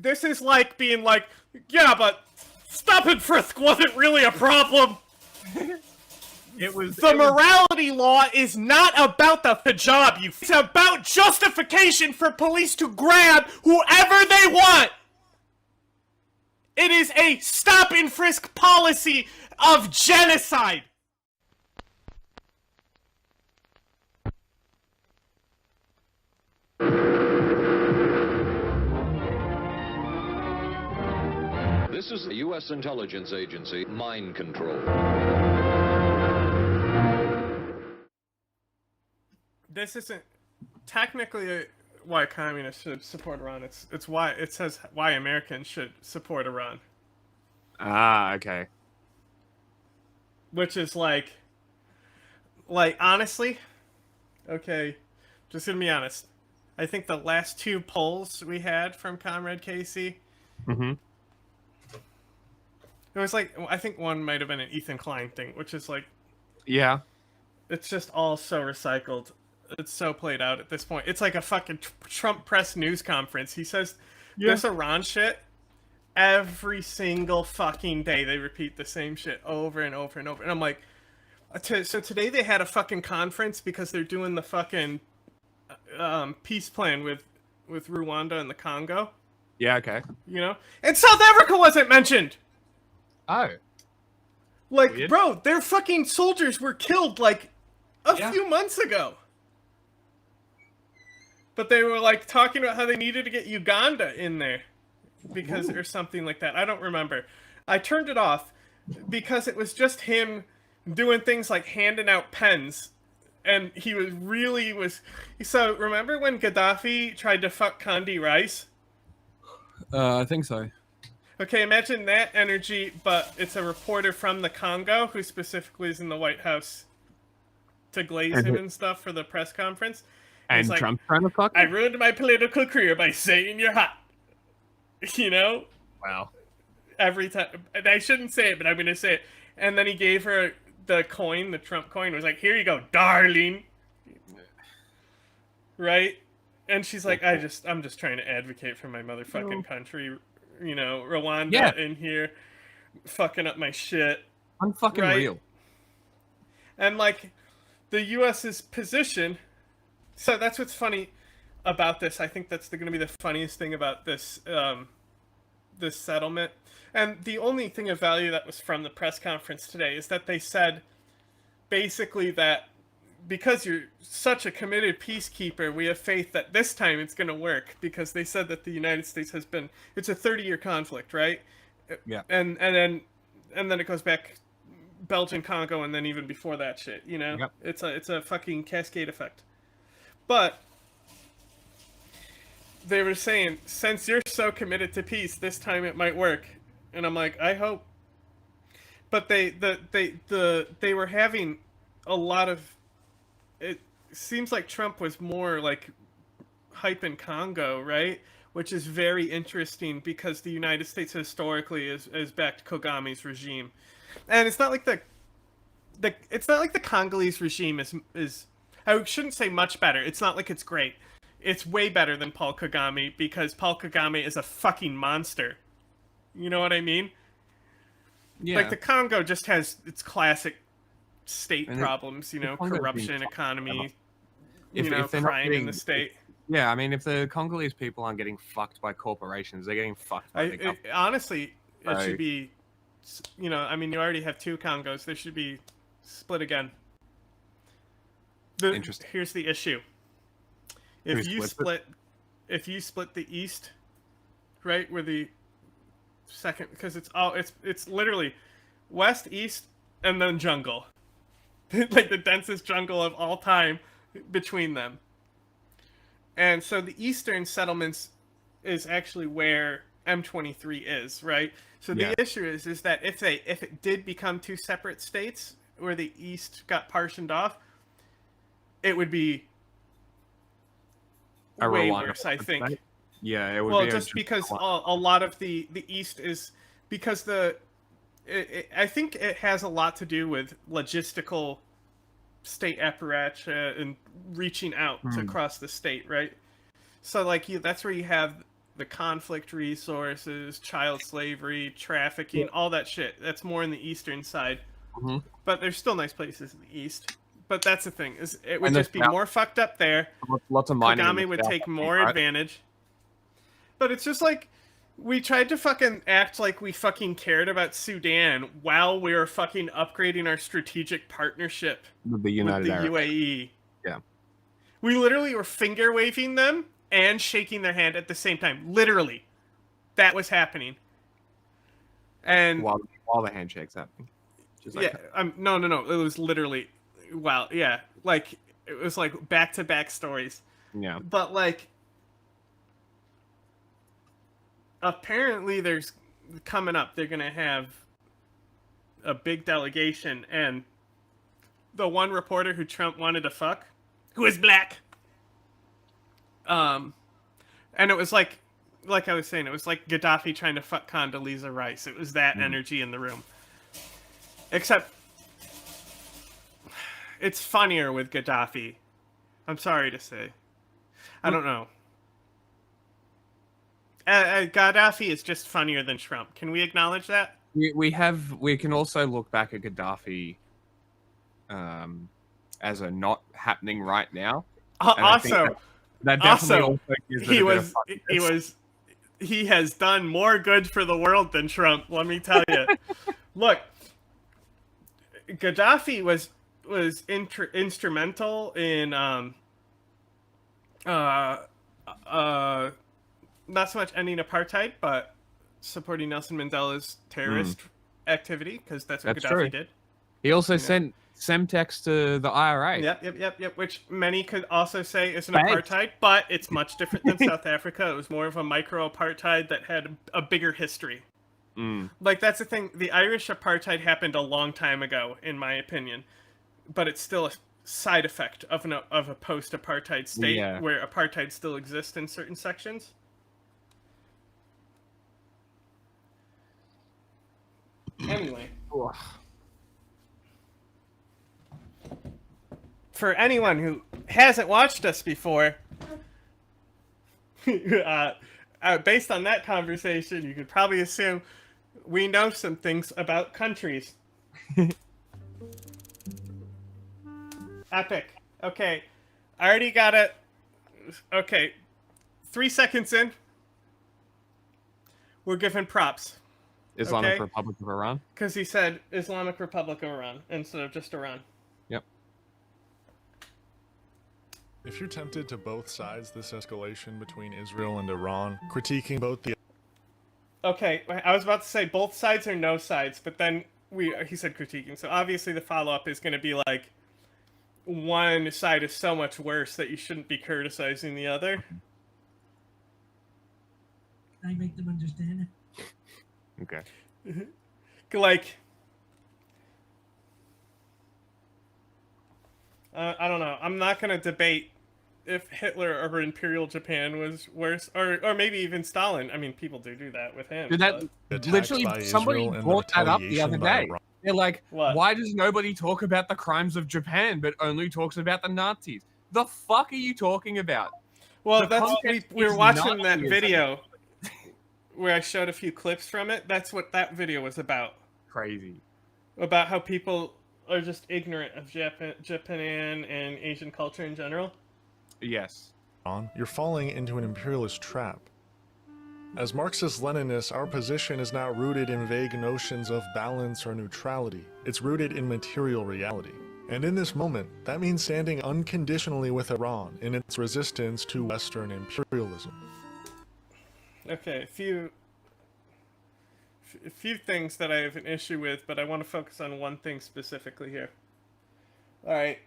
this is like being like, yeah, but stop and frisk wasn't really a problem. The morality law is not about the hijab, it's about justification for police to grab whoever they want. It is a stop and frisk policy of genocide. This is the U.S. intelligence agency, mind control. This isn't technically why communists should support Iran. It's why it says why Americans should support Iran. Ah, okay. Which is like honestly, okay, just gonna be honest. I think the last two polls we had from Comrade Casey, Mm-hmm. it was like, I think one might have been an Ethan Klein thing, which is like, Yeah. it's just all so recycled. It's so played out at this point. It's like a fucking Trump press news conference. He says this Iran shit every single fucking day. They repeat the same shit over and over and over. And I'm like, so today they had a fucking conference because they're doing the fucking peace plan with Rwanda and the Congo. Yeah, okay. You know? And South Africa wasn't mentioned! Oh. Like, Weird. bro, their fucking soldiers were killed, like, a few months ago. But they were, like, talking about how they needed to get Uganda in there. Because, or something like that. I don't remember. I turned it off because it was just him doing things like handing out pens. And he was really So, remember when Gaddafi tried to fuck Condi Rice? I think so. Okay, imagine that energy, but it's a reporter from the Congo who specifically is in the White House to glaze him and stuff for the press conference. And like, Trump trying to fuck? I ruined my political career by saying you're hot. You know? Wow. Every time. I shouldn't say it, but I'm going to say it. And then he gave her the coin, the Trump coin, was like, here you go, darling. Right? And she's like, I'm just trying to advocate for my motherfucking country. You know, Rwanda in here, fucking up my shit. I'm fucking real. And like, the U.S.'s position. So that's what's funny about this. I think that's going to be the funniest thing about this this settlement. And the only thing of value that was from the press conference today is that they said basically that because you're such a committed peacekeeper, we have faith that this time it's going to work, because they said that the United States has been, it's a 30-year conflict, right? Yeah. And then it goes back Belgian Congo, and then even before that shit, you know? Yep. It's a fucking cascade effect. But they were saying, since you're so committed to peace, this time it might work. And I'm like, I hope. But they were having a lot of, it seems like Trump was more like hyping Congo, right? Which is very interesting because the United States historically is backed Kagame regime. And it's not like it's not like the Congolese regime is I shouldn't say much better. It's not like it's great. It's way better than Paul Kagame, because Paul Kagame is a fucking monster. You know what I mean? Yeah. Like, the Congo just has its classic state problems, you know, corruption, economy, crime in the state. Yeah, I mean, if the Congolese people aren't getting fucked by corporations, they're getting fucked by the government. Honestly, it should be, you know, I mean, you already have two Congos. They should be split again. Interesting. Here's the issue. If you split the East, right, where the second, because it's literally West, East, and then jungle. Like the densest jungle of all time between them. And so the eastern settlements is actually where M23 is, right? So the issue is that if it did become two separate states where the East got partitioned off, it would be way worse, I think. Yeah, it would be. Well, just because a lot of the East is, because I think it has a lot to do with logistical state apparatus and reaching out to across the state, right? So, like, that's where you have the conflict resources, child slavery, trafficking, all that shit. That's more in the eastern side. Mm-hmm. But there's still nice places in the east. But that's the thing, is it would And the just be south- more fucked up there. Lots of mining. in the Kagame would south, take I think, more right? advantage. But it's just like, we tried to fucking act like we fucking cared about Sudan while we were fucking upgrading our strategic partnership With the with United the Arab. UAE. Yeah. We literally were finger waving them and shaking their hand at the same time. Literally. That was happening. And While the handshake's happening. Just like yeah, no. It was literally, wow, yeah. Like, it was like back-to-back stories. yeah. But, like, apparently there's, coming up, they're going to have a big delegation, and the one reporter who Trump wanted to fuck, who is black, and it was like I was saying, it was like Gaddafi trying to fuck Condoleezza Rice. It was that energy in the room. Except, it's funnier with Gaddafi. I'm sorry to say. I don't know. Gaddafi is just funnier than Trump. Can we acknowledge that? We can also look back at Gaddafi as a not happening right now. And I think Also, that definitely also gives it a bit of he has done more good for the world than Trump, let me tell you. Look, Gaddafi was instrumental in not so much ending apartheid, but supporting Nelson Mandela's terrorist activity, because that's what That's Gaddafi true. did. He also sent Semtex to the IRA. Yep. Which many could also say is an Thanks. apartheid, but it's much different than South Africa. It was more of a micro apartheid that had a bigger history. Like, that's the thing. The Irish apartheid happened a long time ago, in my opinion, but it's still a side effect of a post-apartheid state where apartheid still exists in certain sections. Anyway. For anyone who hasn't watched us before, based on that conversation, you could probably assume we know some things about countries. Epic. Okay. I already got it. Okay. 3 seconds in. We're giving props. Islamic Okay. Republic of Iran. Because he said Islamic Republic of Iran instead of just Iran. Yep. If you're tempted to both sides this escalation between Israel and Iran, critiquing both the Okay, I was about to say both sides or no sides, but then he said critiquing. So obviously the follow-up is going to be like, one side is so much worse that you shouldn't be criticizing the other. I make them understand. Okay. Like, I don't know. I'm not going to debate if Hitler or Imperial Japan was worse, or maybe even Stalin. I mean, people do that with him. Dude, that attacks literally by somebody Israel and the brought that up the retaliation other by day. Iran. They're like, What? why does nobody talk about the crimes of Japan but only talks about the Nazis? The fuck are you talking about? Well, The that's context we were is watching that Nazism. video where I showed a few clips from it. That's what that video was about. Crazy. About how people are just ignorant of Japan and Asian culture in general. Yes. You're falling into an imperialist trap. As Marxist-Leninists, our position is not rooted in vague notions of balance or neutrality. It's rooted in material reality. And in this moment, that means standing unconditionally with Iran in its resistance to Western imperialism. Okay, a few things that I have an issue with, but I want to focus on one thing specifically here. All right.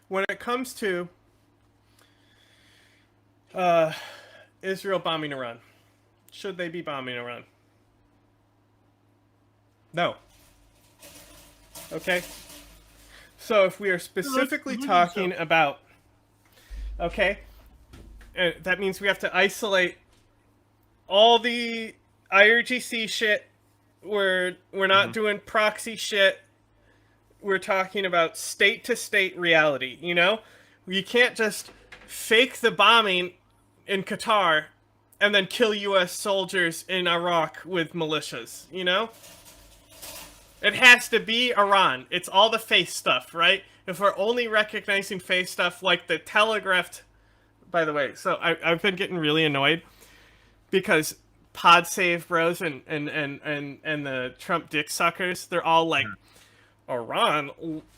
When it comes to Israel bombing Iran, should they be bombing Iran? No. Okay. So if we are specifically talking about, okay, that means we have to isolate all the IRGC shit. We're not doing proxy shit. we're talking about state to state reality, you know? You can't just fake the bombing in Qatar and then kill US soldiers in Iraq with militias, you know? It has to be Iran. It's all the face stuff, right? If we're only recognizing face stuff like the telegraphed... By the way, so I've been getting really annoyed because Pod Save Bros and the Trump dick suckers, they're all like, Iran,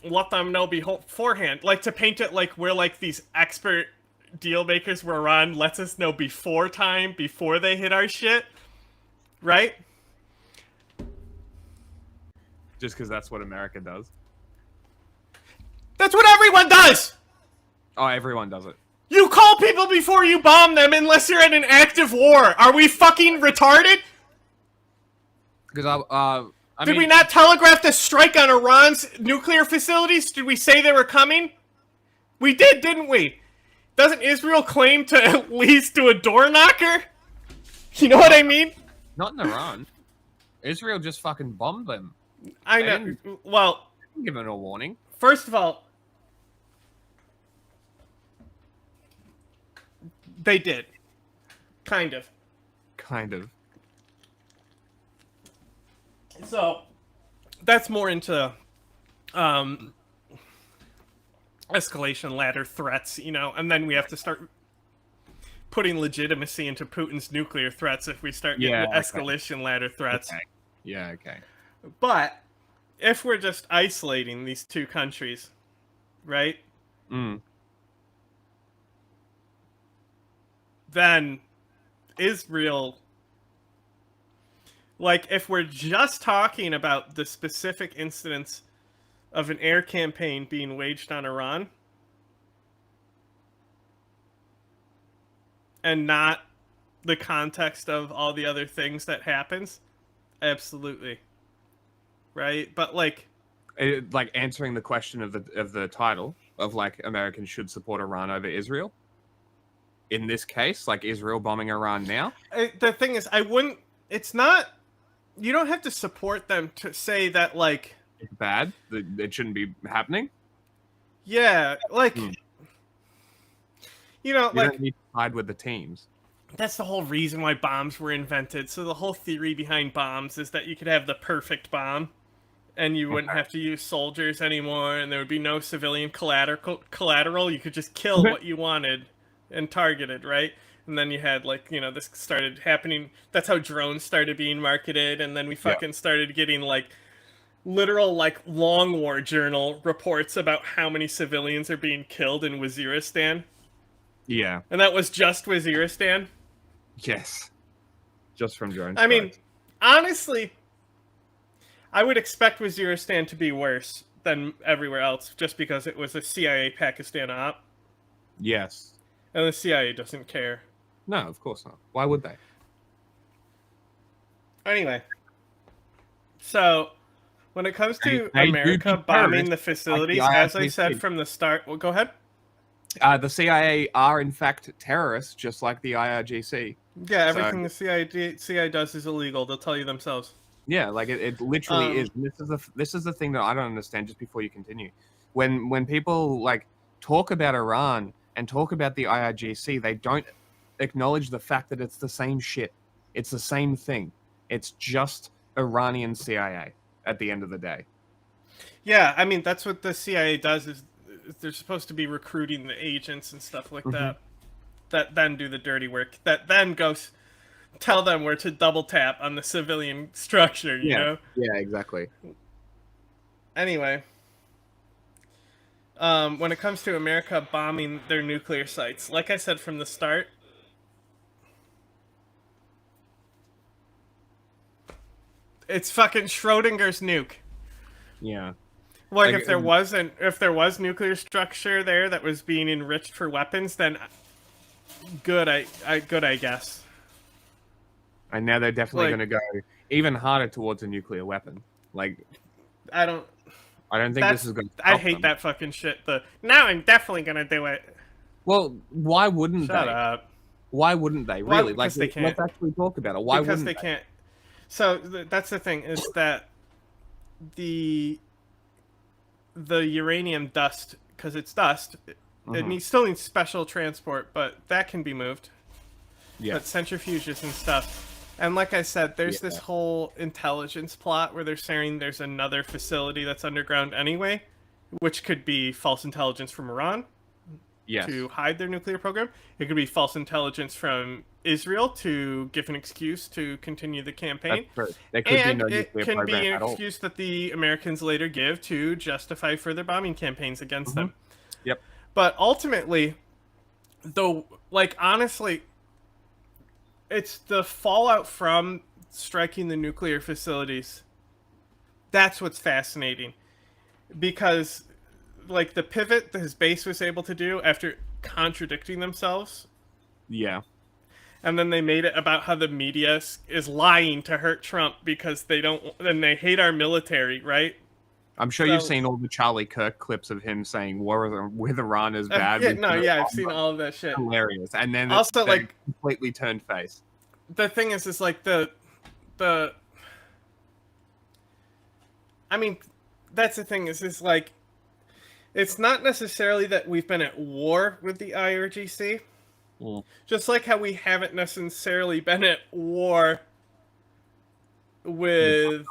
let them know beforehand. Like, to paint it like we're like these expert deal makers where Iran lets us know before they hit our shit. Right? Just because that's what America does. That's what everyone does! Oh, everyone does it. You call people before you bomb them unless you're in an active war. Are we fucking retarded? Because Did we not telegraph the strike on Iran's nuclear facilities? Did we say they were coming? We did, didn't we? Doesn't Israel claim to at least do a door knocker? You know what I mean? Not in Iran. Israel just fucking bombed them. I know. Well, Give them a warning. first of all, they did. Kind of. Kind of. So, that's more into escalation ladder threats, you know, and then we have to start putting legitimacy into Putin's nuclear threats if we start getting the escalation ladder threats. Okay. Yeah, okay. But if we're just isolating these two countries, right? Then Israel, like, if we're just talking about the specific incidents of an air campaign being waged on Iran and not the context of all the other things that happens, absolutely. Right? But like answering the question of the title of like Americans should support Iran over Israel. In this case, like Israel bombing Iran now. The thing is, I wouldn't. It's not. You don't have to support them to say that like It's bad. It shouldn't be happening. Yeah, like you know, You like don't need to side with the teams. that's the whole reason why bombs were invented. So the whole theory behind bombs is that you could have the perfect bomb and you wouldn't have to use soldiers anymore and there would be no civilian collateral. You could just kill what you wanted and targeted, right? And then you had like, you know, this started happening. That's how drones started being marketed, and then we fucking started getting like literal like long war journal reports about how many civilians are being killed in Waziristan. Yeah. And that was just Waziristan. Yes. Just from drones. I mean, honestly, I would expect Waziristan to be worse than everywhere else just because it was a CIA Pakistan op. Yes. And the CIA doesn't care. No, of course not. Why would they? Anyway. So, when it comes to They do America be bombing the terrorists, facilities, like the as I IRGC. said from the start... Well, go ahead. The CIA are in fact terrorists, just like the IRGC. Yeah, everything the CIA does is illegal. They'll tell you themselves. Yeah, like it literally is. And this is the thing that I don't understand. Just before you continue, when people like talk about Iran and talk about the IRGC, they don't acknowledge the fact that it's the same shit. It's the same thing. It's just Iranian CIA at the end of the day. Yeah, I mean, that's what the CIA does is they're supposed to be recruiting the agents and stuff like that. That then do the dirty work. That then goes tell them where to double tap on the civilian structure, you know? Yeah, exactly. Anyway. When it comes to America bombing their nuclear sites, like I said from the start, it's fucking Schrodinger's nuke. Yeah. Like, Like, if there was nuclear structure there that was being enriched for weapons, then good, I guess. And now they're definitely Like- going to go even harder towards a nuclear weapon. Like, I don't think this is going to I hate that fucking shit. Now I'm definitely gonna do it. Well, why wouldn't Shut they? up. Why wouldn't they? Why- Really? Like, because they can't. let's actually talk about it. Why Because wouldn't they can't. So that's the thing, is that the the uranium dust, because it's dust, it Mhm. still needs special transport, but that can be moved. Yeah. But centrifuges and stuff. And like I said, there's this Yeah. whole intelligence plot where they're saying there's another facility that's underground anyway, which could be false intelligence from Iran Yes. to hide their nuclear program. It could be false intelligence from Israel to give an excuse to continue the campaign. That's true. There could be And no it nuclear can be program an at all. excuse that the Americans later give to justify further bombing campaigns against them. Yep. But ultimately, though, like, honestly, it's the fallout from striking the nuclear facilities. That's what's fascinating. Because, like, the pivot that his base was able to do after contradicting themselves, Yeah. and then they made it about how the media is lying to hurt Trump because they don't, and they hate our military, right? I'm sure you've So- seen all the Charlie Kirk clips of him saying war with Iran is bad. Yeah, with no, the yeah, I've bomb. seen all of that shit. Hilarious. And then Also, they like- completely turned face. The thing is like the I mean, that's the thing is like, it's not necessarily that we've been at war with the IRGC, just like how we haven't necessarily been at war with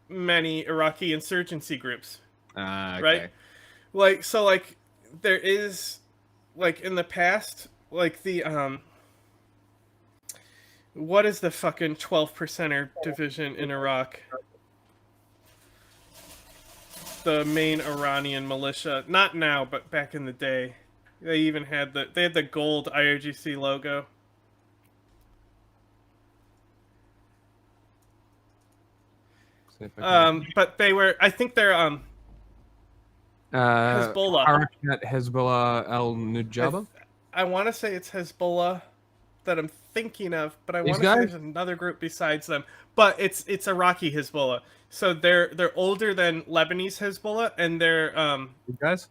many Iraqi insurgency groups, Okay. right? Like, so, like, there is, like, in the past, like, the, what is the fucking 12%er division in Iraq? The main Iranian militia. Not now, but back in the day. They even had the gold IRGC logo. See if I can- But they were, I think they're, Hezbollah. Harakat Hezbollah al-Nujaba? I want to say it's Hezbollah that I'm thinking of, but I These want to say guys? there's another group besides them. But it's Iraqi Hezbollah. So they're older than Lebanese Hezbollah, and they're You guys?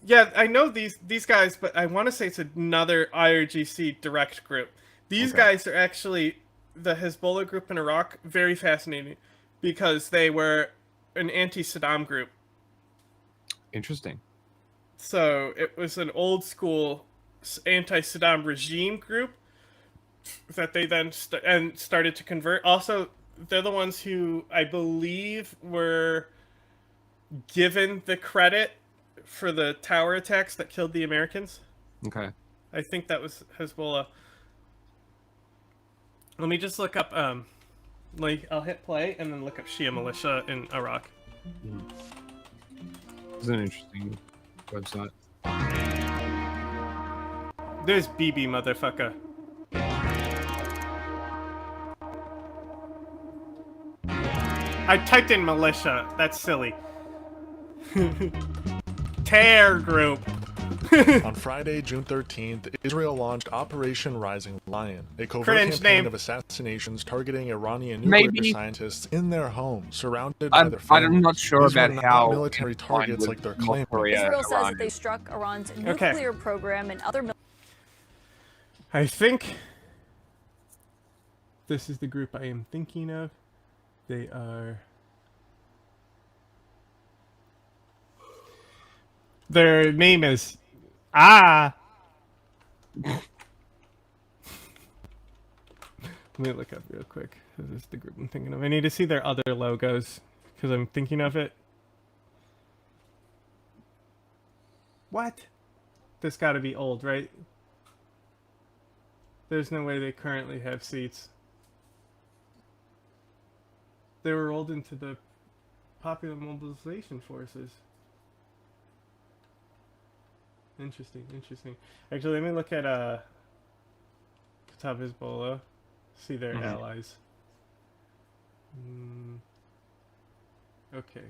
yeah, I know these guys, but I want to say it's another IRGC direct group. These Okay. guys are actually the Hezbollah group in Iraq. Very fascinating because they were an anti-Saddam group. Interesting. So it was an old school anti-Saddam regime group that they then started to convert. Also, they're the ones who I believe were given the credit for the tower attacks that killed the Americans. Okay. I think that was Hezbollah. Let me just look up. Like, I'll hit play and then look up Shia militia in Iraq. It's an interesting website. There's BB, motherfucker. I typed in militia. That's silly. Terror group. On Friday, June 13th, Israel launched Operation Rising Lion, a covert Cringe campaign name. of assassinations targeting Iranian nuclear Maybe- scientists in their homes, surrounded by their families. I'm not sure These were about not how military targets with like they're North claiming. Korea Israel and says Iran that they is. struck Iran's Okay. nuclear program and other I think this is the group I am thinking of. They are. Their name is Let me look up real quick. This is the group I'm thinking of. I need to see their other logos because I'm thinking of it. What? This got to be old, right? There's no way they currently have seats. They were rolled into the Popular Mobilization Forces. Interesting, interesting. Actually, let me look at Kataib Hezbollah. See their allies. Okay.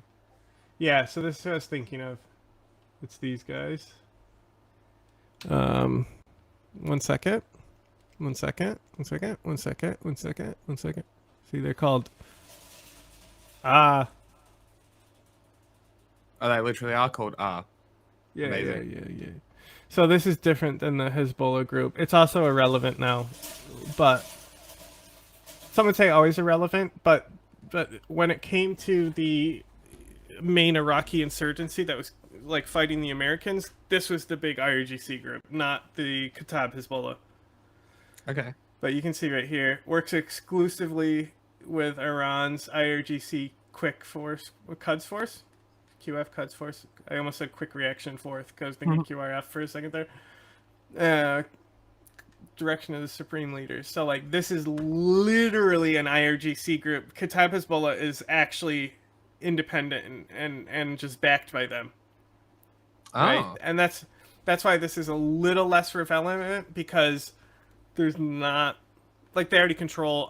Yeah, so this is what I was thinking of. It's these guys. One second. One second. One second. One second. One second. One second. See, they're called. Oh, they literally are called R. Yeah, Amazing. yeah. So this is different than the Hezbollah group. It's also irrelevant now, but some would say always irrelevant. But when it came to the main Iraqi insurgency that was like fighting the Americans. This was the big IRGC group, not the Kataib Hezbollah. Okay. But you can see right here, works exclusively with Iran's IRGC Quick Force, Quds Force, QF Quds Force. I almost said Quick Reaction Force because I was thinking QRF for a second there. Direction of the Supreme Leaders. So like this is literally an IRGC group. Kataib Hezbollah is actually independent and just backed by them. Oh. Right? And that's why this is a little less relevant, because there's not, like, they already control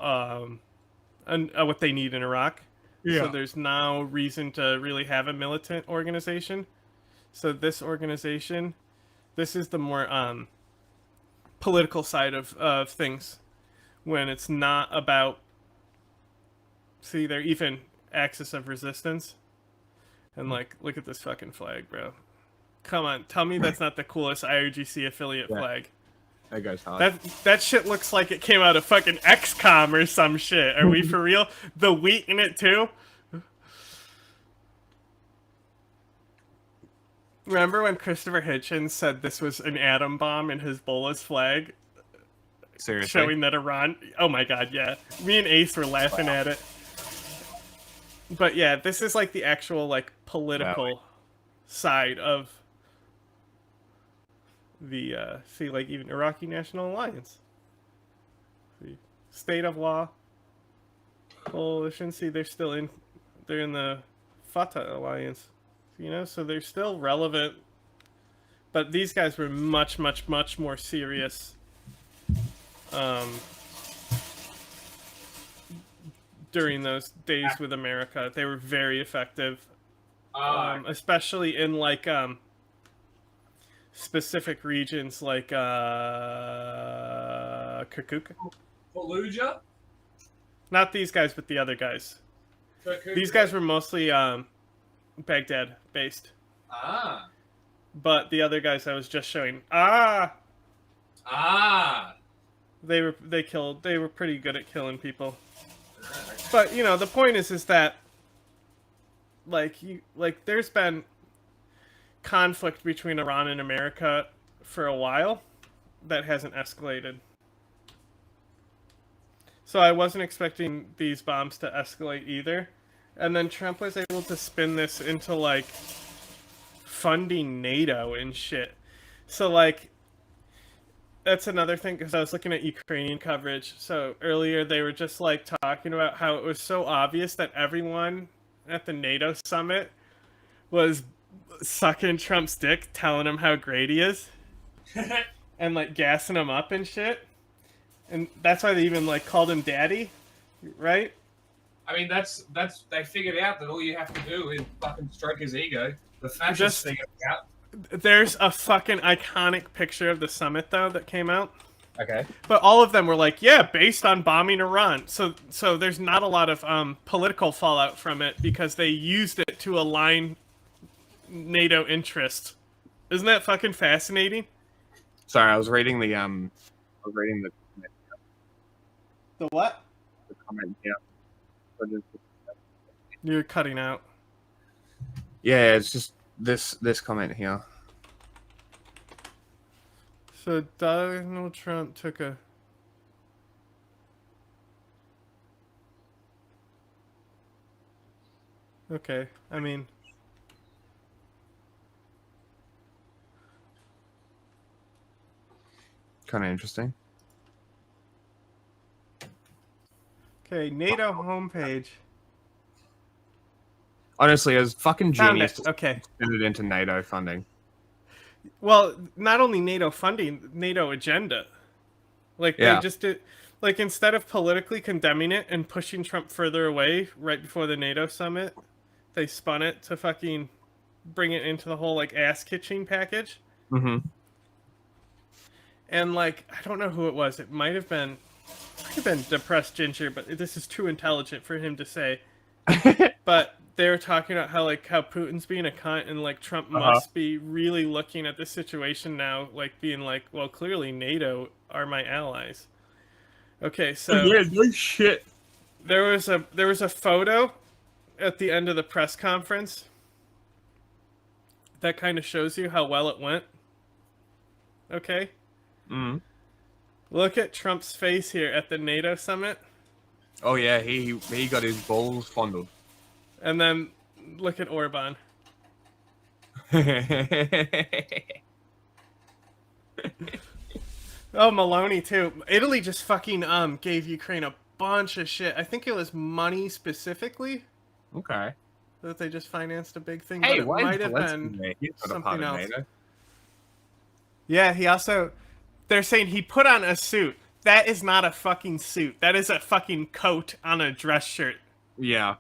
what they need in Iraq. Yeah. So there's no reason to really have a militant organization. So this organization, this is the more political side of things, when it's not about, see, they're even axis of resistance. And like, look at this fucking flag, bro. Come on, tell me that's not the coolest IRGC affiliate flag. That goes hard. That shit looks like it came out of fucking XCOM or some shit. Are we for real? The wheat in it too? Remember when Christopher Hitchens said this was an atom bomb in Hezbollah's flag? Seriously? Showing that Iran... Oh my god, yeah. Me and Ace were laughing at it. But yeah, this is like the actual like political side of the see, like, even Iraqi National Alliance. See, State of Law Coalition. See, they're in the Fatah Alliance. You know, so they're still relevant. But these guys were much, much, much more serious during those days with America. They were very effective. Especially in like specific regions like Kirkuk. Fallujah? Not these guys, but the other guys. These guys were mostly Baghdad based. But the other guys I was just showing, they were pretty good at killing people. But you know, the point is that there's been conflict between Iran and America for a while that hasn't escalated. So I wasn't expecting these bombs to escalate either. And then Trump was able to spin this into like funding NATO and shit. So like, that's another thing, because I was looking at Ukrainian coverage. So earlier they were just like talking about how it was so obvious that everyone at the NATO summit was sucking Trump's dick, telling him how great he is, and like gassing him up and shit. And that's why they even like called him daddy, right? I mean, that's they figured out that all you have to do is fucking stroke his ego. The fascist thing out. There's a fucking iconic picture of the summit though that came out. Okay. But all of them were like, yeah, based on bombing Iran. So there's not a lot of political fallout from it, because they used it to align NATO interests. Isn't that fucking fascinating? Sorry, I was reading the The what? the comment here. You're cutting out. Yeah, it's just this comment here. So Donald Trump took a... Okay, I mean... Kind of interesting. Okay, NATO homepage. Honestly, as fucking Found genius it. to Okay. send it into NATO funding. Well, not only NATO funding, NATO agenda. Like, Yeah. they just did... Like, instead of politically condemning it and pushing Trump further away right before the NATO summit, they spun it to fucking bring it into the whole, like, ass-kitching package. Mm-hmm. And, like, I don't know who it was. It might have been Depressed Ginger, but this is too intelligent for him to say. But they were talking about how Putin's being a cunt, and, like, Trump must be really looking at this situation now, like, being like, well, clearly NATO are my allies. Okay, so... Yeah, no shit. There was a photo at the end of the press conference that kind of shows you how well it went. Okay? Mm. Look at Trump's face here at the NATO summit. Oh yeah, he got his balls fondled. And then look at Orban. Oh, Maloney too. Italy just fucking gave Ukraine a bunch of shit. I think it was money specifically Okay. that they just financed a big thing, Hey, but it why might is have Zelensky been there? He's not a something part of else. NATO. Yeah, he also. They're saying he put on a suit. That is not a fucking suit. That is a fucking coat on a dress shirt. Yeah.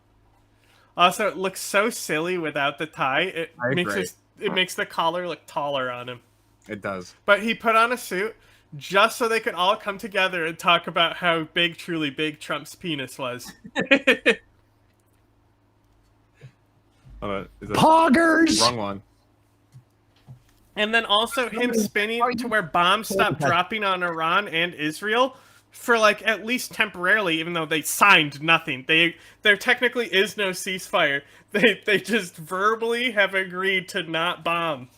Also, it looks so silly without the tie. It I makes agree. it makes the collar look taller on him. It does. But he put on a suit just so they could all come together and talk about how big, truly big Trump's penis was. Poggers! Wrong one. And then also him spinning to where bombs stopped dropping on Iran and Israel for like at least temporarily, even though they signed nothing. There technically is no ceasefire. They just verbally have agreed to not bomb.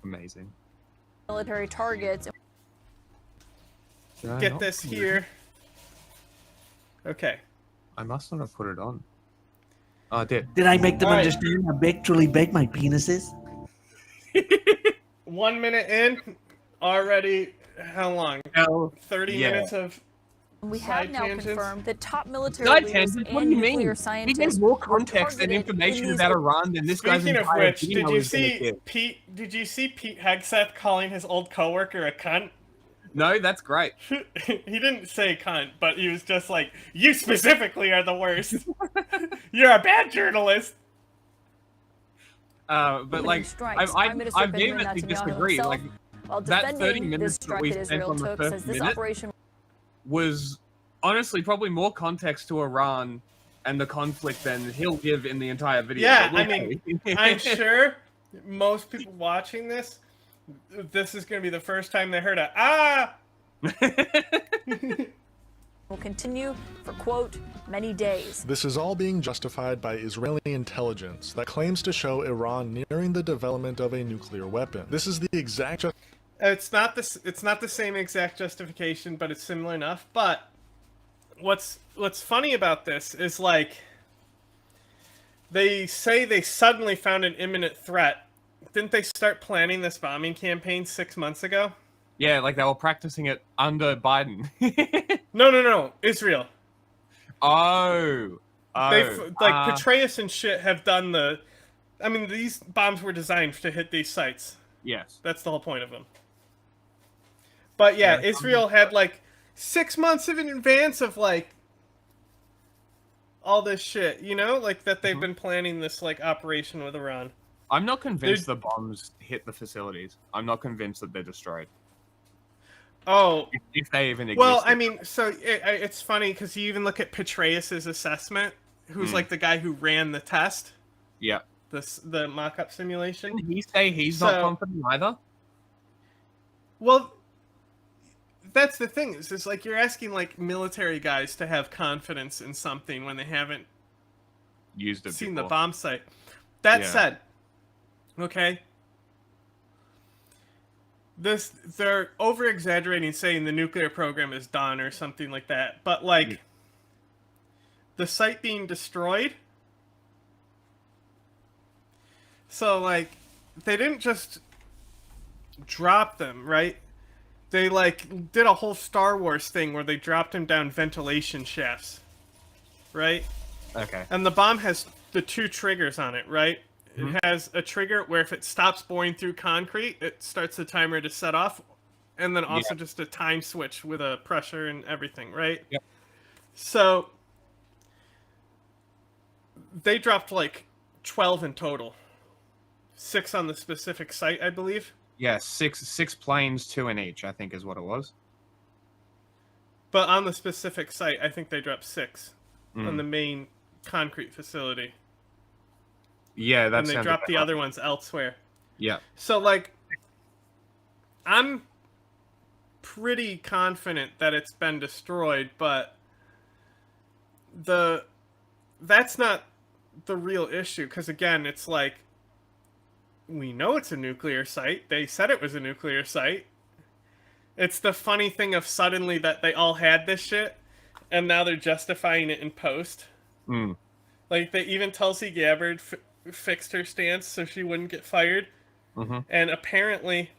Amazing. Military targets. Did I Get not this put it- here. Okay. I must not have put it on. Oh, I did. Did I make them Alright. understand how big, truly big my penis is? 1 minute in, already how long? Hell, 30 yeah. minutes of We Side have now tangents? confirmed that top military Side leaders tangents? What and do you mean? nuclear He scientists gives more were context and targeted information in these about Iran than this guy's Speaking of entire which, video did you is gonna see give. Pete? Did you see Pete Hegseth calling his old coworker a cunt? No, that's great. He didn't say cunt, but he was just like, "You specifically are the worst. You're a bad journalist." But like, strikes. I Prime Minister Benjamin vehemently Netanyahu disagree. himself, Like, while that 30 defending minutes this that strike we that spent Israel on the took, first says this minute operation was honestly probably more context to Iran and the conflict than he'll give in the entire video. Yeah, but I mean, I'm sure most people watching this is going to be the first time they heard a ah. will continue for, quote, many days. This is all being justified by Israeli intelligence that claims to show Iran nearing the development of a nuclear weapon. This is the exact It's not the same exact justification, but it's similar enough. But what's funny about this is like they say they suddenly found an imminent threat. Didn't they start planning this bombing campaign 6 months ago? yeah, like they were practicing it under Biden. No. Israel. Oh. They've Petraeus and shit have done the. I mean, these bombs were designed to hit these sites. Yes. That's the whole point of them. But yeah, Yeah, Israel had like 6 months in advance of like all this shit, you know, like that they've been planning this like operation with Iran. I'm not convinced the bombs hit the facilities. I'm not convinced that they're destroyed. Oh, If they even exist. well, I mean, so it's funny because you even look at Petraeus's assessment, who's like the guy who ran the test, Yeah. the mock-up simulation. Did he say he's So- not confident either? Well, that's the thing is like you're asking like military guys to have confidence in something when they haven't Used it seen before. the bomb site. That Yeah. said, okay, they're over exaggerating saying the nuclear program is done or something like that, but like the site being destroyed. So like they didn't just drop them, right? They like did a whole Star Wars thing where they dropped them down ventilation shafts, right? Okay. And the bomb has the 2 triggers on it, right? It has a trigger where if it stops boring through concrete, it starts the timer to set off, and then also just a time switch with a pressure and everything, right? Yep. So they dropped like 12 in total. 6 on the specific site, I believe. Yeah, six planes, 2 in each, I think is what it was. But on the specific site, I think they dropped 6 on the main concrete facility. Yeah, that's And they dropped the other ones elsewhere. Yeah. So, like, I'm pretty confident that it's been destroyed, but that's not the real issue, because again, it's like, we know it's a nuclear site. They said it was a nuclear site. It's the funny thing of suddenly that they all had this shit, and now they're justifying it in post. Mm. Like, they even Tulsi Gabbard fixed her stance so she wouldn't get fired. Mm-hmm. And apparently,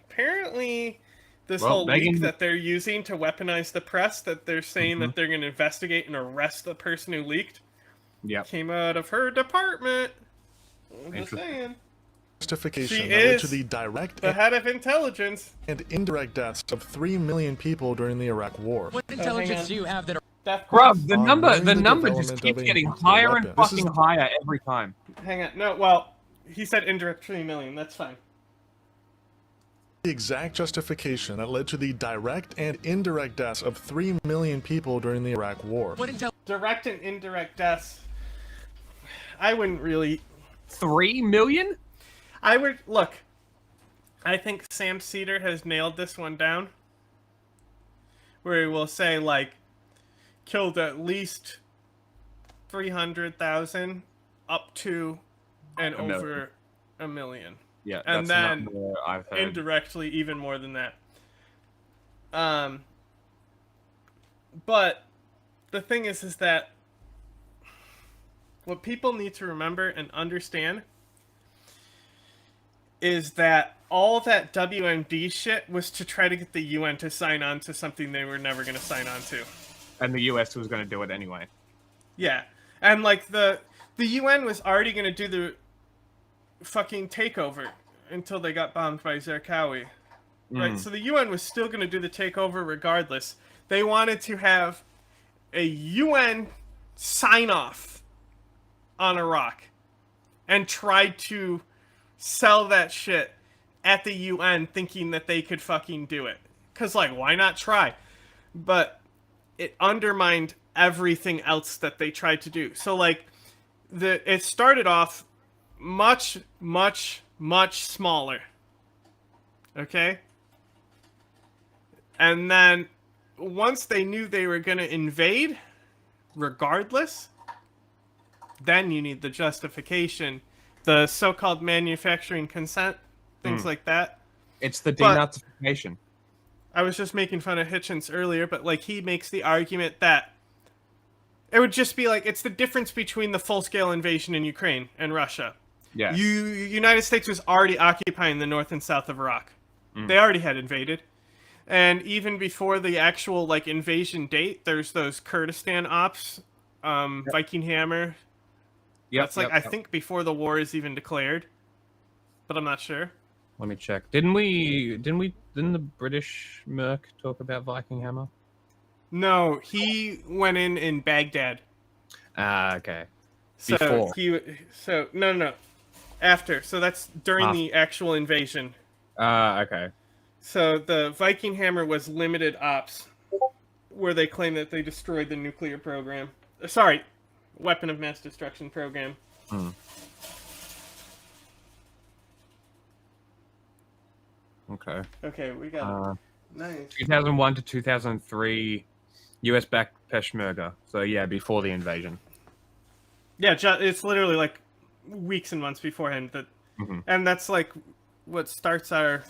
this whole Megan... leak that they're using to weaponize the press, that they're saying that they're going to investigate and arrest the person who leaked, came out of her department. I'm just saying. Justification She that led is to the direct the head of intelligence and indirect deaths of 3 million people during the Iraq War. What intelligence do you have that are... Bruv, the during the number just development keeps of a getting nuclear higher and weapon. This fucking is- higher every time. Hang on. No, well, he said indirect 3 million. That's fine. The exact justification that led to the direct and indirect deaths of 3 million people during the Iraq War. What Direct and indirect deaths. I wouldn't really... 3 million? I would... Look, I think Sam Cedar has nailed this one down. Where he will say, like, killed at least 300,000 up to and over a million. Yeah, and that's then not more I've heard. indirectly even more than that. But the thing is that what people need to remember and understand is that all that WMD shit was to try to get the UN to sign on to something they were never going to sign on to. And the US was going to do it anyway. Yeah. And like the UN was already going to do the fucking takeover until they got bombed by Zarqawi. Right? So the UN was still going to do the takeover regardless. They wanted to have a UN sign-off on Iraq and tried to sell that shit at the UN thinking that they could fucking do it. Because, like, why not try? But it undermined everything else that they tried to do. So, like, it started off much, much, much smaller. Okay? And then once they knew they were going to invade, regardless, then you need the justification, the so-called manufacturing consent, things like that. It's the But- denazification. I was just making fun of Hitchens earlier, but like he makes the argument that it would just be like it's the difference between the full-scale invasion in Ukraine and Russia. Yeah. United States was already occupying the north and south of Iraq. They already had invaded. And even before the actual like invasion date, there's those Kurdistan ops, Viking Hammer. Yep, That's like I think before the war is even declared, but I'm not sure. Let me check. Didn't the British Merc talk about Viking Hammer? No, he went in Baghdad. Ah, okay. So Before. No. After. So that's during the actual invasion. Okay. So the Viking Hammer was limited ops, where they claim that they destroyed the nuclear program. Sorry, weapon of mass destruction program. Okay. Okay, we got it. Nice. 2001 to 2003, US-backed Peshmerga. So yeah, before the invasion. Yeah, it's literally like weeks and months beforehand that, and that's like what starts our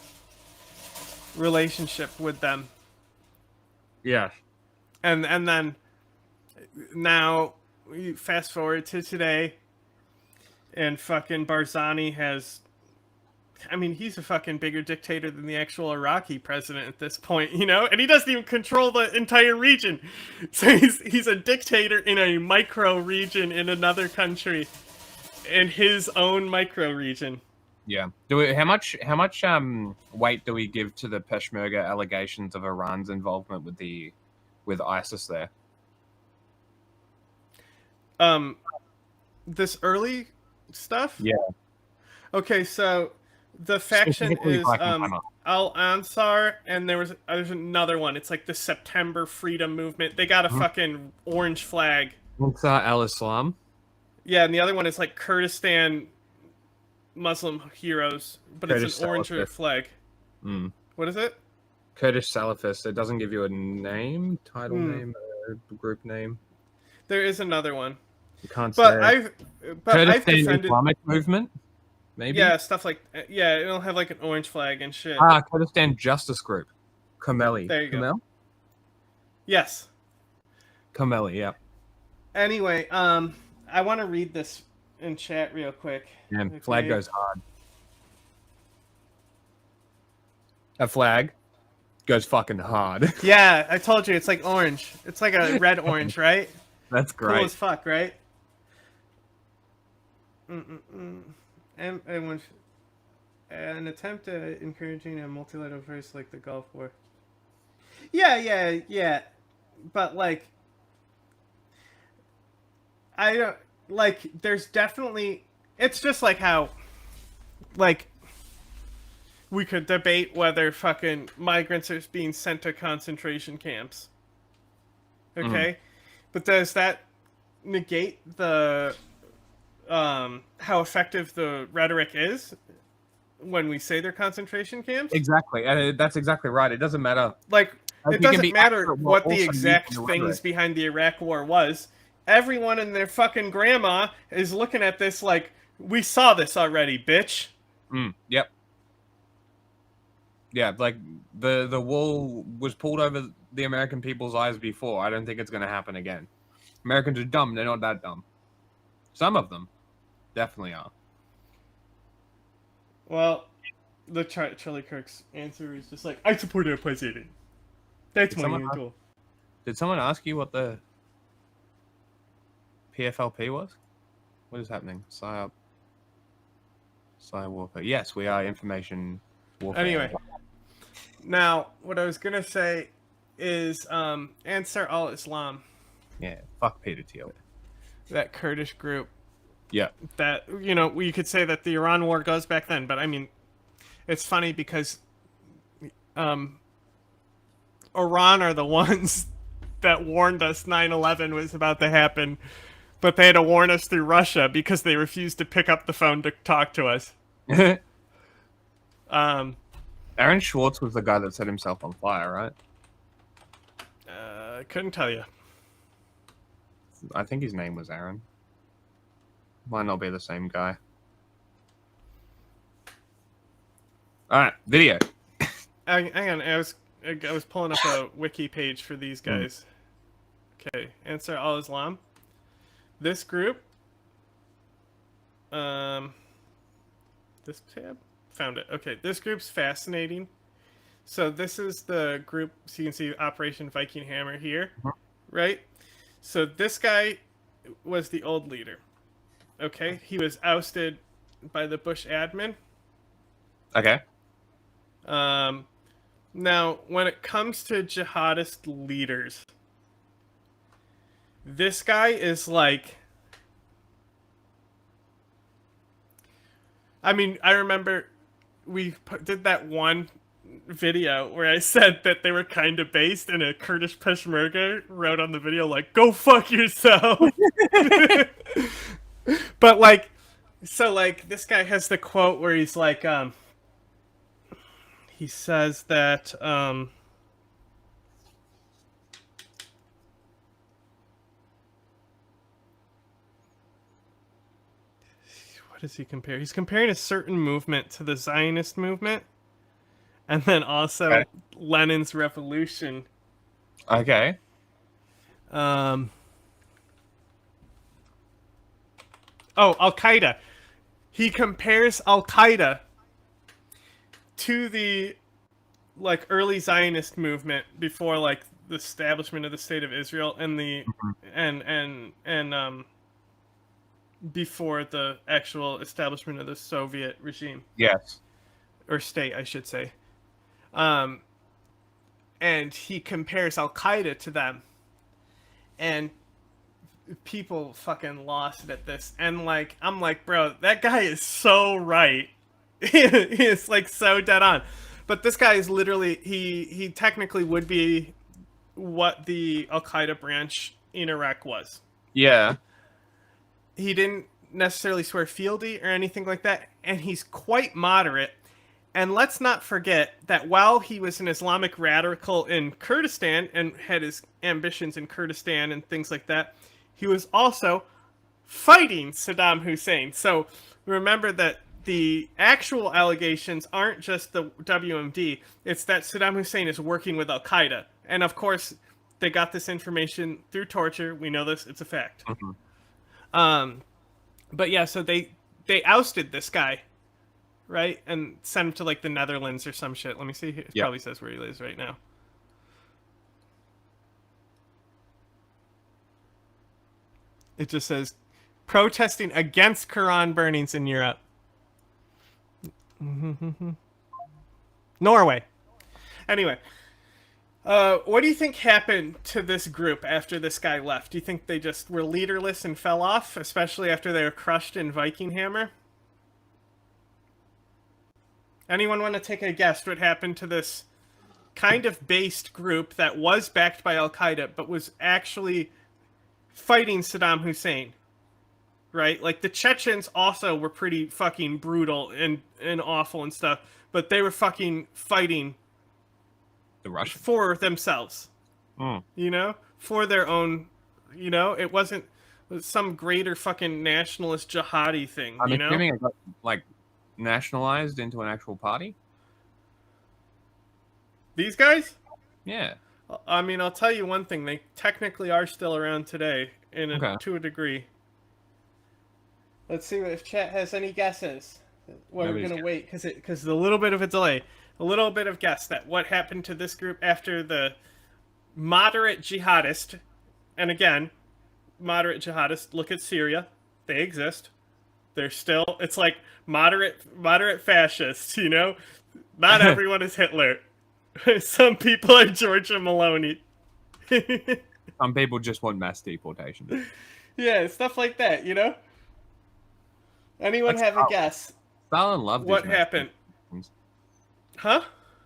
relationship with them. Yeah. And then now we fast forward to today, and fucking Barzani has, I mean, he's a fucking bigger dictator than the actual Iraqi president at this point, you know? And he doesn't even control the entire region. So he's a dictator in a micro region in another country, in his own micro region. Yeah. How much weight do we give to the Peshmerga allegations of Iran's involvement with ISIS there? This early stuff? Yeah. Okay, so the faction Specifically is Viking Hammer. Al-Ansar, and there's another one. It's like the September Freedom Movement. They got a fucking orange flag. Ansar al-Islam. Yeah, and the other one is like Kurdistan Muslim Heroes, but Kurdish it's an orange Salafist. flag. What is it? Kurdish Salafist. It doesn't give you a name, title name, group name. There is another one. You can't But say. I've Kurdistan defended, Islamic movement, maybe. yeah, stuff like, yeah, it'll have like an orange flag and shit. Kurdistan Justice Group, Kameli. There you go. Kamel? Yes. Kameli, yeah. Anyway, I want to read this in chat real quick. And Okay. flag goes hard. A flag goes fucking hard. Yeah, I told you it's like orange. It's like a red orange, right? That's Cool great. as fuck, right? And when an attempt at encouraging a multilateral approach like the Gulf War. Yeah. But like, I don't like. There's definitely. It's just like how, like, we could debate whether fucking migrants are being sent to concentration camps. Okay, but does that negate the how effective the rhetoric is when we say they're concentration camps? Exactly. That's exactly right. It doesn't matter. Like, Like, it you can doesn't be matter accurate while what the also exact using the things rhetoric. behind the Iraq War was. Everyone and their fucking grandma is looking at this like, we saw this already, bitch. Yep. Yeah, like the wool was pulled over the American people's eyes before. I don't think it's going to happen again. Americans are dumb. They're not that dumb. Some of them definitely are. Well, the Charlie Kirk's answer is just like, I support our president. That's Did my someone answer. Did someone ask you what the PFLP was? What is happening? PSYOP. Cyber warfare. Yes, we are information warfare. Anyway, now what I was gonna say is Ansar al-Islam, Yeah, fuck Peter Thiel. that Kurdish group. Yeah. That, you know, we could say that the Iran war goes back then, but I mean, it's funny because Iran are the ones that warned us 9/11 was about to happen, but they had to warn us through Russia because they refused to pick up the phone to talk to us. Aaron Schwartz was the guy that set himself on fire, right? I couldn't tell you. I think his name was Aaron. Might not be the same guy. All right, video. Hang on, I was pulling up a wiki page for these guys. Okay, Ansar al-Islam. This group. This tab? Found it. Okay, this group's fascinating. So this is the group, so you can see Operation Viking Hammer here, right? So this guy was the old leader. Okay, he was ousted by the Bush admin. Okay. Now, when it comes to jihadist leaders, this guy is like... I mean, I remember we did that one video where I said that they were kind of based, and a Kurdish Peshmerga wrote on the video, like, go fuck yourself! But, like, so, like, this guy has the quote where he's like, he says that, what does he compare? He's comparing a certain movement to the Zionist movement, and then also Lenin's revolution. Okay. Oh, al-Qaeda. He compares al-Qaeda to the, like, early Zionist movement before, like, the establishment of the State of Israel and the before the actual establishment of the Soviet regime. Yes. Or state, I should say. And he compares al-Qaeda to them. And people fucking lost it at this. And, like, I'm like, bro, that guy is so right. He's, like, so dead on. But this guy is literally, he technically would be what the al-Qaeda branch in Iraq was. Yeah. He didn't necessarily swear fealty or anything like that, and he's quite moderate. And let's not forget that while he was an Islamic radical in Kurdistan and had his ambitions in Kurdistan and things like that, he was also fighting Saddam Hussein. So remember that the actual allegations aren't just the WMD, it's that Saddam Hussein is working with al-Qaeda. And of course, they got this information through torture. We know this, it's a fact. But yeah, so they ousted this guy, right? And sent him to like the Netherlands or some shit. Let me see. It probably says where he lives right now. It just says protesting against Quran burnings in Europe. Norway. Anyway, what do you think happened to this group after this guy left? Do you think they just were leaderless and fell off, especially after they were crushed in Viking Hammer? Anyone want to take a guess what happened to this kind of based group that was backed by al-Qaeda, but was actually fighting Saddam Hussein? Right? Like, the Chechens also were pretty fucking brutal and awful and stuff, but they were fucking fighting The Russians. for themselves. You know? For their own, you know? It wasn't some greater fucking nationalist jihadi thing, I'm you know? assuming it got, like, nationalized into an actual party? These guys? Yeah. I mean, I'll tell you one thing. They technically are still around today to a degree. Let's see if chat has any guesses. Well, we're Nobody's going to wait because a little bit of a delay. A little bit of guess that what happened to this group after the moderate jihadist, and again, moderate jihadist, look at Syria. They exist. They're still, it's like moderate fascists, you know? Not everyone is Hitler. Some people are Giorgia Meloni. Some people just want mass deportation. Yeah, stuff like that, you know? Anyone have a guess? Stalin loved What his mass happened? deportations. Huh?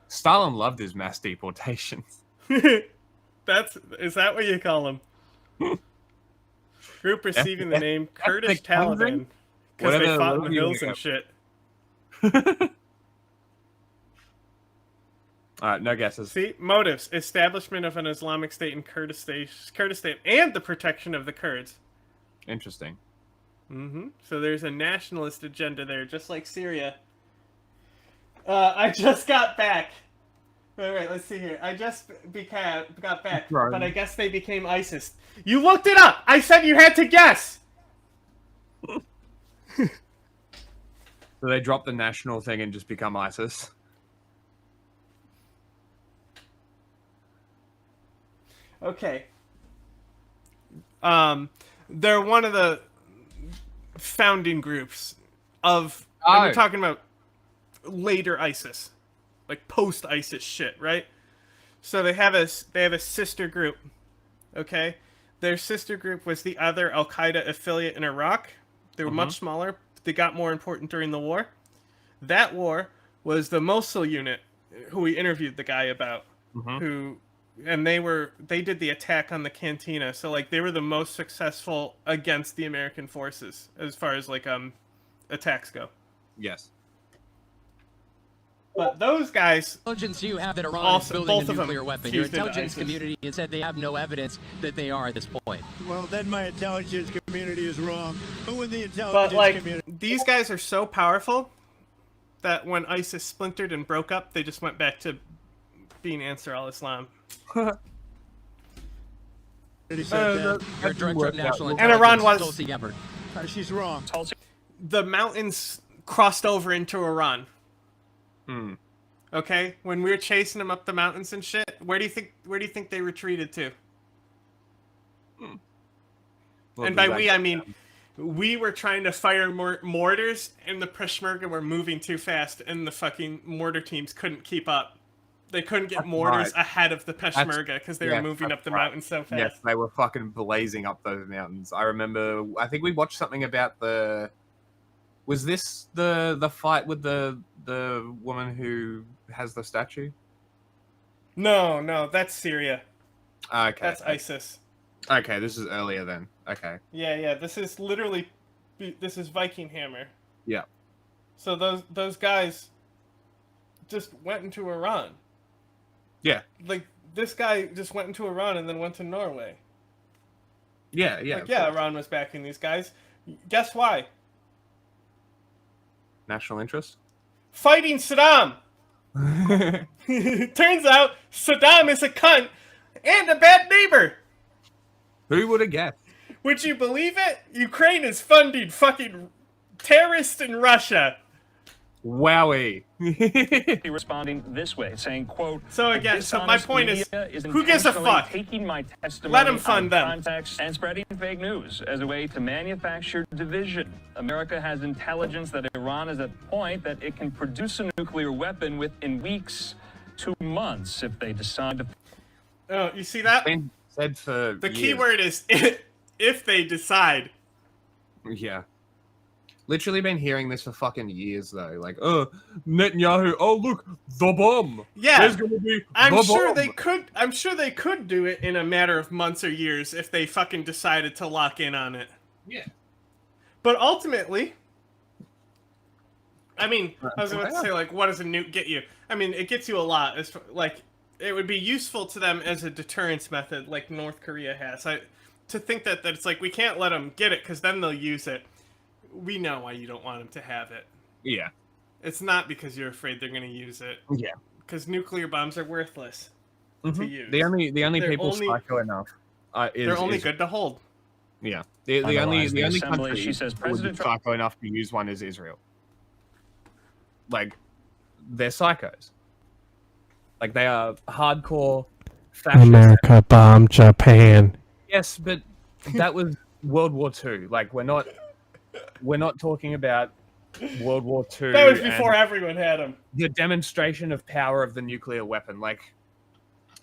Stalin loved his mass deportations. Is that what you call them? Group receiving the name Kurdish Taliban because they fought in the hills and shit. No guesses. See, motives: establishment of an Islamic State in Kurdistan, and the protection of the Kurds. Interesting. So there's a nationalist agenda there, just like Syria. I just got back. Wait, let's see here. I just got back, but I guess they became ISIS. You looked it up! I said you had to guess! So they dropped the national thing and just become ISIS? Okay. They're one of the founding groups of... and we're talking about later ISIS. Like post-ISIS shit, right? So they have a sister group, okay? Their sister group was the other al-Qaeda affiliate in Iraq. They were much smaller. They got more important during the war. That war was the Mosul unit, who we interviewed the guy about, and they did the attack on the cantina. So like they were the most successful against the American forces as far as like attacks go. Yes. But those guys, intelligence you have that Iran also, is building both a of them nuclear weapon. Your intelligence community has said they have no evidence that they are at this point. Well, then my intelligence community is wrong. Who in the intelligence but like community? these guys are so powerful that when ISIS splintered and broke up, they just went back to being Ansar al-Islam. Your director of national intelligence, And Iran was... Tulsi Gabbard. She's wrong. The mountains crossed over into Iran. Okay, when we were chasing them up the mountains and shit, where do you think they retreated to? And by we, I mean we were trying to fire mortars, and the Peshmerga were moving too fast, and the fucking mortar teams couldn't keep up. They couldn't get mortars ahead of the Peshmerga because they were moving up the mountain so fast. Yes, they were fucking blazing up those mountains. I remember. I think we watched something about the. Was this the fight with the woman who has the statue? No, that's Syria. Okay. That's ISIS. Okay, this is earlier then. Okay. Yeah, this is Viking Hammer. Yeah. So those guys just went into Iran. Yeah. Like, this guy just went into Iran and then went to Norway. Yeah. Like, yeah, Iran was backing these guys. Guess why? National interest? Fighting Saddam. Turns out Saddam is a cunt and a bad neighbor. Who would have guessed? Would you believe it? Ukraine is funding fucking terrorists in Russia. Wowie. Responding this way, saying, quote, so again, so my point is, who gives a fuck? Taking my testimony Let them fund them. Context and spreading fake news as a way to manufacture division. America has intelligence that Iran is at the point that it can produce a nuclear weapon within weeks to months if they decide to. Oh, you see that? Said for the years. key word is if they decide. Yeah. Literally been hearing this for fucking years though. Like, oh, Netanyahu, oh look, the bomb. Yeah. There's gonna be I'm the sure bomb. they could do it in a matter of months or years if they fucking decided to lock in on it. Yeah. But ultimately, I mean, I was about to say, like, what does a nuke get you? I mean, it gets you a lot. It's like, it would be useful to them as a deterrence method, like North Korea has. To think that it's like, we can't let them get it because then they'll use it. We know why you don't want them to have it. Yeah. It's not because you're afraid they're going to use it. Yeah. Because nuclear bombs are worthless to use. The only They're people only, psycho enough they're only good to hold. Yeah. The only country she says, that would be psycho enough to use one is Israel. Like, they're psychos. Like, they are hardcore fascists. America bombed Japan. Yes, but that was World War II. Like, we're not talking about World War II. That was before everyone had them. The demonstration of power of the nuclear weapon. Like,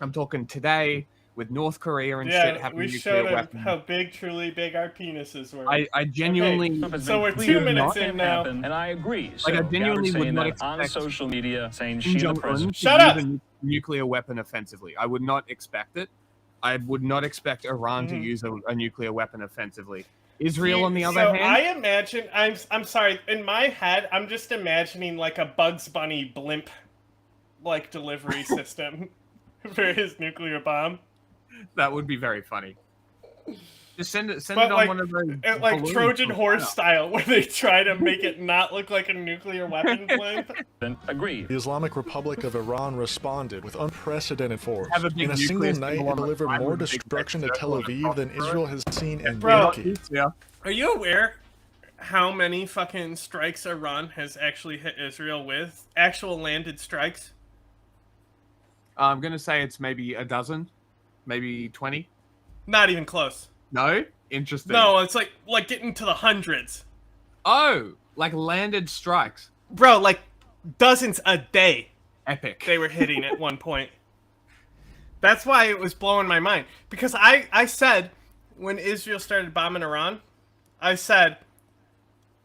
I'm talking today with North Korea and shit having we nuclear showed weapons. how big, truly big our penises were. I genuinely. Okay, so we're 2 minutes in now. And I agree. So Like, I genuinely would not on expect social media saying Kim she the Jong-un president. to Shut up! use a nuclear weapon offensively. I would not expect it. I would not expect Iran to use a nuclear weapon offensively. Israel, on the other hand, I imagine. I'm sorry. In my head, I'm just imagining like a Bugs Bunny blimp, like delivery system for his nuclear bomb. that would be very funny. Just send it But on like, one of those like balloons Trojan from horse China. style, where they try to make it not look like a nuclear weapon blimp. Agree. The Islamic Republic of Iran responded with unprecedented force. Have a big In a nuclear single night, symbol it on the delivered side more with a big destruction to red Tel circle Aviv than across Israel has seen in Bro. decades. Yeah. Are you aware how many fucking strikes Iran has actually hit Israel with? Actual landed strikes? I'm gonna say it's maybe a dozen, maybe 20. Not even close. No, interesting. No, it's like getting to the hundreds. Oh, like landed strikes. Bro, like dozens a day. Epic. They were hitting at one point. That's why it was blowing my mind. Because I said, when Israel started bombing Iran, I said,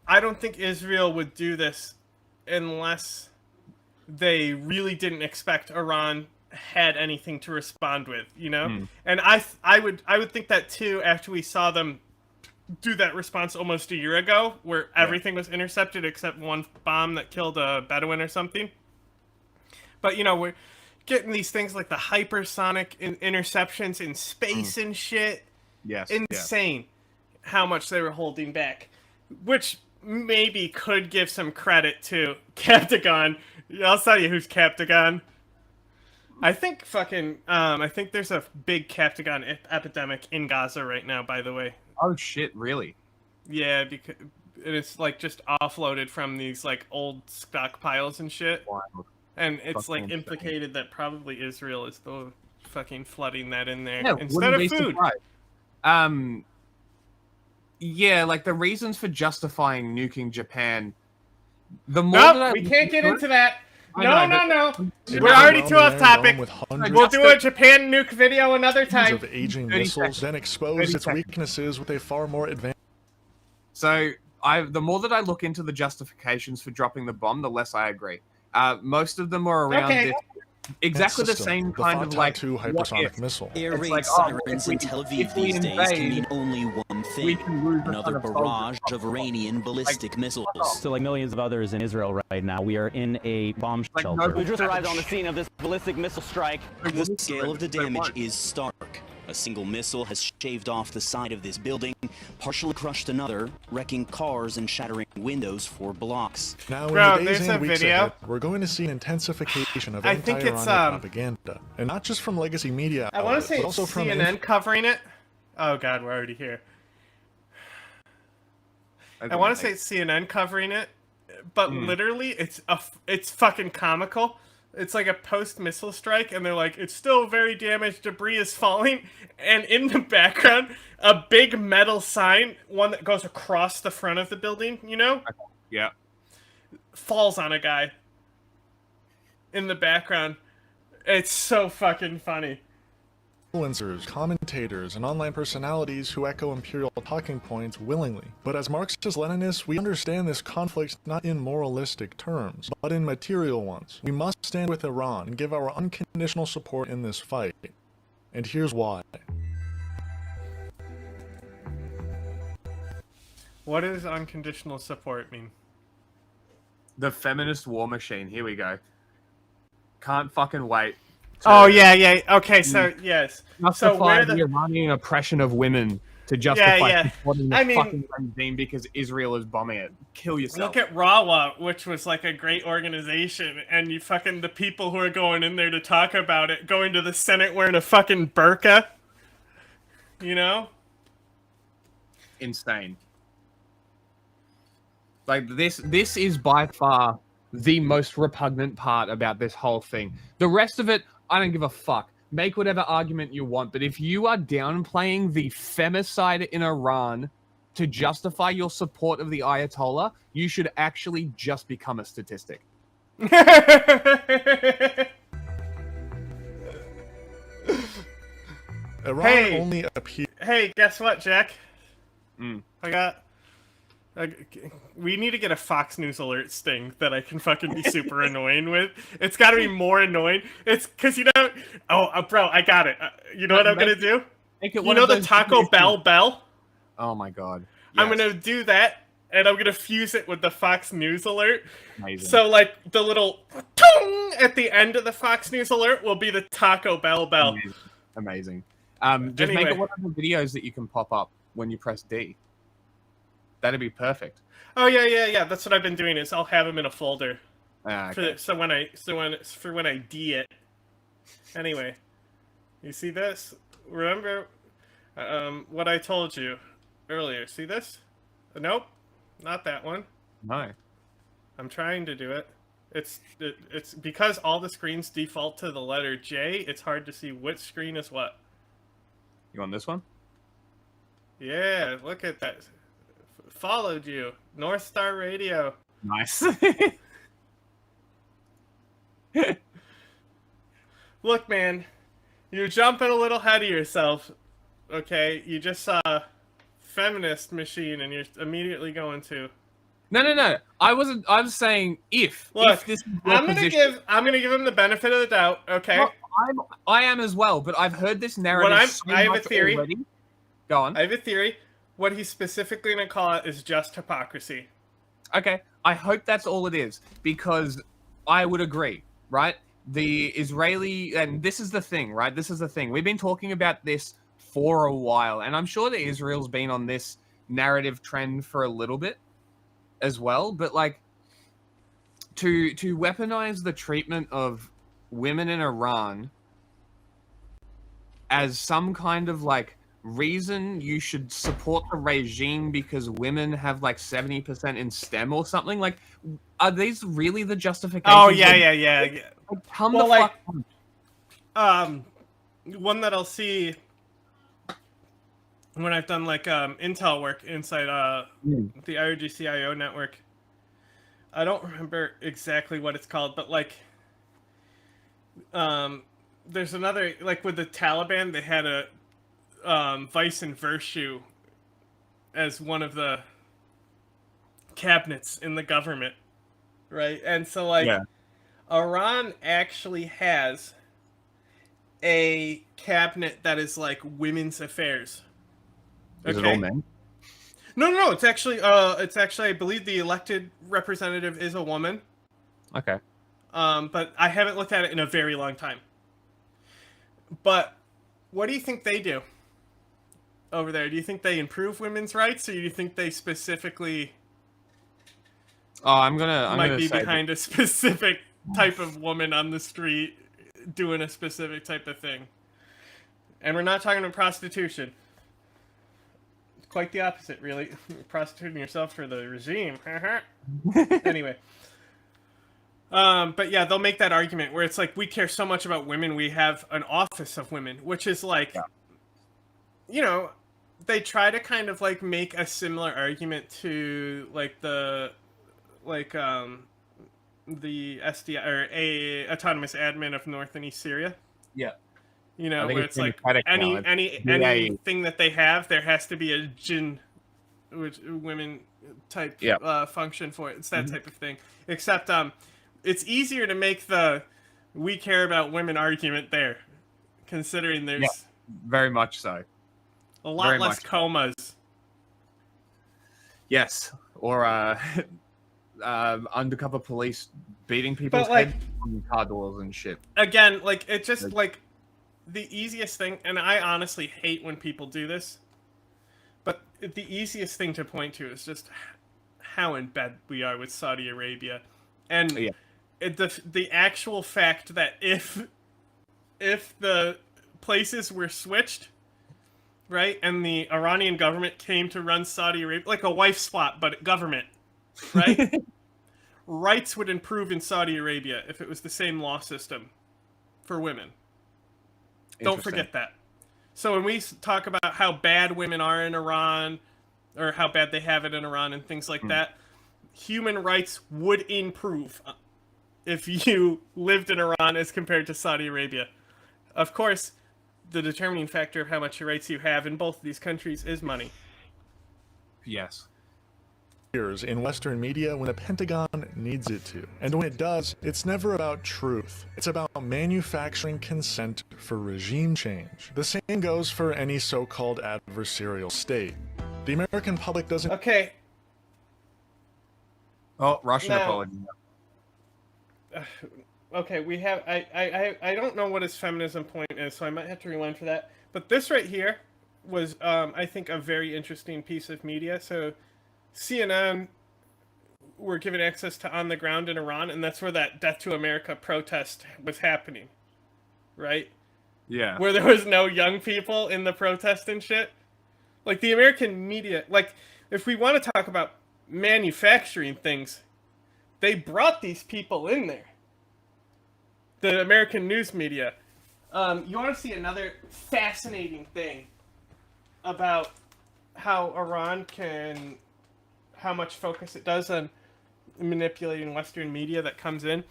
I don't think Israel would do this unless they really didn't expect Iran had anything to respond with, you know? And I would think that too after we saw them do that response almost a year ago, where everything was intercepted except one bomb that killed a Bedouin or something. But, you know, we're getting these things like the hypersonic interceptions in space and shit. Yes. Insane how much they were holding back. Which maybe could give some credit to Captagon. I'll tell you who's Captagon. I think I think there's a big Captagon epidemic in Gaza right now, by the way. Oh shit, really? Yeah, because it's like just offloaded from these like old stockpiles and shit. Wow. And it's Fucking like insane. implicated that probably Israel is the fucking flooding that in there Yeah, instead of food. Yeah, like the reasons for justifying nuking Japan. The more that I Nope, we look can't get into into it- that. I No, know, no, but- no. It We're was already an too off Iron topic. Dome with hundreds We'll do a Japan nuke video another time. of aging 30 missiles seconds. and exposed 30 its seconds. weaknesses with a far more advanced. So the more that I look into the justifications for dropping the bomb, the less I agree. Most of them are around Okay. this, exactly the system, same the kind of like Fatah-2 what hypersonic if? missile. Air It's raid like, sirens if in we- Tel if Aviv we these days invade, can mean only one we thing. can lose a Another ton of barrage soldiers. of Iranian ballistic missiles. So like millions of others in Israel right now, we are in a bomb shelter. no- We just arrived on the scene of this ballistic missile strike. The scale of the damage is stark. A single missile has shaved off the side of this building, partially crushed another, wrecking cars and shattering windows for blocks. Now, Bro, in the days there's and a weeks video. ahead, we're going to see an intensification of I think it's, anti-Iranian propaganda, and not just from legacy media I want to outlets, say but also it's from CNN covering it. Oh god, we're already here. I want to say it's CNN covering it, but literally it's fucking comical. It's like a post-missile strike, and they're like, it's still very damaged, debris is falling, and in the background, a big metal sign, one that goes across the front of the building, you know? Yeah. Falls on a guy. In the background. It's so fucking funny. Influencers, commentators, and online personalities who echo imperial talking points willingly. But as Marxist-Leninists, we understand this conflict not in moralistic terms, but in material ones. We must stand with Iran and give our unconditional support in this fight. And here's why. What does unconditional support mean? The feminist war machine. Here we go. Can't fucking wait. Oh yeah. Okay, so yes. So Justify where the the Iranian oppression of women to justify yeah. supporting the I mean- fucking regime because Israel is bombing it. Kill yourself. Look at Rawa, which was like a great organization, and you fucking the people who are going in there to talk about it, going to the Senate wearing a fucking burqa. You know? Insane. Like this is by far the most repugnant part about this whole thing. The rest of it, I don't give a fuck. Make whatever argument you want, but if you are downplaying the femicide in Iran to justify your support of the Ayatollah, you should actually just become a statistic. Iran only appears. Hey, guess what, Jack? I got. We need to get a Fox News alert sting that I can fucking be super annoying with. It's got to be more annoying. It's because you know. Oh, bro, I got it. You know what I'm gonna do? Make it You one know of the those Taco videos- Bell bell? Oh my god. I'm gonna do that, and I'm gonna fuse it with the Fox News alert. Amazing. So like the little ting at the end of the Fox News alert will be the Taco Bell bell. Amazing. Just make Anyway. it one of the videos that you can pop up when you press D. That'd be perfect. Oh yeah. That's what I've been doing. Is I'll have them in a folder. Okay. So when I D it. Anyway, you see this? Remember what I told you earlier? See this? Nope, not that one. No. I'm trying to do it. It's because all the screens default to the letter J. It's hard to see which screen is what. You want this one? Yeah, look at that. Followed you. North Star Radio. Nice. Look, man, you're jumping a little ahead of yourself. Okay, you just saw feminist machine, and you're immediately going to. No. I was saying if. Look, if this is your I'm gonna give him the benefit of the doubt. Okay. Well, I am as well, but I've heard this narrative. I have a much theory. already. Go on. I have a theory. What he's specifically gonna call it is just hypocrisy. Okay, I hope that's all it is, because I would agree, right? The Israeli, and this is the thing, right? This is the thing. We've been talking about this for a while, and I'm sure that Israel's been on this narrative trend for a little bit as well, but like to weaponize the treatment of women in Iran as some kind of like reason you should support the regime because women have like 70% in STEM or something. Like, are these really the justifications? Oh yeah. Like, come Well, the like, fuck on. one that I'll see when I've done like intel work inside the IRGCIO network. I don't remember exactly what it's called, but like there's another, like with the Taliban, they had a Vice and Virtue as one of the cabinets in the government, right? And so like Iran actually has a cabinet that is like women's affairs. Is it all men? No. It's actually I believe the elected representative is a woman. Okay. But I haven't looked at it in a very long time. But What do you think they do over there? Do you think they improve women's rights, or do you think they specifically I'm might gonna be say behind a specific type of woman on the street doing a specific type of thing? And we're not talking about prostitution. Quite the opposite, really. Prostituting yourself for the regime. Anyway. But yeah, they'll make that argument where it's like, we care so much about women, we have an office of women, which is like, you know, they try to kind of like make a similar argument to like the SDI or a autonomous admin of North and East Syria. Yeah. You know, where it's like anything that they have, there has to be a jinn, which women type function for it. It's that type of thing. Except it's easier to make the "we care about women" argument there, considering there's very much so. A lot less comas. Yes, or undercover police beating people's like, heads on car doors and shit. Again, like it just like the easiest thing, and I honestly hate when people do this, but the easiest thing to point to is just how in bed we are with Saudi Arabia, and the actual fact that if the places were switched, right, and the Iranian government came to run Saudi Arabia, like a wife swap, but government, right? Rights would improve in Saudi Arabia if it was the same law system for women. Don't forget that. So when we talk about how bad women are in Iran, or how bad they have it in Iran and things like that, human rights would improve if you lived in Iran as compared to Saudi Arabia. Of course, the determining factor of how much rights you have in both of these countries is money. Yes. In Western media when the Pentagon needs it to. And when it does, it's never about truth. It's about manufacturing consent for regime change. The same goes for any so-called adversarial state. The American public doesn't... Okay. Oh, Russian apology. Okay, we have... I don't know what his feminism point is, so I might have to rewind for that. But this right here was, I think, a very interesting piece of media. So CNN were given access to on the ground in Iran, and that's where that Death to America protest was happening, right? Yeah. Where there was no young people in the protest and shit. Like, the American media, like, if we want to talk about manufacturing things, they brought these people in there. The American news media. You want to see another fascinating thing about how Iran can... how much focus it does on manipulating Western media that comes in.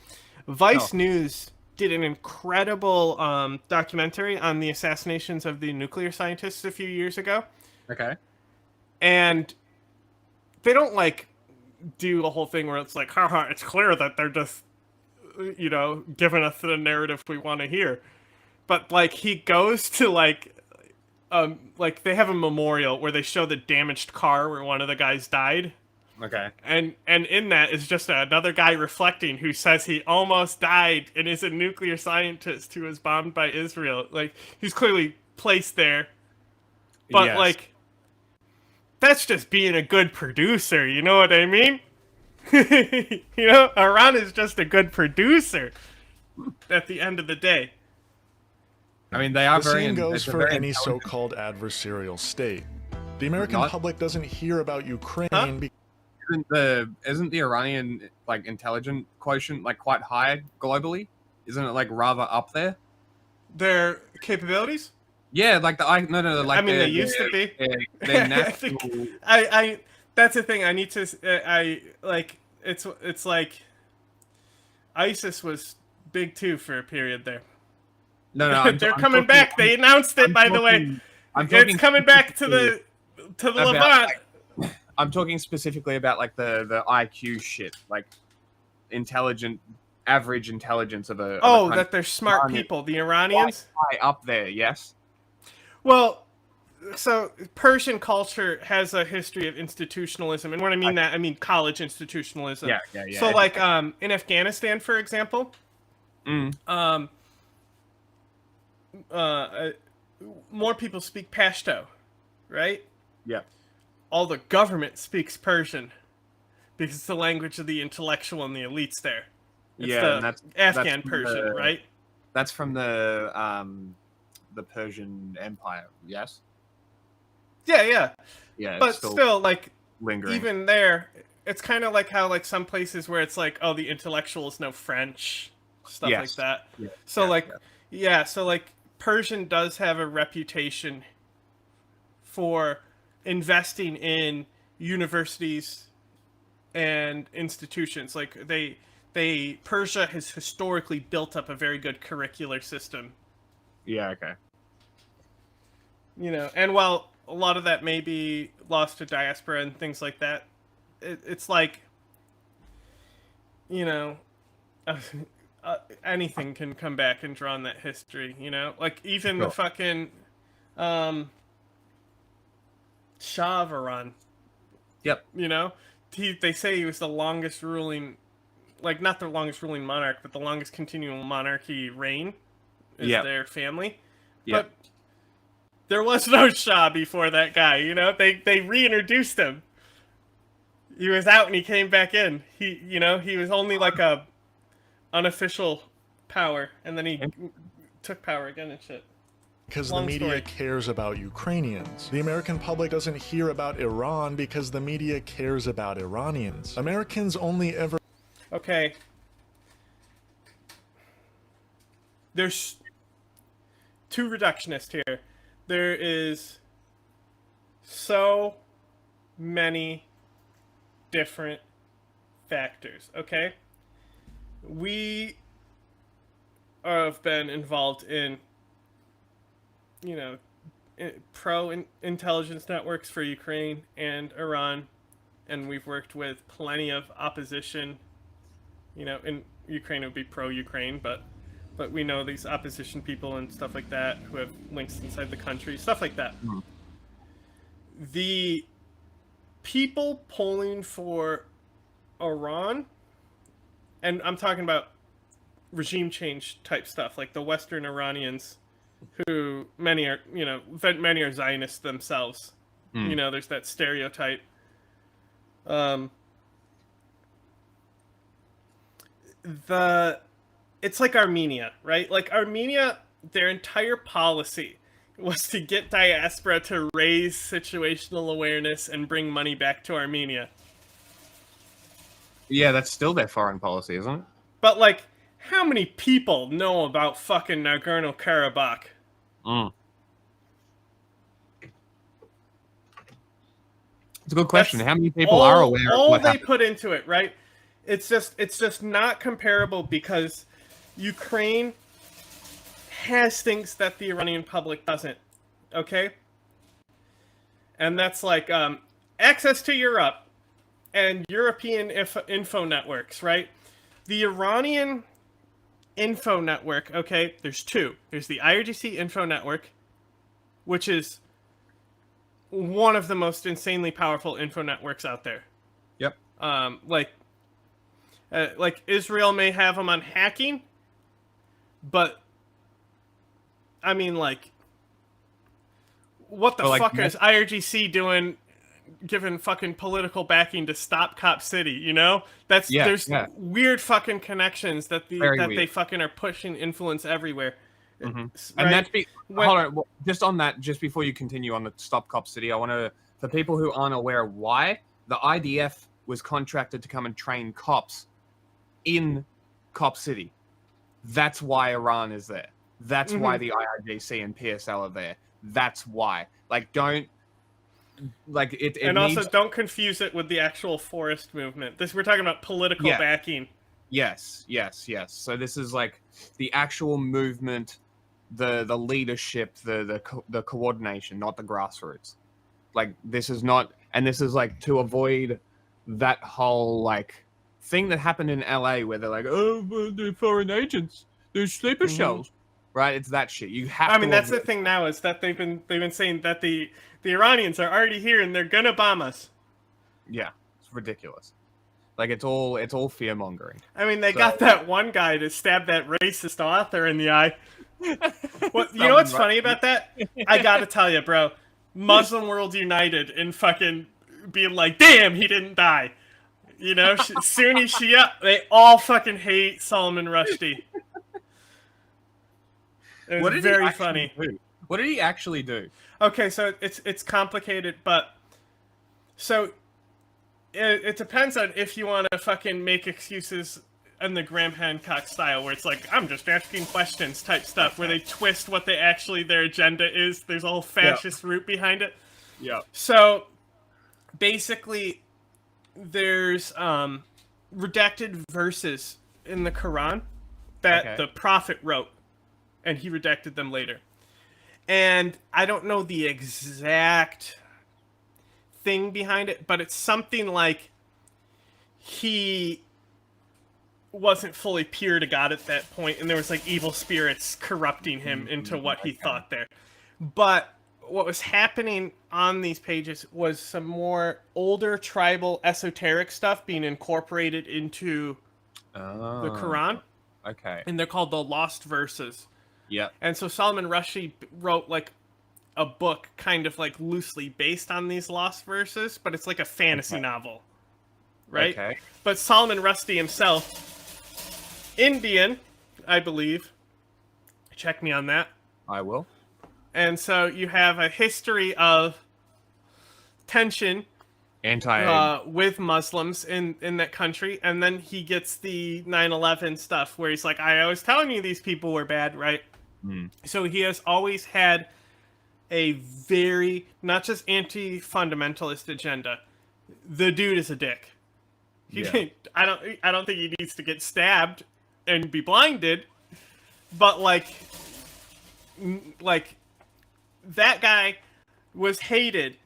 Vice News did an incredible documentary on the assassinations of the nuclear scientists a few years ago. Okay. And they don't, like, do the whole thing where it's like, haha, it's clear that they're just, you know, giving us the narrative we want to hear. But, like, he goes to, like, they have a memorial where they show the damaged car where one of the guys died. Okay. And in that is just another guy reflecting who says he almost died and is a nuclear scientist who was bombed by Israel. Like, he's clearly placed there. But, like, that's just being a good producer, you know what I mean? You know, Iran is just a good producer at the end of the day. I mean, they are the very... same goes for any so-called adversarial state. The American public doesn't hear about Ukraine because... Isn't the Iranian, like, intelligence quotient, like, quite high globally? Isn't it, like, rather up there? Their capabilities? Yeah, like like... I mean, they used to be. Their national... I that's the thing. I need to... It's like... ISIS was big, too, for a period there. No, they're coming back. They announced it, by the way. It's coming back to the Levant. I'm talking specifically about like the IQ shit, like average intelligence of a. Oh, that they're smart people. The Iranians high up there, yes. Well, so Persian culture has a history of institutionalism, and when I mean that, I mean college institutionalism. Yeah. So, like, in Afghanistan, for more people speak Pashto, right? Yeah. All the government speaks Persian because it's the language of the intellectual and the elites there. It's Yeah, the and Afghan from Persian, right? That's from the Persian Empire. Yes. Yeah. Yeah, But it's still, like, lingering. even there, it's kind of like how, like, some places where it's like, oh, the intellectuals know French, stuff like Yes. that. Yeah, So, yeah, so, like, Persian does have a reputation for investing in universities and institutions. Like, Persia has historically built up a very good curricular system. Yeah, okay. You know, and while a lot of that may be lost to diaspora and things like that, it's like, you know, anything can come back and draw on that history, you know? Like, even the fucking Shah of Iran. Yep. You know? They say he was the longest ruling, like, not the longest ruling monarch, but the longest continual monarchy reign is their family. Yep. But there was no Shah before that guy, you know? They reintroduced him. He was out and he came back in. He was only like a unofficial power, and then he took power again and shit. Because the media cares about Ukrainians. The American public doesn't hear about Iran because the media cares about Iranians. Americans only ever... Okay. There's two reductionists here. There is so many different factors, okay? We have been involved in, you know, pro-intelligence networks for Ukraine and Iran, and we've worked with plenty of opposition. You know, in Ukraine it would be pro-Ukraine, but we know these opposition people and stuff like that who have links inside the country, stuff like that. Mm-hmm. The people polling for Iran, and I'm talking about regime change type stuff, like the Western Iranians, who many are Zionists themselves. Mm. You know, there's that stereotype. It's like Armenia, right? Like Armenia, their entire policy was to get diaspora to raise situational awareness and bring money back to Armenia. Yeah, that's still their foreign policy, isn't it? But, like, how many people know about fucking Nagorno-Karabakh? Mm. It's a good question. How many people are aware of what happened? Put into it, right? It's just not comparable because Ukraine has things that the Iranian public doesn't. Okay? And that's like access to Europe and European info networks, right? The Iranian info network, okay, there's two. There's the IRGC info network, which is one of the most insanely powerful info networks out there. Yep. Like Israel may have them on hacking, but I mean, like, what the fuck is IRGC doing, giving fucking political backing to stop Cop City? You know, there's weird fucking connections that they fucking are pushing influence everywhere. Mm-hmm. Right? And that's hold on, just on that, just before you continue on the Stop Cop City, I want to, for people who aren't aware why, the IDF was contracted to come and train cops in Cop City. That's why Iran is there. That's why the IRGC and PSL are there. That's why. Like, don't, like, it and needs... also don't confuse it with the actual forest movement. We're talking about political backing. Yes. So this is like the actual movement, the leadership, the coordination, not the grassroots. Like, this is not, and this is like to avoid that whole like thing that happened in LA where they're like, oh, they're foreign agents, they're sleeper cells, right? It's that shit. You have. I mean, that's the thing now, is that they've been saying that the Iranians are already here and they're gonna bomb us. Yeah, it's ridiculous. Like, it's all fear mongering. I mean, they got that one guy to stab that racist author in the eye. Well, you know what's funny about that? I gotta tell you, bro. Muslim world united in fucking being like, damn, he didn't die. You know, Sunni Shia, they all fucking hate Salman Rushdie. It was very funny. What did he actually do? Okay, so it's complicated, but so it depends on if you want to fucking make excuses in the Graham Hancock style, where it's like, I'm just asking questions type stuff, where they twist what they actually their agenda is. There's a whole fascist root behind it. Yeah. So basically, there's redacted verses in the Quran that the Prophet wrote, and he redacted them later. And I don't know the exact thing behind it, but it's something like he wasn't fully pure to God at that point, and there was like evil spirits corrupting him into what he thought there. But what was happening on these pages was some more older tribal esoteric stuff being incorporated into the Quran. Okay. And they're called the Lost Verses. Yeah. And so Salman Rushdie wrote like a book kind of like loosely based on these Lost Verses, but it's like a fantasy novel. Right? Okay. But Salman Rushdie himself, Indian, I believe. Check me on that. I will. And so you have a history of tension with Muslims in that country, and then he gets the 9/11 stuff where he's like, I was telling you these people were bad, right? So he has always had a very, not just anti-fundamentalist agenda. The dude is a dick. I don't think he needs to get stabbed and be blinded, but like that guy was hated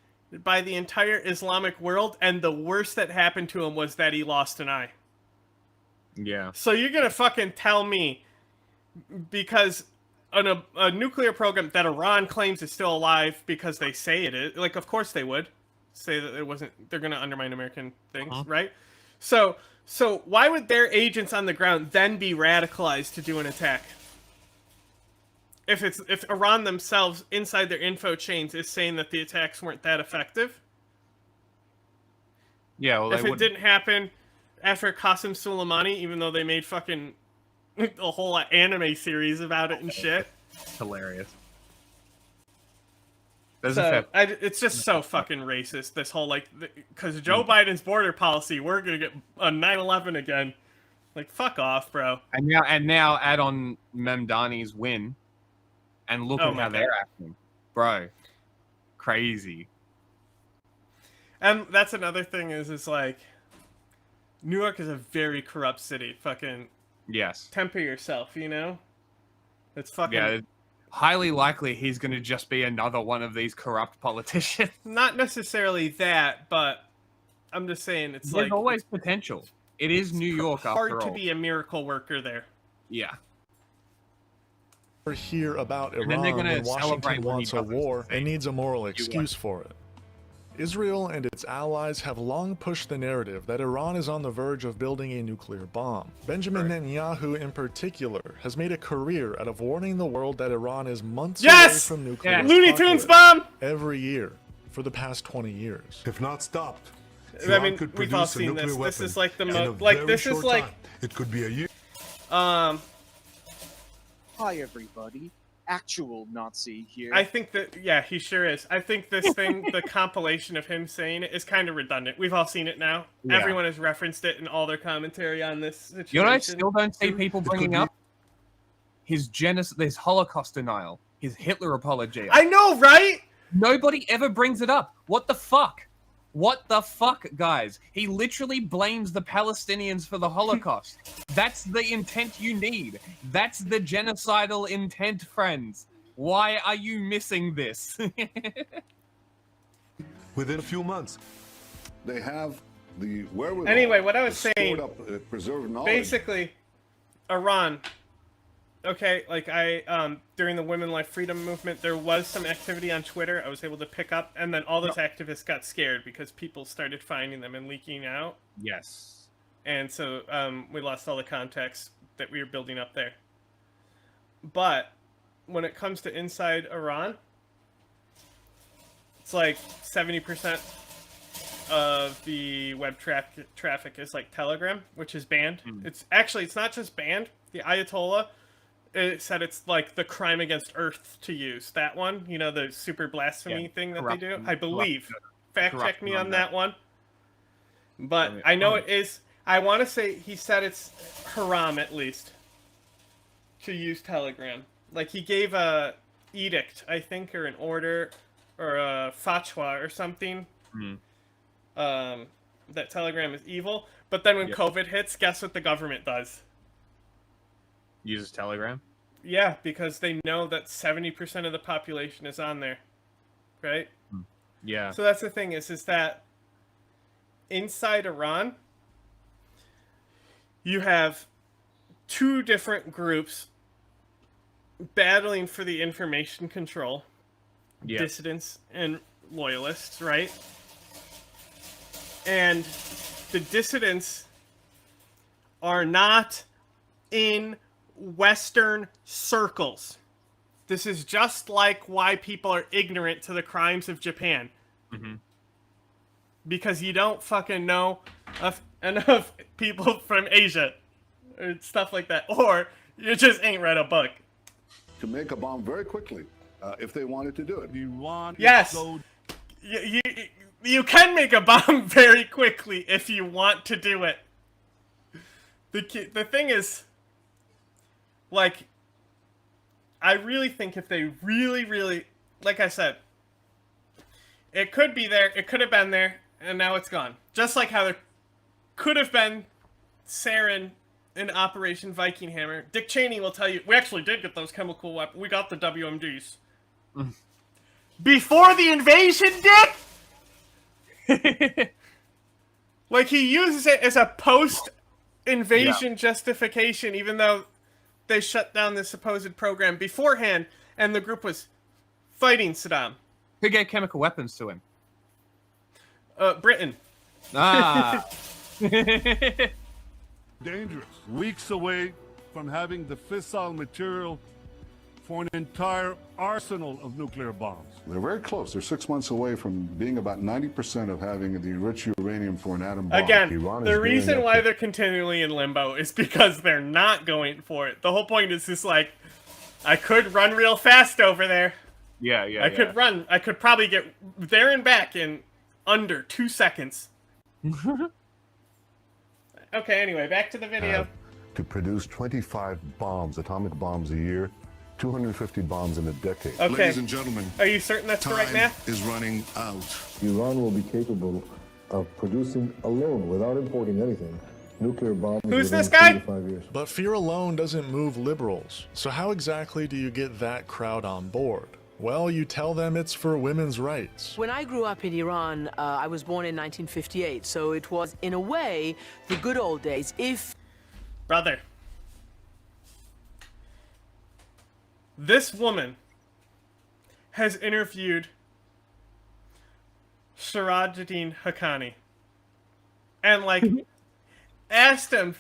by the entire Islamic world, and the worst that happened to him was that he lost an eye. Yeah. So you're gonna fucking tell me, because a nuclear program that Iran claims is still alive because they say it is, like, of course they would say that it wasn't, they're gonna undermine American things, right? So why would their agents on the ground then be radicalized to do an attack? If Iran themselves, inside their info chains, is saying that the attacks weren't that effective. Yeah, well, if it didn't happen after Qasem Soleimani, even though they made fucking a whole anime series about it and shit. Hilarious. It's just so fucking racist, this whole, like, because Joe Biden's border policy, we're gonna get a 9/11 again. Like, fuck off, bro. And now add on Memdani's win. And look at how they're acting. Bro. Crazy. And that's another thing is like, New York is a very corrupt city. Fucking temper yourself, you know? It's fucking... Yeah, highly likely he's going to just be another one of these corrupt politicians. Not necessarily that, but I'm just saying it's There's always potential. It is New York after all. Hard to be a miracle worker there. Yeah. Hear about Iran when Washington wants a war and needs a moral excuse for it. Israel and its allies have long pushed the narrative that Iran is on the verge of building a nuclear bomb. Benjamin Netanyahu in particular has made a career out of warning the world that Iran is months away from nuclear Looney Tunes bomb every year for the past 20 years. If not stopped, I mean, we've all seen this. This is like the most, like, this is like... It could be a year. Hi, everybody. Actual Nazi here. I think that, yeah, he sure is. I think this thing, the compilation of him saying it, is kind of redundant. We've all seen it now. Yeah. Everyone has referenced it in all their commentary on this situation. You know what I still don't see people bringing up? His Holocaust denial. His Hitler apology. I know, right? Nobody ever brings it up. What the fuck? What the fuck, guys? He literally blames the Palestinians for the Holocaust. That's the intent you need. That's the genocidal intent, friends. Why are you missing this? Within a few months, they have the wherewithal. Anyway, what I was saying, preserved knowledge. Basically, Iran. Okay, like during the Women Life Freedom movement, there was some activity on Twitter I was able to pick up, and then all those activists got scared because people started finding them and leaking out. Yes. And so we lost all the context that we were building up there. But when it comes to inside Iran, it's like 70% of the web traffic is like Telegram, which is banned. It's not just banned. The Ayatollah, it said it's like the crime against Earth to use that one. You know, the super blasphemy thing that they do. I believe. Fact check me on that one. But I know it is. I want to say he said it's haram at least to use Telegram. Like he gave a edict, I think, or an order, or a fatwa or something. That Telegram is evil. But then when COVID hits, guess what the government does? Uses Telegram? Yeah, because they know that 70% of the population is on there. Right? Yeah. So that's the thing is that inside Iran, you have two different groups battling for the information control. Dissidents and loyalists, right? And the dissidents are not in Western circles. This is just like why people are ignorant to the crimes of Japan. Because you don't fucking know enough people from Asia or stuff like that. Or you just ain't read a book. To make a bomb very quickly, if they wanted to do it. Yes! You can make a bomb very quickly if you want to do it. The thing is, like, I really think if they really, like I said, it could be there, it could have been there, and now it's gone. Just like how there could have been sarin in Operation Viking Hammer. Dick Cheney will tell you, we actually did get those chemical weapons. We got the WMDs. Before the invasion, Dick? Like, he uses it as a post-invasion justification, even though they shut down the supposed program beforehand, and the group was fighting Saddam. Who gave chemical weapons to him? Britain. Dangerous. Weeks away from having the fissile material for an entire arsenal of nuclear bombs. They're very close. They're 6 months away from being about 90% of having the enriched uranium for an atom bomb. Again, Iran the is reason why they're continually in limbo is because they're not going for it. The whole point is just like, I could run real fast over there. I could run. I could probably get there and back in under 2 seconds. Okay, anyway, back to the video. to produce 25 bombs, atomic bombs a year, 250 bombs in a decade. Okay. Ladies and gentlemen, Are you certain that's the right math? is running out. Iran will be capable of producing alone, without importing anything, nuclear bombs. Who's within this guy? 3 to 5 years. But fear alone doesn't move liberals. So how exactly do you get that crowd on board? Well, you tell them it's for women's rights. When I grew up in Iran, I was born in 1958, so it was, in a way, the good old days. Brother. This woman has interviewed Sirajuddin Haqqani and, like, asked him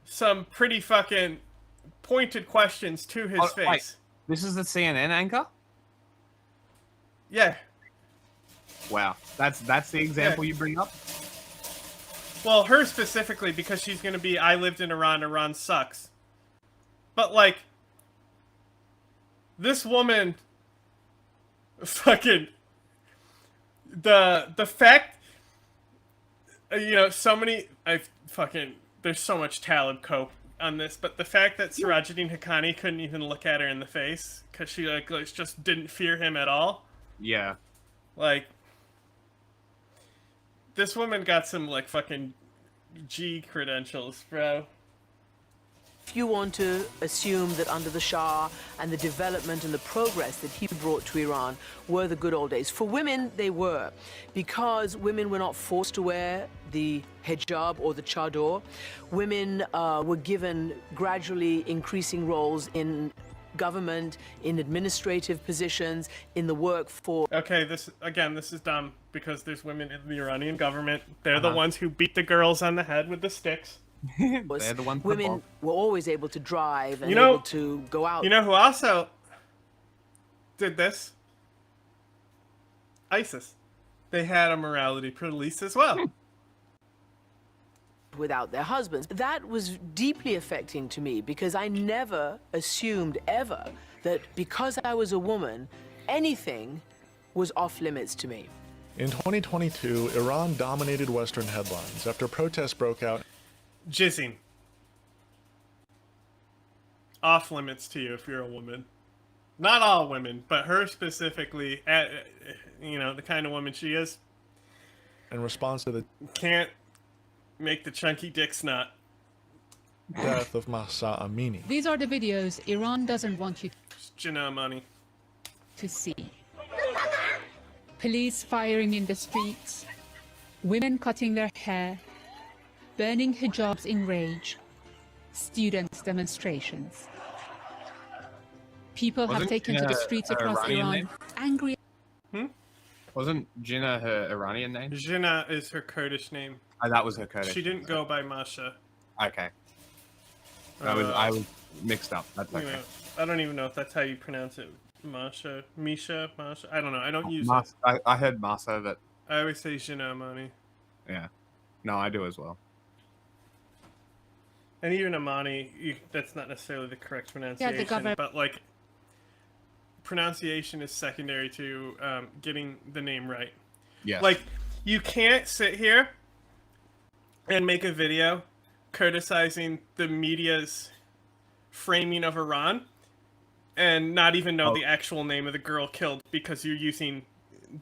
some pretty fucking pointed questions to his face. Wait, this is the CNN anchor? Yeah. Wow, that's the example you bring up? Well, her specifically, because she's gonna be, I lived in Iran, Iran sucks. But, like, this woman, fucking, the fact, you know, there's so much Talib cope on this, but the fact that Sirajuddin Haqqani couldn't even look at her in the face, because she, like, just didn't fear him at all. Yeah. Like, this woman got some, like, fucking G credentials, bro. If you want to assume that under the Shah and the development and the progress that he brought to Iran were the good old days, for women, they were. Because women were not forced to wear the hijab or the chador, women were given gradually increasing roles in government, in administrative positions, in the workforce. Okay, this is dumb, because there's women in the Iranian government. They're the ones who beat the girls on the head with the sticks. They're the ones. Women were always able to drive and You know- able to go out. You know who also did this. ISIS. They had a morality police as well. Without their husbands. That was deeply affecting to me because I never assumed ever that because I was a woman, anything was off limits to me. In 2022, Iran dominated Western headlines after protests broke out. Jizzing. Off limits to you if you're a woman. Not all women, but her specifically, you know, the kind of woman she is. In response to the can't make the chunky dick snot. Death of Mahsa Amini. These are the videos Iran doesn't want you Jinnah money to see. Police firing in the streets, women cutting their hair, burning hijabs in rage, students' demonstrations. People have taken to the streets across Iran, angry. Wasn't Jinnah her Iranian name? Jinnah is her Kurdish name. Oh, that was her Kurdish. She didn't go by Masha. Okay. I was mixed up. That's okay. You know, I don't even know if that's how you pronounce it. Masha, Misha, Masha. I don't know. I don't use it. I heard Masa, but I always say Jinnah Amani. Yeah. No, I do as well. And even Amani, that's not necessarily the correct pronunciation, Yeah, the government. but like pronunciation is secondary to getting the name right. Yes. Like you can't sit here and make a video criticizing the media's framing of Iran and not even know the actual name of the girl killed because you're using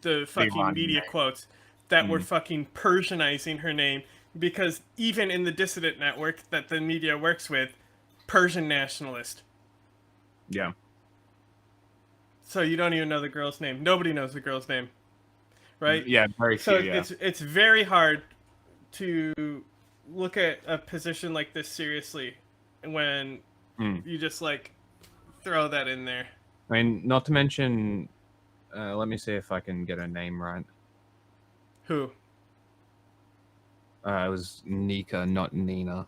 the fucking media quotes that were fucking Persianizing her name, because even in the dissident network that the media works with, Persian nationalist. Yeah. So you don't even know the girl's name. Nobody knows the girl's name. Right? Yeah, very few, yeah. It's very hard to look at a position like this seriously when you just like throw that in there. I mean, not to mention, let me see if I can get her name right. Who? It was Nika, not Nina.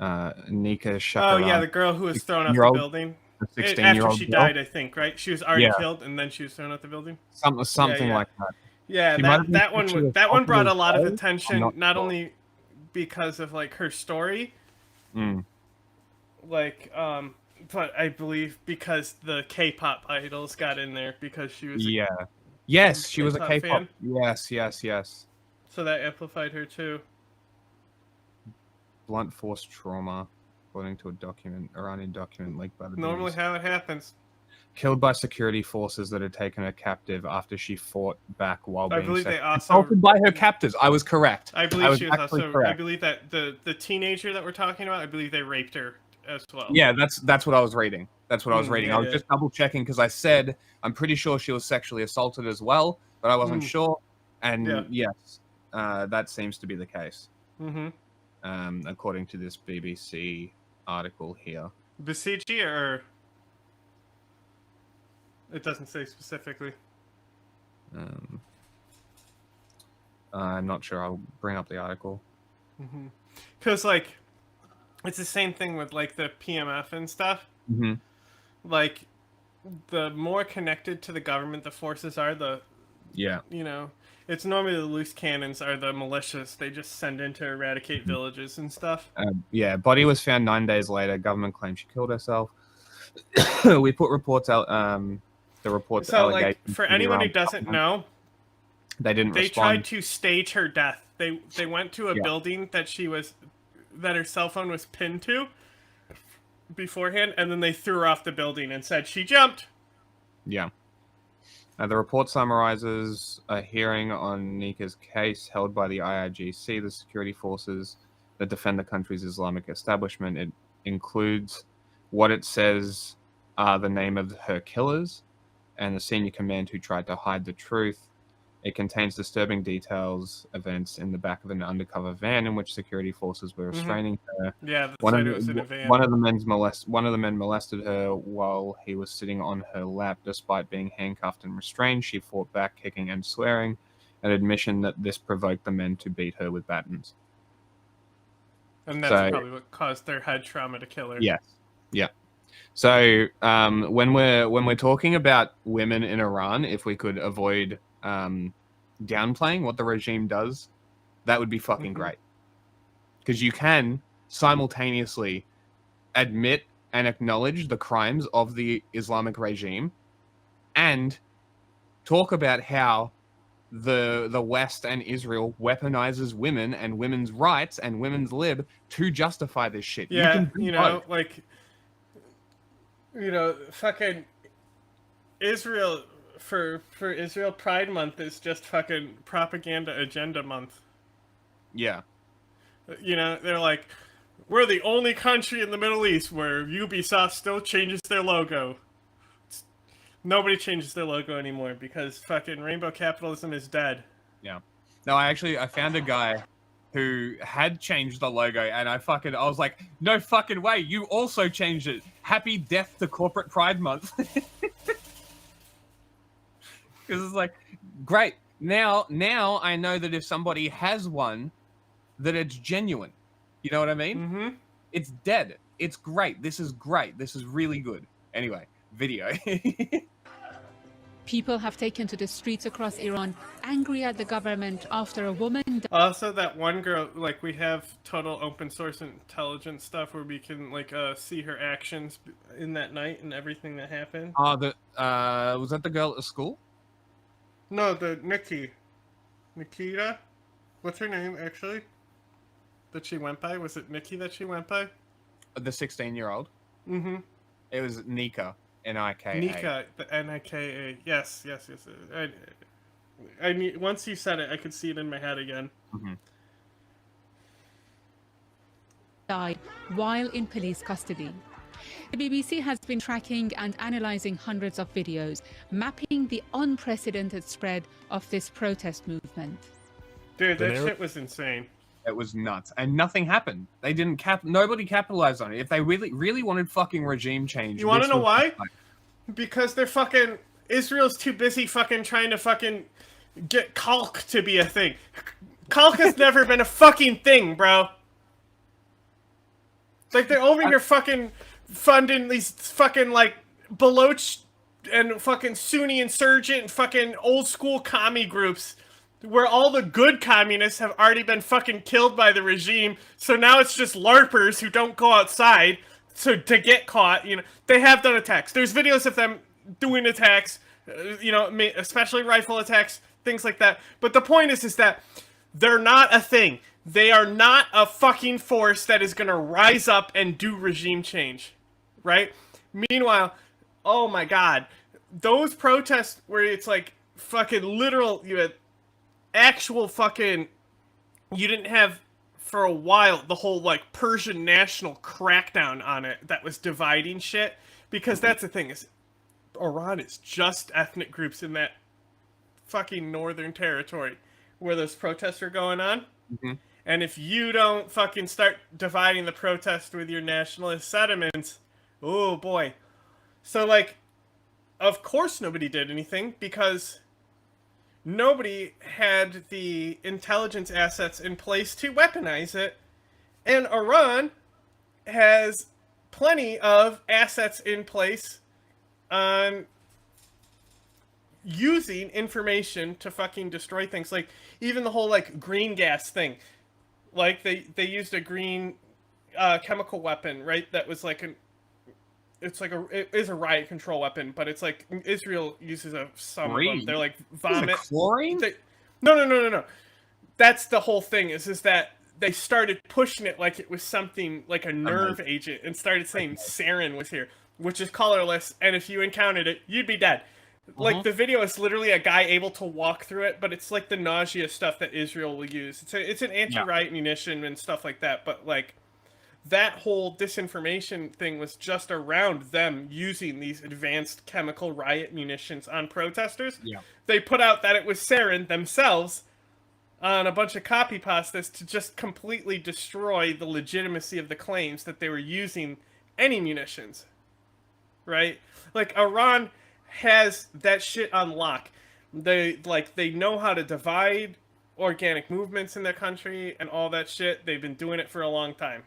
Nika Shakaran. Oh yeah, the girl who was thrown out the building. The 16-year-old after she died, I think, right? She was already Yeah. killed, and then she was thrown out the building. Something Yeah. like that. Yeah, She might have been that one sexually that one brought a assaulted lot of as well. attention, I'm not sure. only because of like her story, Mm. like but I believe because the K-pop idols got in there because she was Yeah. Yes, she was a K-pop. fan. Yes. So that amplified her too. Blunt force trauma, according to a document, Iranian document leaked by the Normally BBC. how it happens. Killed by security forces that had taken her captive after she fought back while I being believe they also- assaulted by her captors. I was correct. I believe she was actually also. correct. I believe that the teenager that we're talking about, I believe they raped her as well. Yeah, that's what I was reading. That's what I was reading. yeah, I was yeah. just double checking because I said I'm pretty sure she was sexually assaulted as well, but I wasn't sure. And Yeah. yes, that seems to be the case. Mm-hmm. According to this BBC article here. Basiji, or it doesn't say specifically. I'm not sure. I'll bring up the article. Because like, it's the same thing with like the PMF and stuff. Mm-hmm. Like, the more connected to the government the forces are, Yeah. you know, it's normally the loose cannons are the militias. They just send in to eradicate villages and stuff. Yeah, body was found 9 days later. Government claims she killed herself. We put reports out. The reports. So, like, allegations for to the anyone who Iran doesn't government. know, They didn't they respond. tried to stage her death. They went to a Yeah. building that her cell phone was pinned to beforehand, and then they threw her off the building and said she jumped. Yeah. The report summarizes a hearing on Nika's case held by the IRGC, the security forces that defend the country's Islamic establishment. It includes what it says are the name of her killers and the senior command who tried to hide the truth. It contains disturbing details, events in the back of an undercover van in which security forces were restraining her. Yeah, that's One right, of it was in a the- van. One of the men molested her while he was sitting on her lap. Despite being handcuffed and restrained, she fought back, kicking and swearing, an admission that this provoked the men to beat her with batons. And that's So- probably what caused their head trauma to kill her. Yes. Yeah. So when we're talking about women in Iran, if we could avoid downplaying what the regime does, that would be fucking great. Because you can simultaneously admit and acknowledge the crimes of the Islamic regime and talk about how the West and Israel weaponizes women and women's rights and women's lib to justify this shit. Yeah, you can do you know, both. like, you know, fucking Israel for Israel Pride Month is just fucking propaganda agenda month. Yeah. You know, they're like, we're the only country in the Middle East where Ubisoft still changes their logo. Nobody changes their logo anymore because fucking rainbow capitalism is dead. Yeah. No, I found a guy who had changed the logo, and I was like, no fucking way, you also changed it. Happy death to corporate Pride Month. Because it's like, great. Now I know that if somebody has one, that it's genuine. You know what I mean? Mm-hmm. It's dead. It's great. This is great. This is really good. Anyway, video. People have taken to the streets across Iran, angry at the government after a woman Also, that one girl, like, we have total open source intelligence stuff where we can, like, see her actions in that night and everything that happened. Was that the girl at the school? No, the Nikita? What's her name, actually? That she went by? Was it Nikki that she went by? The 16-year-old? Mm-hmm. It was Nika. N-I-K-A. Nika, the N-I-K-A. Yes. I mean, once you said it, I could see it in my head again. Mm-hmm. died while in police custody. The BBC has been tracking and analysing hundreds of videos, mapping the unprecedented spread of this protest movement. Dude, that shit was insane. It was nuts, and nothing happened. They didn't nobody capitalized on it. If they really wanted fucking regime change, you want to know why? Because they're fucking Israel's too busy fucking trying to fucking get Kalk to be a thing. Kalk has never been a fucking thing, bro. Like, they're over here fucking funding these fucking, like, Baloch and fucking Sunni insurgent and fucking old school commie groups where all the good communists have already been fucking killed by the regime, so now it's just LARPers who don't go outside to get caught. You know, they have done attacks. There's videos of them doing attacks, you know, especially rifle attacks, things like that. But the point is that they're not a thing. They are not a fucking force that is gonna rise up and do regime change, right? Meanwhile, oh my god, those protests where it's like fucking literal, you had actual fucking, you didn't have for a while the whole like Persian national crackdown on it that was dividing shit, because that's the thing is Iran is just ethnic groups in that fucking northern territory where those protests are going on. Mm-hmm. And if you don't fucking start dividing the protest with your nationalist sentiments, oh boy. So like, of course nobody did anything because nobody had the intelligence assets in place to weaponize it, and Iran has plenty of assets in place on using information to fucking destroy things. Like, even the whole, like, green gas thing. Like, they used a green chemical weapon, right? That was like it is a riot control weapon, but it's like Israel uses some of them. They're like vomit. Chlorine? No. That's the whole thing. Is that they started pushing it like it was something like a nerve agent, and started saying sarin was here, which is colorless, and if you encountered it, you'd be dead. Like, the video is literally a guy able to walk through it, but it's like the nausea stuff that Israel will use. It's an anti-riot munition and stuff like that, but like, that whole disinformation thing was just around them using these advanced chemical riot munitions on protesters. Yeah. They put out that it was sarin themselves on a bunch of copy pastas to just completely destroy the legitimacy of the claims that they were using any munitions. Right? Like, Iran has that shit on lock. They know how to divide organic movements in their country and all that shit. They've been doing it for a long time.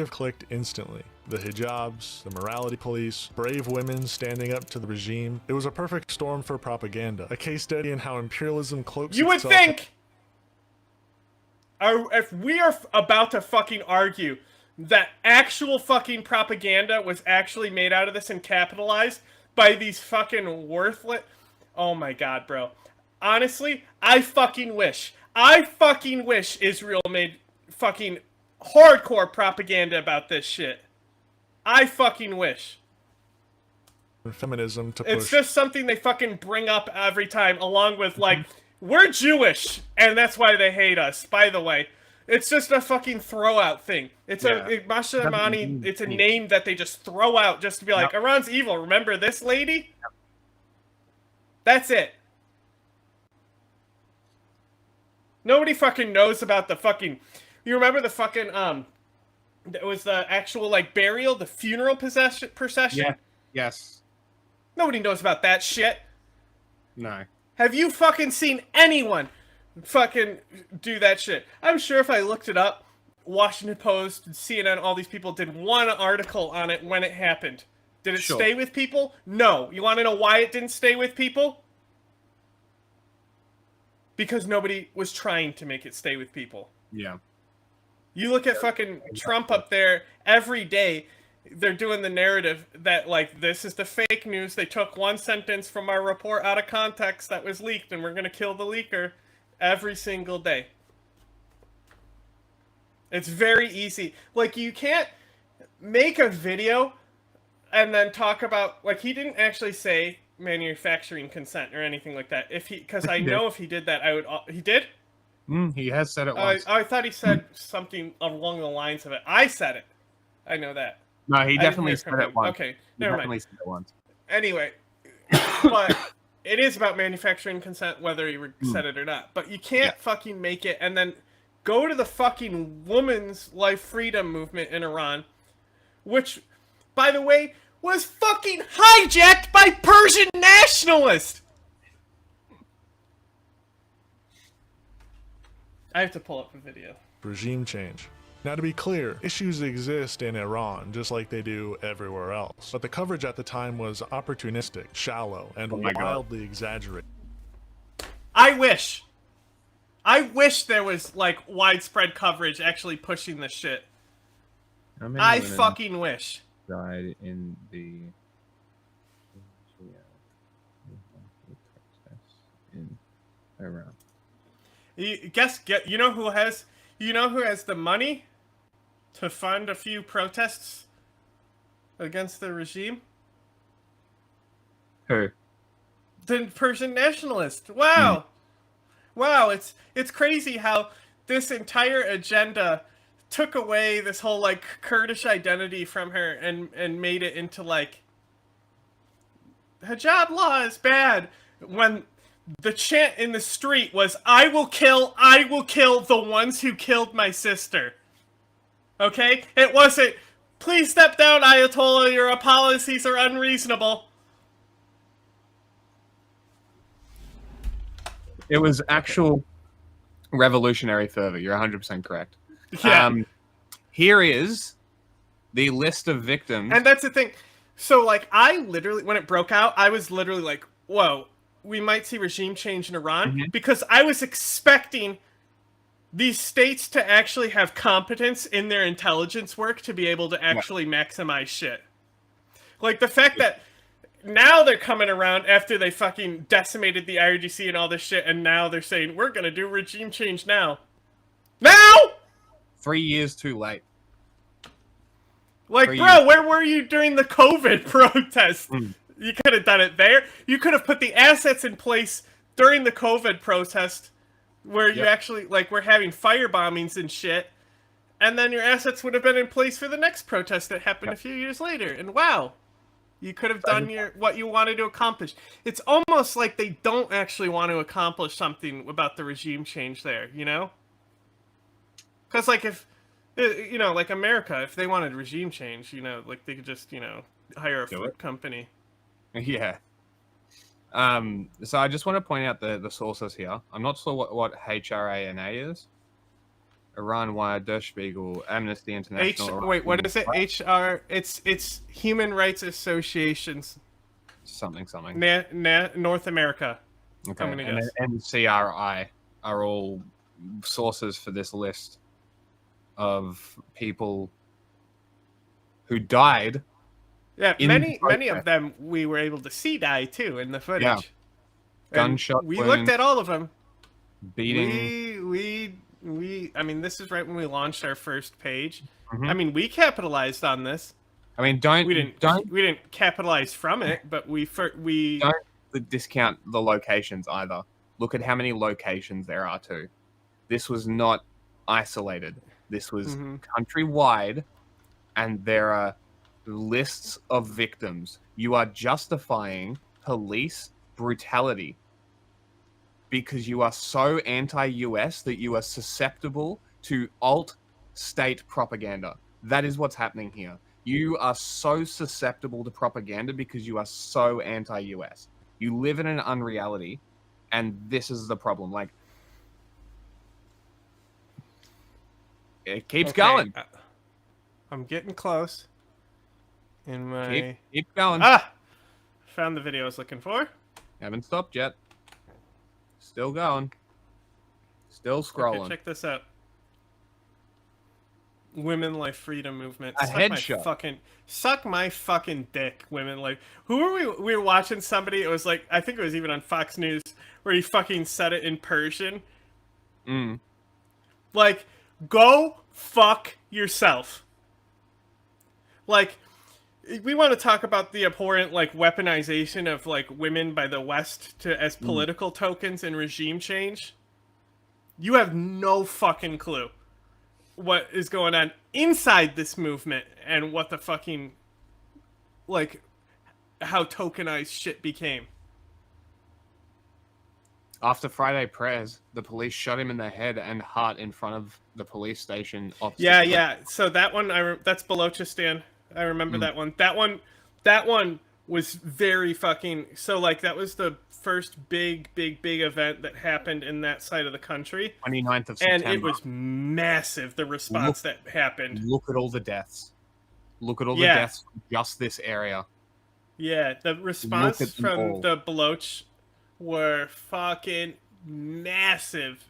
clicked instantly. The hijabs, the morality police, brave women standing up to the regime. It was a perfect storm for propaganda. A case study in how imperialism cloaks You would itself. think, if we are about to fucking argue that actual fucking propaganda was actually made out of this and capitalized by these fucking worthless... Oh my god, bro. Honestly, I fucking wish Israel made fucking hardcore propaganda about this shit. I fucking wish. Feminism to push. It's just something they fucking bring up every time, along with, like, we're Jewish, and that's why they hate us, by the way. It's just a fucking throw-out thing. It's Masha Amani, it's a name that they just throw out just to be like, Iran's evil, remember this lady? That's it. Nobody fucking knows about the fucking... You remember the fucking, it was the actual, like, burial, the funeral procession? Yeah. Yes. Nobody knows about that shit. No. Have you fucking seen anyone fucking do that shit? I'm sure if I looked it up, Washington Post, CNN, all these people did one article on it when it happened. Did it stay with people? No. You want to know why it didn't stay with people? Because nobody was trying to make it stay with people. Yeah. You look at fucking Trump up there every day, they're doing the narrative that, like, this is the fake news. They took one sentence from our report out of context that was leaked, and we're going to kill the leaker every single day. It's very easy. Like, you can't make a video and then talk about, like, he didn't actually say manufacturing consent or anything like that. Because I know if he did that, I would... He did? He has said it once. I thought he said something along the lines of it. I said it. I know that. No, he definitely said it once. Okay, He never definitely mind. said it once. Anyway, but it is about manufacturing consent, whether he said it or not. But you can't fucking make it and then go to the fucking women's life freedom movement in Iran, which, by the way, was fucking hijacked by Persian nationalists. I have to pull up a video. Regime change. Now, to be clear, issues exist in Iran just like they do everywhere else. But the coverage at the time was opportunistic, shallow, and wildly exaggerated. I wish there was, like, widespread coverage actually pushing this shit. I fucking wish. Died in the in Iran. You know who has the money to fund a few protests against the regime? Who? The Persian nationalists. Wow. Wow, it's crazy how this entire agenda took away this whole, like, Kurdish identity from her and made it into, like, hijab law is bad, when the chant in the street was, I will kill the ones who killed my sister. Okay? It wasn't, please step down, Ayatollah, your policies are unreasonable. It was actual revolutionary fervor. You're 100% correct. Yeah. Here is the list of victims. And that's the thing. So, like, I literally, when it broke out, I was literally like, whoa, we might see regime change in Iran. Because I was expecting these states to actually have competence in their intelligence work to be able to actually maximize shit. Like, the fact that now they're coming around after they fucking decimated the IRGC and all this shit, and now they're saying, we're gonna do regime change now. Now?! 3 years too late. Like, bro, where were you during the COVID protest? You could have done it there. You could have put the assets in place during the COVID protest where you actually, like, were having fire bombings and shit. And then your assets would have been in place for the next protest that happened a few years later. And wow, you could have done what you wanted to accomplish. It's almost like they don't actually want to accomplish something about the regime change there, you know? Because, like, if, you know, like America, if they wanted regime change, you know, like, they could just, you know, hire a food company. Yeah. So I just want to point out the sources here. I'm not sure what HRANA is. Iran Wire, Der Spiegel, Amnesty International. Wait, what is it? HR. It's Human Rights Associations. Something. North America. Okay. I'm gonna And guess. then CRI are all sources for this list of people who died. Yeah, in many protest. of them we were able to see die too in the footage. Yeah. And Gunshot we wounds, looked at all of them. beating. We. I mean, this is right when we launched our first page. Mhm. I mean, we capitalized on this. I mean, We didn't capitalize from it, but we don't discount the locations either. Look at how many locations there are too. This was not isolated. This was countrywide, and there are lists of victims. You are justifying police brutality because you are so anti-US that you are susceptible to alt-state propaganda. That is what's happening here. You are so susceptible to propaganda because you are so anti-US. You live in an unreality, and this is the problem. Like, it keeps going. I'm getting close. In my Keep going. Found the video I was looking for. Haven't stopped yet. Still going. Still scrolling. Okay, check this out. Women Life Freedom Movement. A headshot. Suck my fucking dick, women life. Who were we? We were watching somebody. It was like, I think it was even on Fox News, where he fucking said it in Persian. Like, go fuck yourself. Like, we want to talk about the abhorrent, like, weaponization of, like, women by the West as political tokens and regime change. You have no fucking clue what is going on inside this movement and what the fucking, like, how tokenized shit became. After Friday prayers, the police shot him in the head and heart in front of the police station opposite. Yeah. So that one, that's Balochistan. I remember that one. That one was very fucking. So like that was the first big event that happened in that side of the country. 29th of September. And it was massive. The response that happened. Look at all the deaths. Look at all the deaths from just this area. Yeah, the response from the Baloch were fucking massive.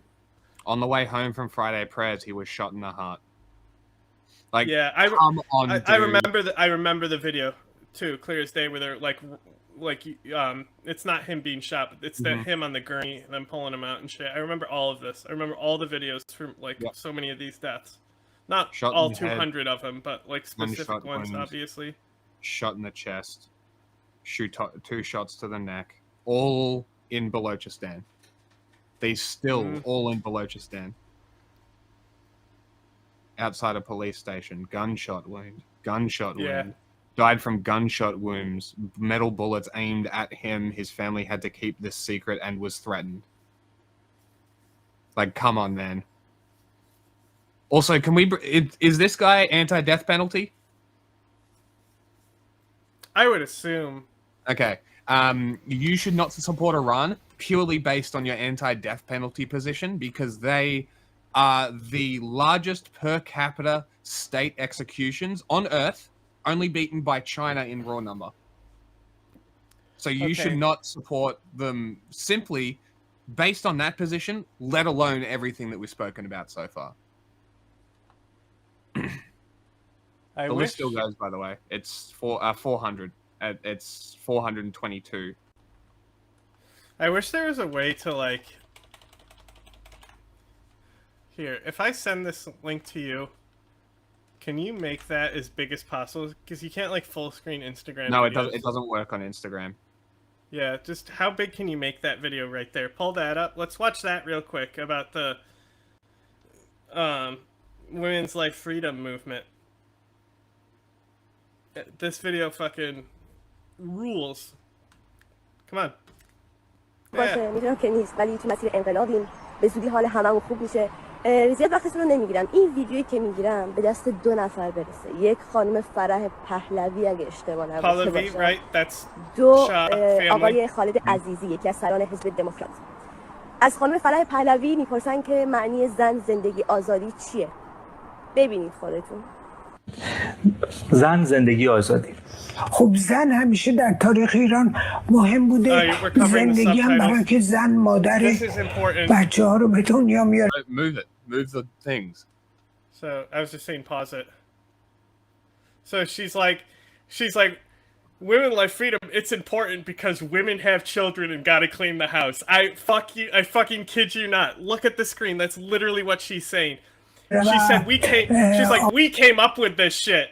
On the way home from Friday prayers, he was shot in the heart. Like, yeah, come on, dude. I remember the video too, clear as day, where they're like it's not him being shot, but it's him on the gurney and them pulling him out and shit. I remember all of this. I remember all the videos from like so many of these deaths. Not shot all in the 200 of them, but like specific ones, wounds, obviously. Shot in the chest, 2 shots to the neck, all in Balochistan. These still all in Balochistan. Outside a police station, gunshot wound. Died from gunshot wounds, metal bullets aimed at him. His family had to keep this secret and was threatened. Like, come on, man. Also, is this guy anti-death penalty? I would assume. Okay. You should not support Iran purely based on your anti-death penalty position because they are the largest per capita state executions on Earth, only beaten by China in raw number. So you should not support them simply based on that position, let alone everything that we've spoken about so far. The list still goes, by the way. It's 400. It's 422. I wish there was a way to, like... Here, if I send this link to you, can you make that as big as possible? Because you can't, like, full screen Instagram No, videos. it doesn't work on Instagram. Yeah, just how big can you make that video right there? Pull that up. Let's watch that real quick about the Women's Life Freedom Movement. This video fucking rules. Come on. باشه میدونم که نیست ولی تو مسیر انقلابیم به زودی حال هممون خوب میشه زیاد وقتتون رو نمیگیرم این ویدیویی که میگیرم به دست 2 نفر برسه یک خانم فرح پهلوی اگه اشتباه نباشه باشه 2 آقای خالد عزیزی یکی از سران حزب دموکرات از خانم فرح پهلوی میپرسن که معنی زن زندگی آزادی چیه؟ ببینید خودتون. زن زندگی آزادی. خب زن همیشه در تاریخ ایران مهم بوده. زندگی هم برای که زن مادر بچه ها رو به دنیا میاره. Move it. Move the things. So I was just saying pause it. So she's like, women like freedom. It's important because women have children and gotta clean the house. I fucking kid you not. Look at the screen. That's literally what she's saying. She said she's like, we came up with this shit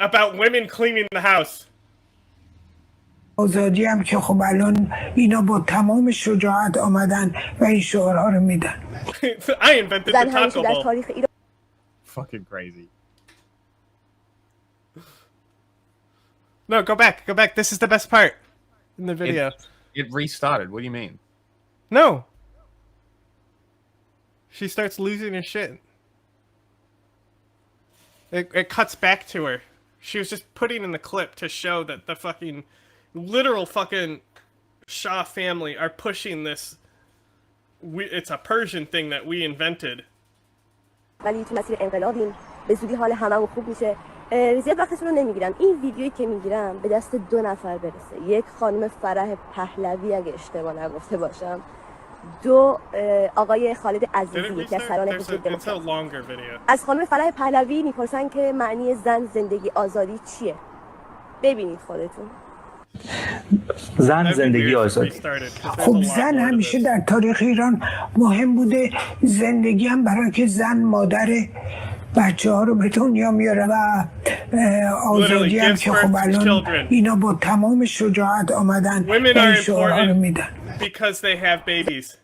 about women cleaning the house. آزادی هم که خب الان اینا با تمام شجاعت آمدن و این شعارها رو میدن. I invented the taco ball. Fucking crazy. No, go back. This is the best part in the video. It restarted. What do you mean? No. She starts losing her shit. It cuts back to her. She was just putting in the clip to show that the fucking literal fucking Shah family are pushing this. It's a Persian thing that we invented. ولی تو مسیر انقلابیم، به زودی حال هممون خوب میشه. زیاد وقتتون رو نمیگیرم. این ویدیویی که میگیرم به دست 2 نفر برسه. یک خانم فرح پهلوی اگه اشتباه نگفته باشم. 2 آقای خالد عزیزی یکی از سران حزب دموکرات. از خانم فرح پهلوی میپرسن که معنی زن زندگی آزادی چیه؟ ببینید خودتون. زن زندگی آزادی. خب زن همیشه در تاریخ ایران مهم بوده. زندگی هم برای که زن مادر بچه ها رو به دنیا میاره و آزادی هم که خب الان اینا با تمام شجاعت آمدن و این شعارها رو میدن. Because they have babies.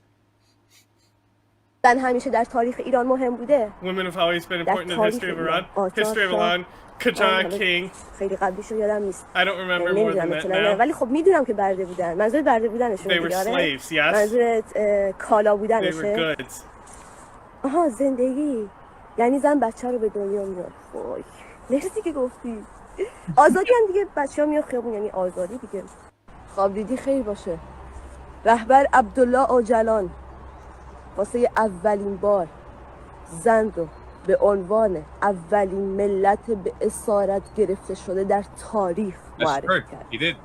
زن همیشه در تاریخ ایران مهم بوده. Women have always been important in the history of Iran. History of Iran. Qajar King. خیلی قبلیشو یادم نیست. I don't remember more than that now. ولی خب میدونم که برده بودن. منظور برده بودنشون They were slaves, yes. منظورت کالا بودنشه. They were goods. آها زندگی. یعنی زن بچه رو به دنیا میاد. وای. مرسی که گفتی. آزادی هم دیگه بچه‌ها میاد خیابون یعنی آزادی دیگه. خواب دیدی خیر باشه. رهبر عبدالله اوجلان واسه اولین بار زن رو به عنوان اولین ملت به اسارت گرفته شده در تاریخ معرفی کرد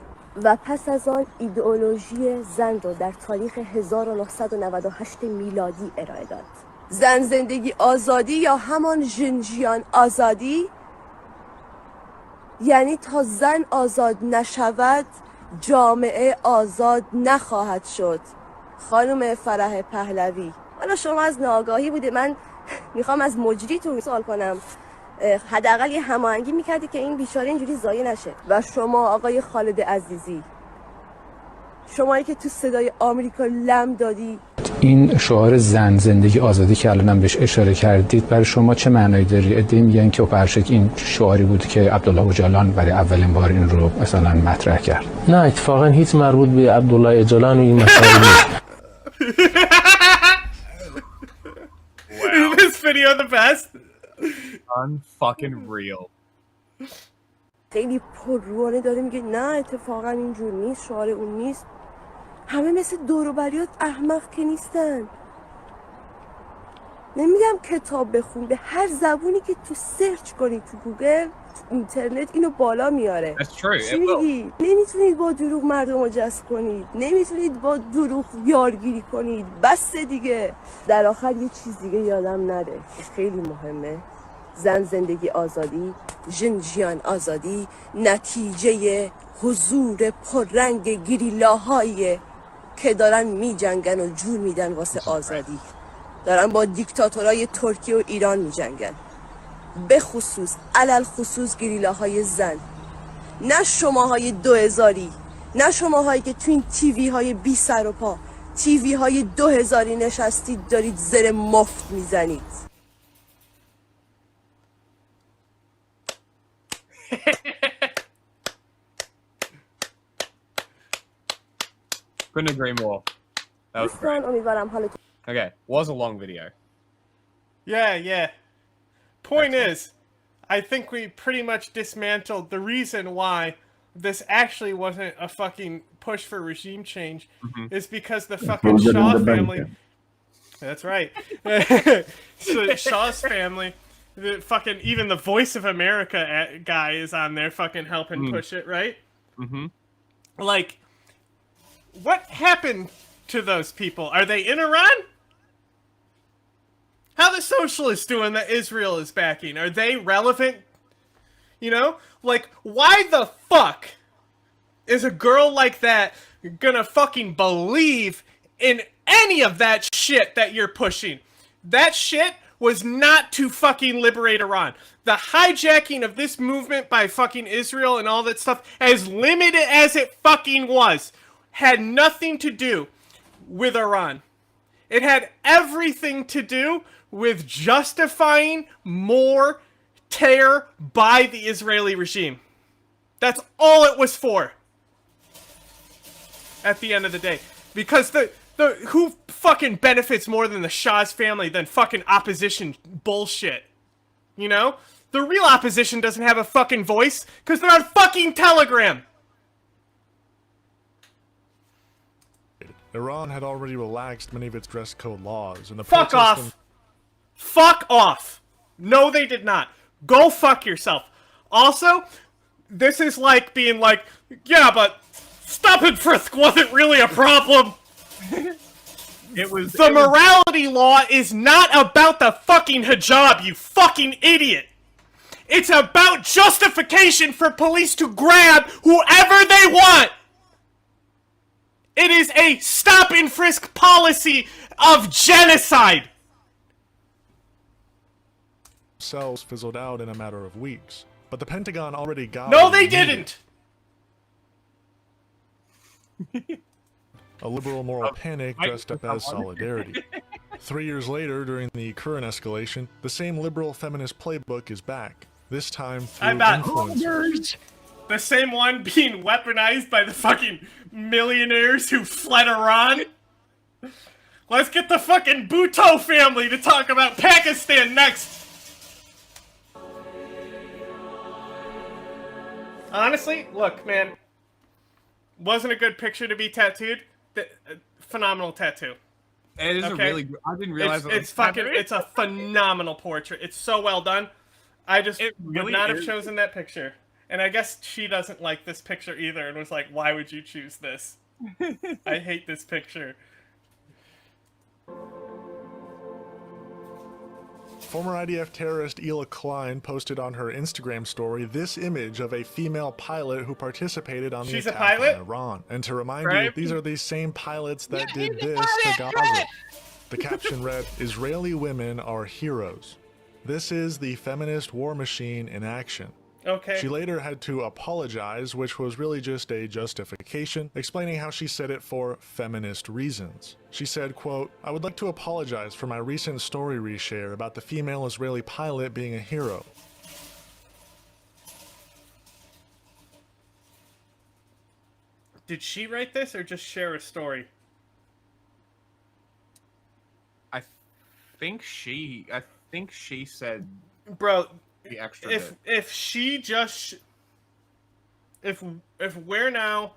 و پس از آن ایدئولوژی زن رو در تاریخ 1998 میلادی ارائه داد. زن زندگی آزادی یا همان ژنژیان آزادی یعنی تا زن آزاد نشود جامعه آزاد نخواهد شد. خانم فرح پهلوی، حالا شما از ناآگاهی بوده، من میخوام از مجریتون سوال کنم، حداقل یه هماهنگی میکردی که این بیچاره اینجوری ضایع نشه. و شما آقای خالد عزیزی، شمایی که تو صدای آمریکا لم دادی، این شعار زن زندگی آزادی که الانم بهش اشاره کردید برای شما چه معنایی داره؟ عده‌ای میگن که برشک این شعاری بود که عبدالله اوجلان برای اولین بار این رو مثلا مطرح کرد. نه اتفاقا هیچ مربوط به عبدالله اوجلان و این مسائل نیست. Is this video the best? Unfucking real. خیلی پرروانه داره میگه نه اتفاقا اینجور نیست، شعار اون نیست. همه مثل دوروبریات احمق که نیستن. نمیگم کتاب بخون، به هر زبونی که تو سرچ کنی تو گوگل تو اینترنت اینو بالا میاره. چی میگی؟ نمیتونید با دروغ مردم رو جذب کنید، نمیتونید با دروغ یارگیری کنید، بس دیگه. در آخر یه چیز دیگه یادم نره که خیلی مهمه. زن زندگی آزادی، ژنژیان آزادی نتیجه حضور پررنگ گریلاهایی که دارن میجنگن و جون میدن واسه آزادی. دارن با دیکتاتورای ترکیه و ایران میجنگن، به خصوص علل خصوص گریلاهای زن. نه شماهای 2000، نه شماهایی که تو این تیوی های بی سر و پا، تیوی های 2000 نشستید دارید زر مفت میزنید. Couldn't agree more. That was great. Okay, was a long video. Yeah. Point is, I think we pretty much dismantled the reason why this actually wasn't a fucking push for regime change is because the fucking Shah family That's right. So Shaw's family, the fucking even the Voice of America guy is on there, fucking helping push it, right? Mm-hmm. Like, what happened to those people? Are they in Iran? How the socialists doing that Israel is backing? Are they relevant? You know, like, why the fuck is a girl like that gonna fucking believe in any of that shit that you're pushing? That shit was not to fucking liberate Iran. The hijacking of this movement by fucking Israel and all that stuff, as limited as it fucking was, had nothing to do with Iran. It had everything to do with justifying more terror by the Israeli regime. That's all it was for. At the end of the day. Because the who fucking benefits more than the Shah's family than fucking opposition bullshit? You know? The real opposition doesn't have a fucking voice because they're on fucking Telegram. Iran had already relaxed many of its dress code laws, and the Fuck off! Fuck off! No, they did not. Go fuck yourself. Also, this is like being like, yeah, but stop and frisk wasn't really a problem. The morality law is not about the fucking hijab, you fucking idiot. It's about justification for police to grab whoever they want. It is a stop and frisk policy of genocide. Cells fizzled out in a matter of weeks, but the Pentagon already got. No, they didn't. A liberal moral panic dressed up as solidarity. 3 years later, during the current escalation, the same liberal feminist playbook is back. This time through influencers. The same one being weaponized by the fucking millionaires who fled Iran. Let's get the fucking Bhutto family to talk about Pakistan next. Honestly, look, man. Wasn't a good picture to be tattooed. Phenomenal tattoo. It is a really. I didn't realize it's fucking. It's a phenomenal portrait. It's so well done. I just would not have chosen that picture. And I guess she doesn't like this picture either, and was like, "Why would you choose this? I hate this picture." Former IDF terrorist Ela Klein posted on her Instagram story this image of a female pilot who participated on the attack on Iran. And to remind you, these are the same pilots that did this to Gaza. The caption read, "Israeli women are heroes. This is the feminist war machine in action." Okay. She later had to apologize, which was really just a justification, explaining how she said it for feminist reasons. She said, quote, "I would like to apologize for my recent story reshare about the female Israeli pilot being a hero. Did she write this or just share a story? I think she said, bro, the extra if she just if we're now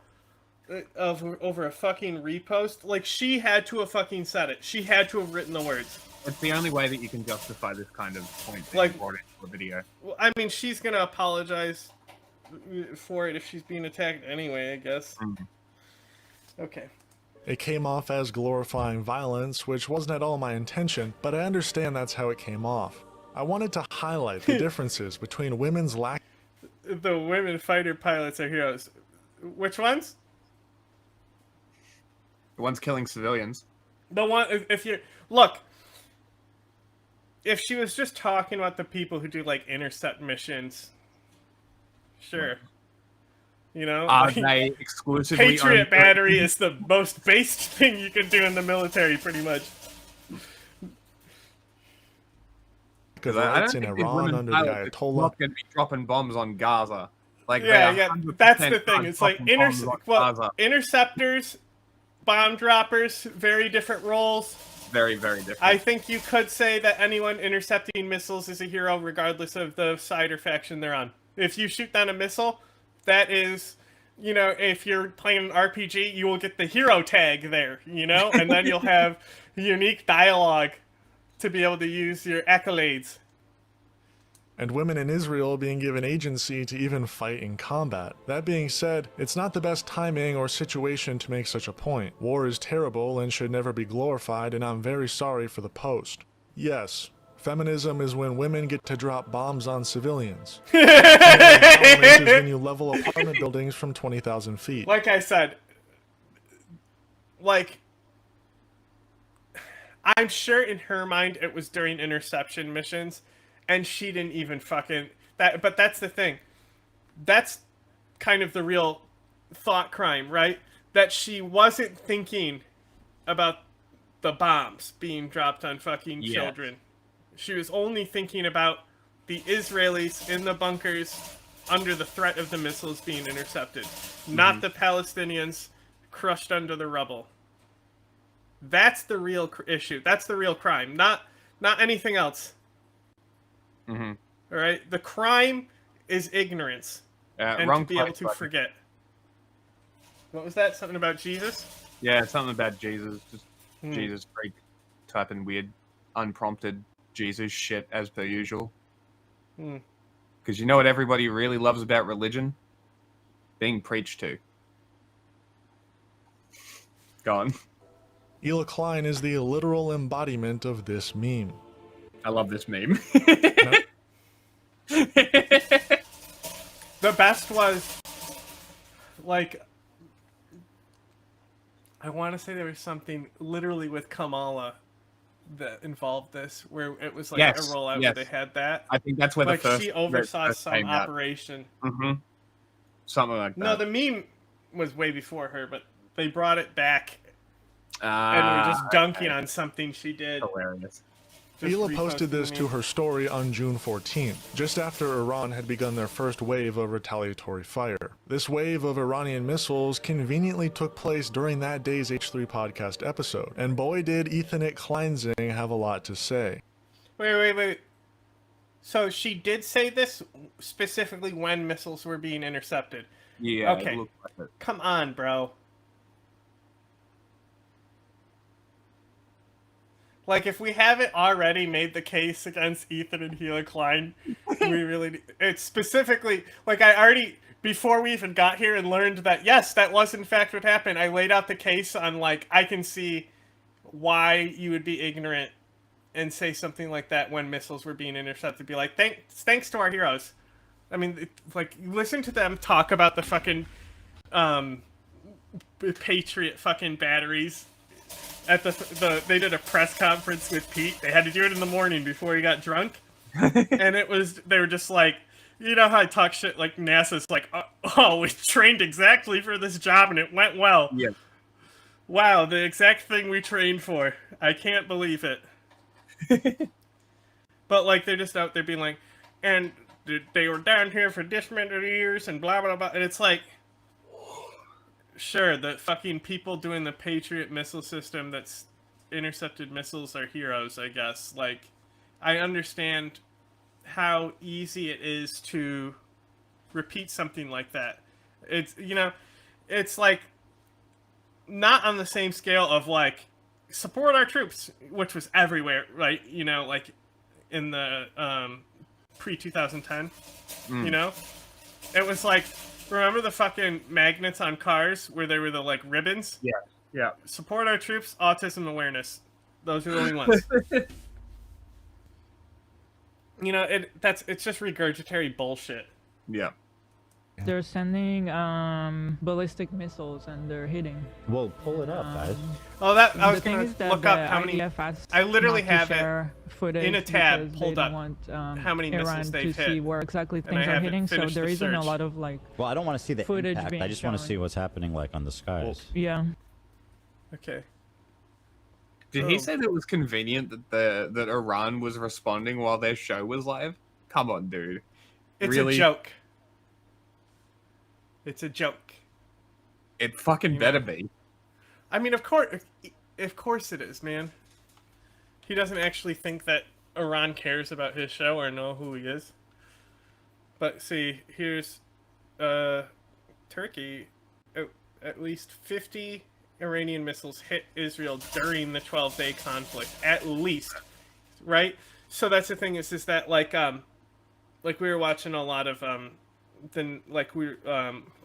over a fucking repost, like, she had to have fucking said it. She had to have written the words. It's the only way that you can justify this kind of point that Like, you brought into a video. Well, I mean, she's gonna apologize for it if she's being attacked anyway, I guess. Okay. It came off as glorifying violence, which wasn't at all my intention, but I understand that's how it came off. I wanted to highlight the differences between women's lack. The women fighter pilots are heroes. Which ones? The ones killing civilians. The one, if you look, if she was just talking about the people who do like intercept missions, sure. You know, they exclusively Patriot battery is the most based thing you can do in the military, pretty much. Because it's in Iran under the Ayatollah. Not going to be dropping bombs on Gaza. Like, yeah, that's the thing. It's like interceptors, bomb droppers, very different roles. Very, very different. I think you could say that anyone intercepting missiles is a hero, regardless of the side or faction they're on. If you shoot down a missile, that is you know, if you're playing an RPG, you will get the hero tag there, you know, and then you'll have unique dialogue to be able to use your accolades. And women in Israel being given agency to even fight in combat. That being said, it's not the best timing or situation to make such a point. War is terrible and should never be glorified, and I'm very sorry for the post. Yes, feminism is when women get to drop bombs on civilians. Empowerment is when you level apartment buildings from 20,000 feet. Like I said, like, I'm sure in her mind it was during interception missions, and she didn't even fucking that. But that's the thing. That's kind of the real thought crime, right? That she wasn't thinking about the bombs being dropped on fucking children. She was only thinking about the Israelis in the bunkers under the threat of the missiles being intercepted, not the Palestinians crushed under the rubble. That's the real issue. That's the real crime, not anything else. All right, the crime is ignorance and to be able to forget. What was that? Something about Jesus? Yeah, something about Jesus. Just Jesus freak typing weird, unprompted Jesus shit as per usual. Because you know what everybody really loves about religion? Being preached to. Go on. Ela Klein is the literal embodiment of this meme. I love this meme. The best was, like, I want to say there was something literally with Kamala that involved this, where it was like a rollout where they had that. I think that's where like the first... she oversaw first some came out. operation. Something like that. No, the meme was way before her, but they brought it back and were just dunking on something she did. Hilarious. Ela posted this to her story on June 14th, just after Iran had begun their first wave of retaliatory fire. This wave of Iranian missiles conveniently took place during that day's H3 podcast episode, and boy did Ethanit Kleinzing have a lot to say. Wait. So she did say this specifically when missiles were being intercepted? Yeah, okay. It looked like it. Come on, bro. Like, if we haven't already made the case against Ethan and Ela Klein, we really... It's specifically... Like, I already... Before we even got here and learned that, yes, that was in fact what happened, I laid out the case on, like, I can see why you would be ignorant and say something like that when missiles were being intercepted. Be like, thanks to our heroes. I mean, like, listen to them talk about the fucking, Patriot fucking batteries. At they did a press conference with Pete. They had to do it in the morning before he got drunk. And they were just like, you know how I talk shit like NASA's like, oh, we trained exactly for this job and it went well. Yeah. Wow, the exact thing we trained for. I can't believe it. But like, they're just out there being like, and they were down here for this many years and blah, blah, blah. And it's like, sure, the fucking people doing the Patriot missile system that's intercepted missiles are heroes, I guess. Like, I understand how easy it is to repeat something like that. It's, you know, it's like not on the same scale of like support our troops, which was everywhere, right? You know, like in the pre-2010, you know? It was like, remember the fucking magnets on cars where they were the like ribbons? Yeah. Support our troops, autism awareness. Those are the only ones. You know, it's just regurgitatory bullshit. Yeah. They're sending ballistic missiles and they're hitting. Well, pull it up, guys. Oh, that I was gonna look up how many. I literally have it in a tab pulled up. How many missiles they've hit? See where exactly things are hitting, so there isn't a lot of like. Well, I don't want to see the footage impact. I just want to see what's happening like on the skies. Yeah. Okay. Did he say that it was convenient that Iran was responding while their show was live? Come on, dude. It's really? a joke. It's a joke. It fucking better be. I mean, of course it is, man. He doesn't actually think that Iran cares about his show or know who he is. But see, here's Turkey, at least 50 Iranian missiles hit Israel during the 12-day conflict, at least, right? So that's the thing is that like we were watching a lot of the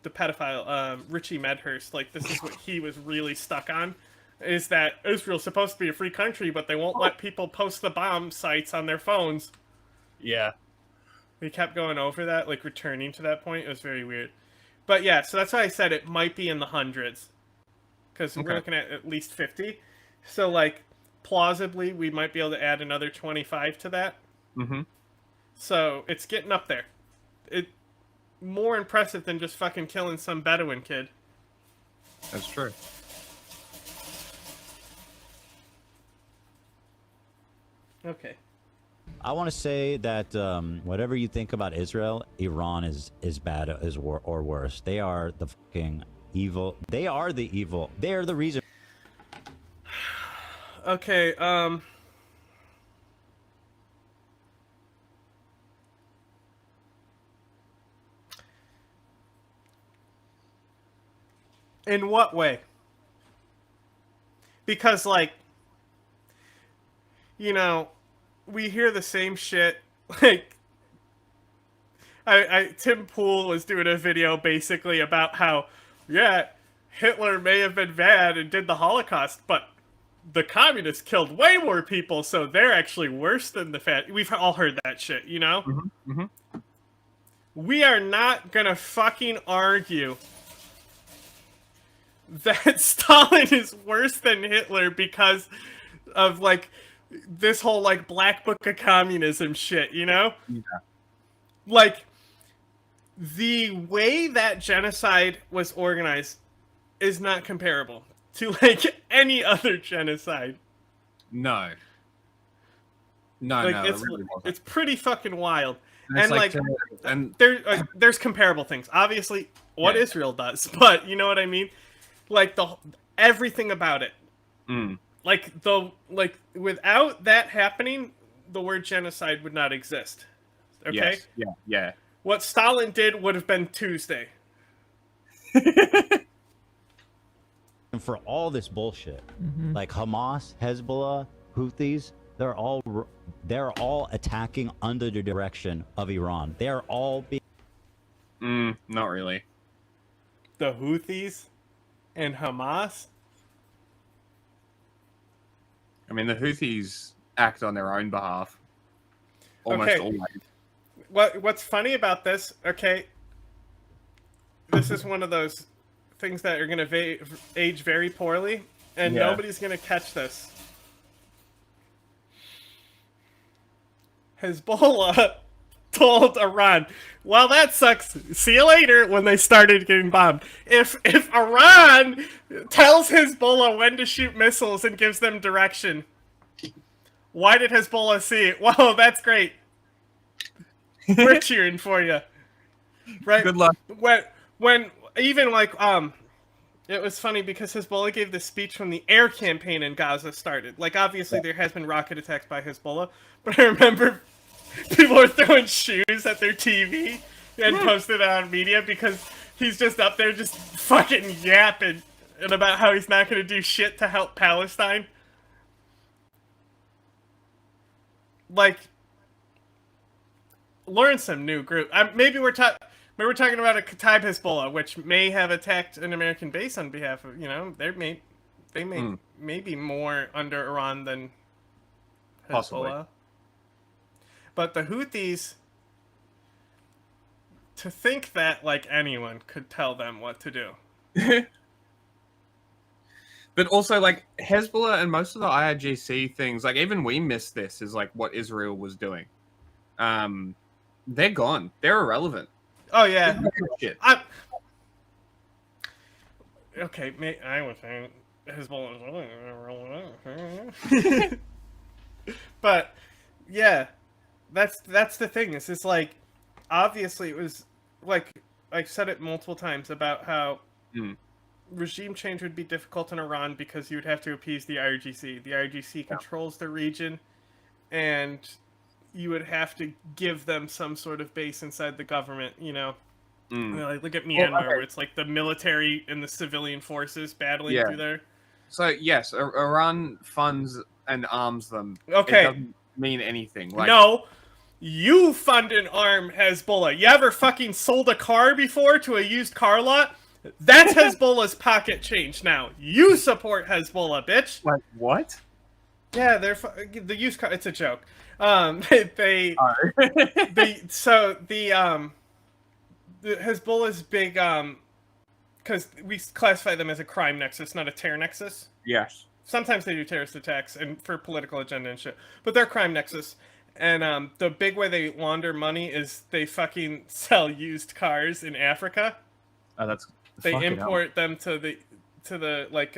pedophile Richie Medhurst, like this is what he was really stuck on, is that Israel's supposed to be a free country, but they won't let people post the bomb sites on their phones. Yeah. We kept going over that, like returning to that point. It was very weird. But yeah, so that's why I said it might be in the hundreds. Because we're looking at least 50. So, like, plausibly, we might be able to add another 25 to that. Mm-hmm. So, it's getting up there. More impressive than just fucking killing some Bedouin kid. That's true. Okay. I want to say that whatever you think about Israel, Iran is bad or worse. They are the fucking evil. They are the evil. They are the reason. Okay, in what way? Because, like, you know, we hear the same shit. Like, Tim Pool was doing a video basically about how, yeah, Hitler may have been bad and did the Holocaust, but the communists killed way more people, so they're actually worse than the fat. We've all heard that shit, you know? Mm-hmm. Mm-hmm. We are not gonna fucking argue that Stalin is worse than Hitler because of, like, this whole, like, black book of communism shit, you know? Yeah. Like, the way that genocide was organized is not comparable to, like, any other genocide. No. No, like, no, it's, it really wasn't. it's pretty fucking wild. And And, and there's comparable things. Obviously, what Yeah. Israel does, but you know what I mean? Like, everything about it. Mm. Like, without that happening, the word genocide would not exist. Okay? Yes. Yeah, yeah. What Stalin did would have been Tuesday. And for all this bullshit, like Hamas, Hezbollah, Houthis, they're all attacking under the direction of Iran. They are all being. Not really. The Houthis and Hamas? I mean, the Houthis act on their own behalf. Almost Okay. always. What's funny about this, okay, this is one of those things that are going to age very poorly, and Yeah. nobody's going to catch this. Hezbollah told Iran, well, that sucks. See you later, when they started getting bombed. If Iran tells Hezbollah when to shoot missiles and gives them direction, why did Hezbollah see it? Wow, that's great. We're cheering for you. Right? Good luck. When even like it was funny because Hezbollah gave this speech when the air campaign in Gaza started. Like, obviously there has been rocket attacks by Hezbollah, but I remember people were throwing shoes at their TV and posted it on media because he's just up there just fucking yapping and about how he's not going to do shit to help Palestine. Like, learn some new group. Maybe we're talking about a Kataib Hezbollah, which may have attacked an American base on behalf of, you know, they may be more under Iran than Hezbollah. Possibly. But the Houthis, to think that, like, anyone could tell them what to do. But also, like, Hezbollah and most of the IRGC things, like, even we missed this, is, like, what Israel was doing. They're gone. They're irrelevant. Oh, yeah. Shit. Okay, I was saying Hezbollah is irrelevant. But, yeah, that's the thing. It's just, like, obviously it was, like, I've said it multiple times about how regime change would be difficult in Iran because you would have to appease the IRGC. The IRGC controls the region, and you would have to give them some sort of base inside the government, you know. Like, look at Myanmar, where it's like the military and the civilian forces battling through there. So yes, Iran funds and arms them. Okay. It doesn't mean anything. Like, No, you fund and arm Hezbollah. You ever fucking sold a car before to a used car lot? That's Hezbollah's pocket change now. You support Hezbollah, bitch. Like what? Yeah, they're the used car. It's a joke. The Hezbollah's big because we classify them as a crime nexus, not a terror nexus. Yes. Sometimes they do terrorist attacks and for political agenda and shit, but they're a crime nexus. And the big way they launder money is they fucking sell used cars in Africa. Oh, that's they import them to the like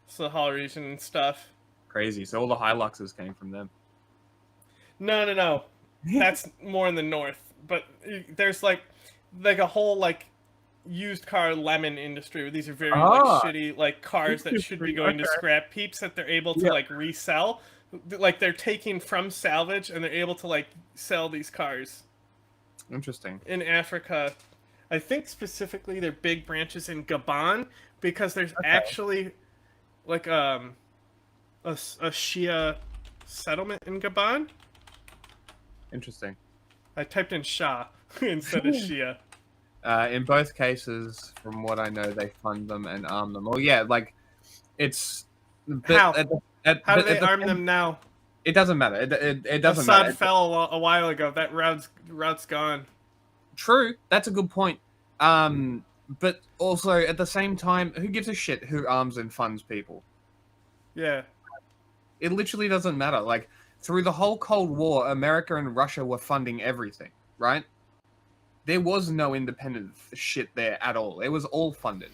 Sahel region and stuff. Crazy. So all the Hiluxes came from them. No. That's more in the north. But there's like a whole like used car lemon industry where these are very like shitty like cars that should be going to scrap heaps that they're able to like resell. Like they're taking from salvage and they're able to like sell these cars. Interesting. In Africa, I think specifically their big branches in Gabon because there's actually like a Shia settlement in Gabon. Interesting. I typed in Shah instead of Shia. In both cases, from what I know, they fund them and arm them. Well, yeah, like it's how do they arm them now? It doesn't matter. It doesn't Assad matter. fell a while ago. That route's gone. True, that's a good point. But also at the same time, who gives a shit who arms and funds people? Yeah. It literally doesn't matter. Like through the whole Cold War, America and Russia were funding everything, right? There was no independent shit there at all. It was all funded.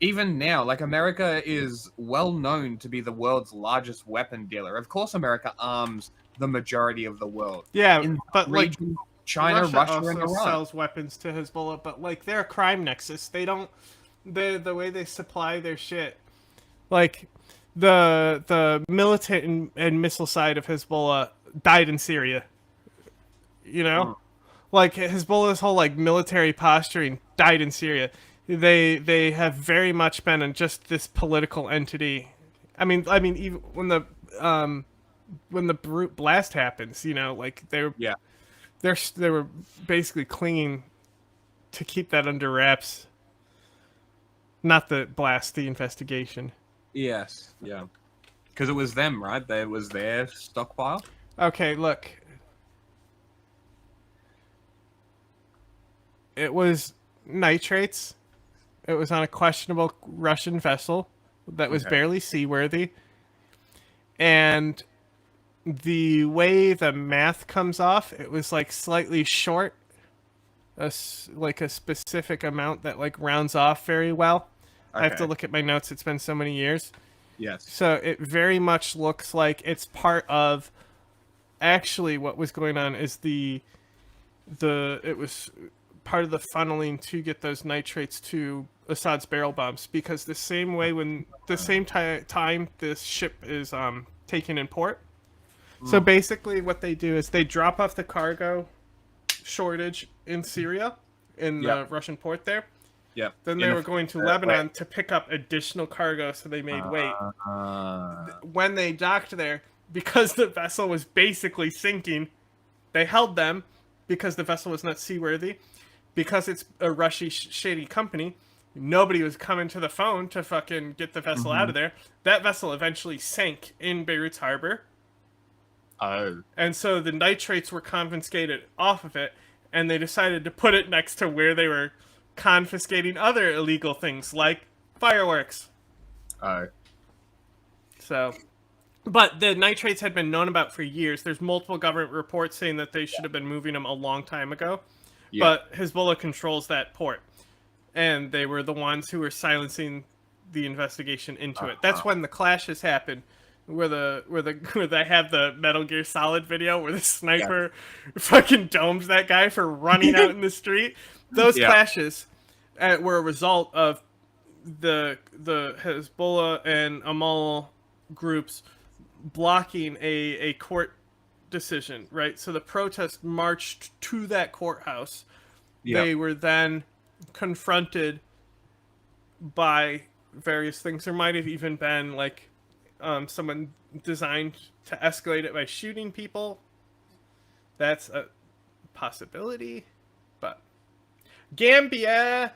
Even now, like America is well known to be the world's largest weapon dealer. Of course, America arms the majority of the world. Yeah, in but region, like China, Russia, also and Iran sells weapons to Hezbollah, but like they're a crime nexus. They don't the way they supply their shit. Like the militant and missile side of Hezbollah died in Syria. You know? Like Hezbollah's whole like military posturing died in Syria. They have very much been in just this political entity. I mean even when the brute blast happens, you know, like they were basically clinging to keep that under wraps. Not the blast, the investigation. Yes, yeah. Because it was them, right? It was their stockpile. Okay, look. It was nitrates. It was on a questionable Russian vessel that was barely seaworthy. And the way the math comes off, it was like slightly short. Like a specific amount that like rounds off very well. I have to look at my notes. It's been so many years. Yes. So it very much looks like it's part of. Actually, what was going on is it was part of the funneling to get those nitrates to Assad's barrel bombs, because the same way time this ship is taken in port. So basically, what they do is they drop off the cargo shortage in Syria, in the Russian port there. Yeah. Then they were going to Lebanon to pick up additional cargo, so they made weight. When they docked there, because the vessel was basically sinking, they held them because the vessel was not seaworthy. Because it's a Russian shady company, nobody was coming to the phone to fucking get the vessel out of there. That vessel eventually sank in Beirut's harbor. Oh. And so the nitrates were confiscated off of it, and they decided to put it next to where they were confiscating other illegal things, like fireworks. Oh. So, but the nitrates had been known about for years. There's multiple government reports saying that they should have been moving them a long time ago. Yeah. But Hezbollah controls that port, and they were the ones who were silencing the investigation into it. That's when the clashes happened, where they have the Metal Gear Solid video where the sniper fucking domes that guy for running out in the street. Those clashes were a result of the Hezbollah and Amal groups blocking a court decision, right? So the protest marched to that courthouse. Yep. They were then confronted by various things. There might have even been like someone designed to escalate it by shooting people. That's a possibility. But Gambia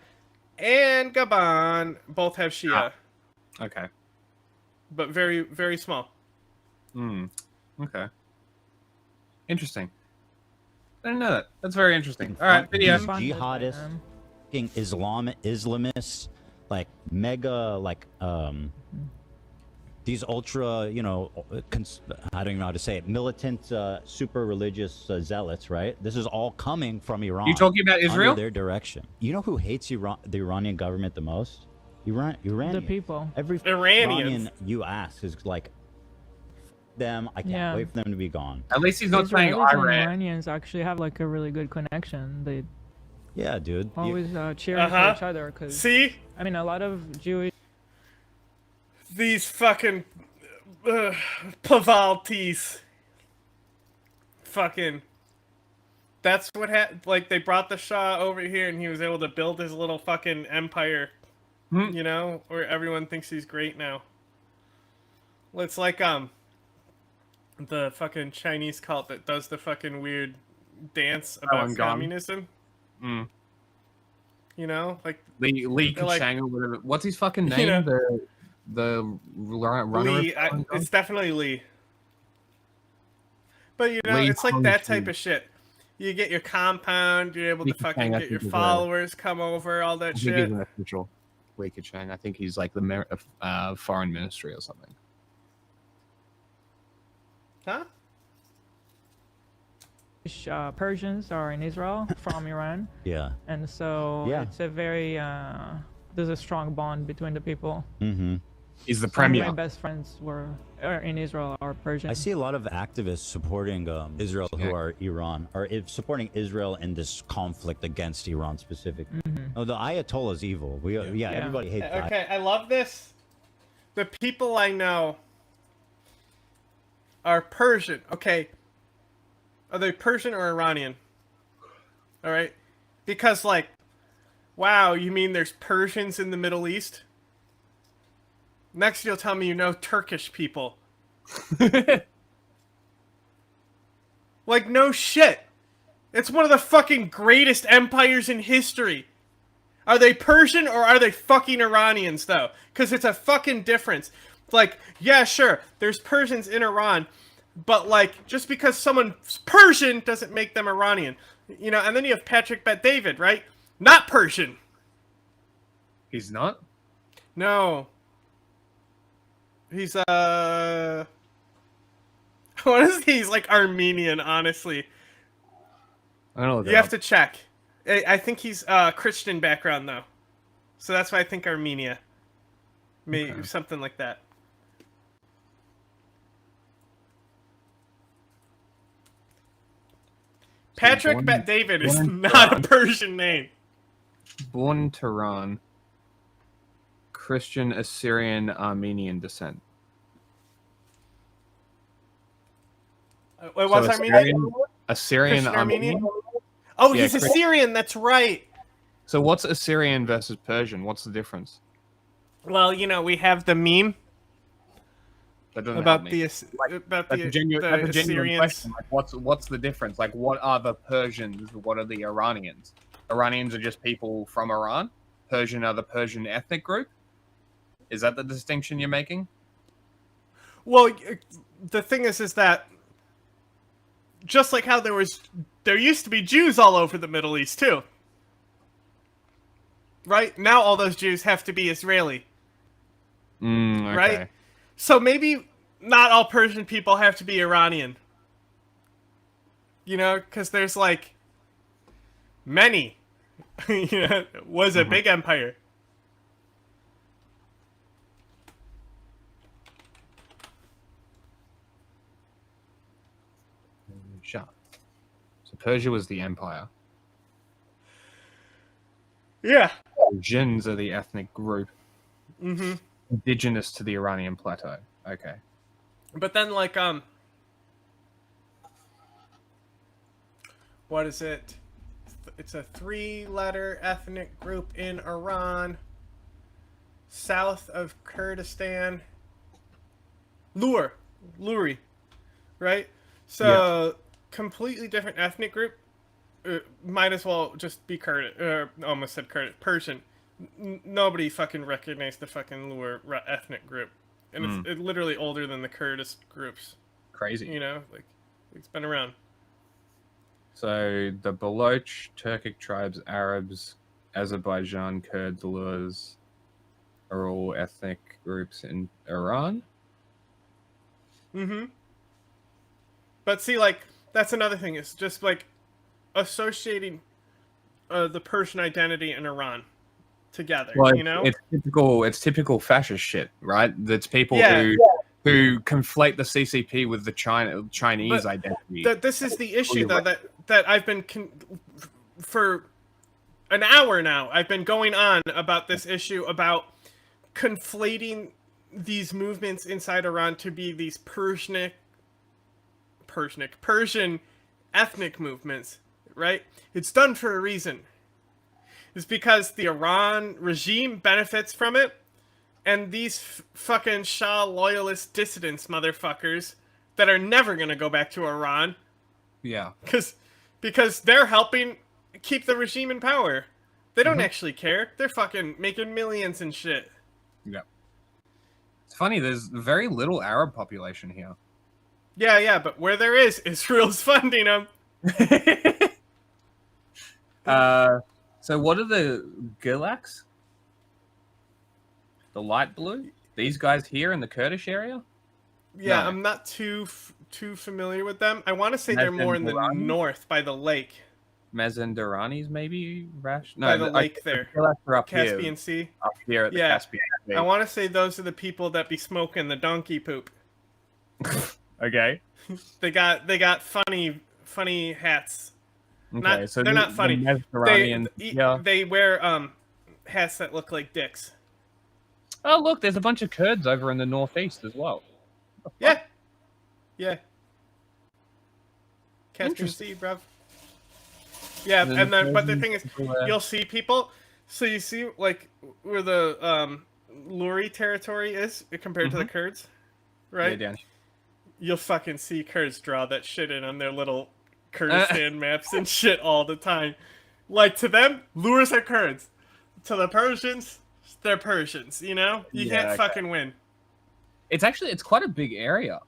and Gabon both have Shia. Okay. But very, very small. Okay. Interesting. I didn't know that. That's very interesting. All right, video. Jihadists, fucking Islamists, like mega, like these ultra, you know, I don't even know how to say it, militant, super religious zealots, right? This is all coming from Iran. You talking about Israel? Under their direction. You know who hates Iran, the Iranian government the most? Iranian. The people. Every Iranians. Iranian you ask is like, them. I can't wait for them to be gone. At least he's not saying Israelis and Iran. Iranians actually have like a really good connection. They Yeah, dude. always cheering for each other. Cause, See? I mean, a lot of Jewish. These fucking Pavaltis. Fucking. That's what happened. Like, they brought the Shah over here and he was able to build his little fucking empire. You know? Where everyone thinks he's great now. Well, it's like, the fucking Chinese cult that does the fucking weird dance about communism. You know? Like, Li Keqiang or whatever. What's his fucking name? You know, the runner Lee, of it's definitely Lee. But you know, Lee it's like that Hongzhi. type of shit. You get your compound, you're able Lee to fucking Keqiang, I get your think, is followers come over, all that I think shit. he's an official. Li Keqiang. I think he's like the foreign ministry or something. Huh? Persians are in Israel from Iran. Yeah. And so it's a very there's a strong bond between the people. He's the Some of premier. my best friends are in Israel are Persian. I see a lot of activists supporting Israel who are Iran, or supporting Israel in this conflict against Iran specifically. Oh, the Ayatollah is evil. Everybody hates that. Okay, I love this. The people I know are Persian. Okay. Are they Persian or Iranian? All right. Because, like, wow, you mean there's Persians in the Middle East? Next, you'll tell me you know Turkish people. Like, no shit. It's one of the fucking greatest empires in history. Are they Persian or are they fucking Iranians, though? Because it's a fucking difference. Like, yeah, sure, there's Persians in Iran, but, like, just because someone's Persian doesn't make them Iranian. You know, and then you have Patrick Bet-David, right? Not Persian. He's not? No. He's, what is he? He's, like, Armenian, honestly. I don't know. You have to check. I think he's Christian background, though. So that's why I think Armenia. Maybe something like that. Patrick Bet-David is not a Persian name. Born in Tehran. Christian, Assyrian, Armenian descent. Wait, what's Armenian? Assyrian, Christian Armenian? Oh, Yeah, he's Assyrian, that's right. So what's Assyrian versus Persian? What's the difference? Well, you know, we have the meme That doesn't about help me. about That's the, a genuine, the that's a genuine Assyrians. question. Like, what's the difference? Like, what are the Persians? What are the Iranians? Iranians are just people from Iran. Persian are the Persian ethnic group. Is that the distinction you're making? Well, the thing is that just like how there used to be Jews all over the Middle East too, right? Now all those Jews have to be Israeli, Okay. right? So maybe not all Persian people have to be Iranian. You know, because there's like many. You know, it was a big empire. Shah. So Persia was the empire. Yeah. Persians are the ethnic group. Indigenous to the Iranian plateau. Okay. But then, like, what is it? It's a 3-letter ethnic group in Iran, south of Kurdistan. Luri, right? So completely different ethnic group. Might as well just be almost said Persian. Nobody fucking recognized the fucking Lur ethnic group, and it's literally older than the Kurdish groups. Crazy. You know, like it's been around. So the Baloch, Turkic tribes, Arabs, Azerbaijan, Kurds, Lurs are all ethnic groups in Iran. Mm-hmm. But see, like, that's another thing. It's just, like, associating the Persian identity in Iran together, Well, you know? It's typical fascist shit, right? That's people who conflate the CCP with the Chinese identity. This is the issue, though, that I've been... for an hour now, I've been going on about this issue about conflating these movements inside Iran to be these Persian ethnic movements, right? It's done for a reason. It's because the Iran regime benefits from it, and these fucking Shah loyalist dissidents motherfuckers that are never gonna go back to Iran. Yeah. Because they're helping keep the regime in power. They don't actually care. They're fucking making millions and shit. Yeah. It's funny, there's very little Arab population here. Yeah, but where there is, Israel's funding them. So what are the Gilaks? The light blue? These guys here in the Kurdish area? Yeah, No. I'm not too familiar with them. I want to say they're more in the north by the lake. Mazandaranis, maybe? No, By the lake there. The Gilaks are up Caspian here. Sea. Up here at the Caspian Sea. I want to say those are the people that be smoking the donkey poop. Okay. They got funny hats. Okay, so they're not funny. The They wear hats that look like dicks. Oh, look, there's a bunch of Kurds over in the northeast as well. Yeah. Caspian Sea, bruv. Yeah, and then but the thing is, you'll see people. So you see, like, where the Luri territory is compared to the Kurds, right? Yeah, down. You'll fucking see Kurds draw that shit in on their little Kurdistan maps and shit all the time. Like, to them, Lurs are Kurds. To the Persians, they're Persians, you know? You can't fucking win. It's quite a big area.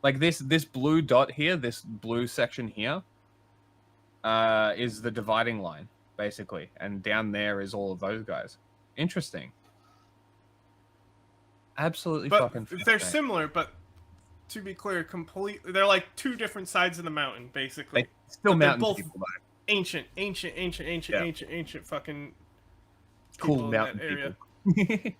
Like, this blue dot here, this blue section here, is the dividing line, basically. And down there is all of those guys. Interesting. Absolutely fucking They're fascinating. similar, but to be clear, they're like two different sides of the mountain, basically. Still But they're mountain both people, though. ancient fucking Cool people in mountain that area. people.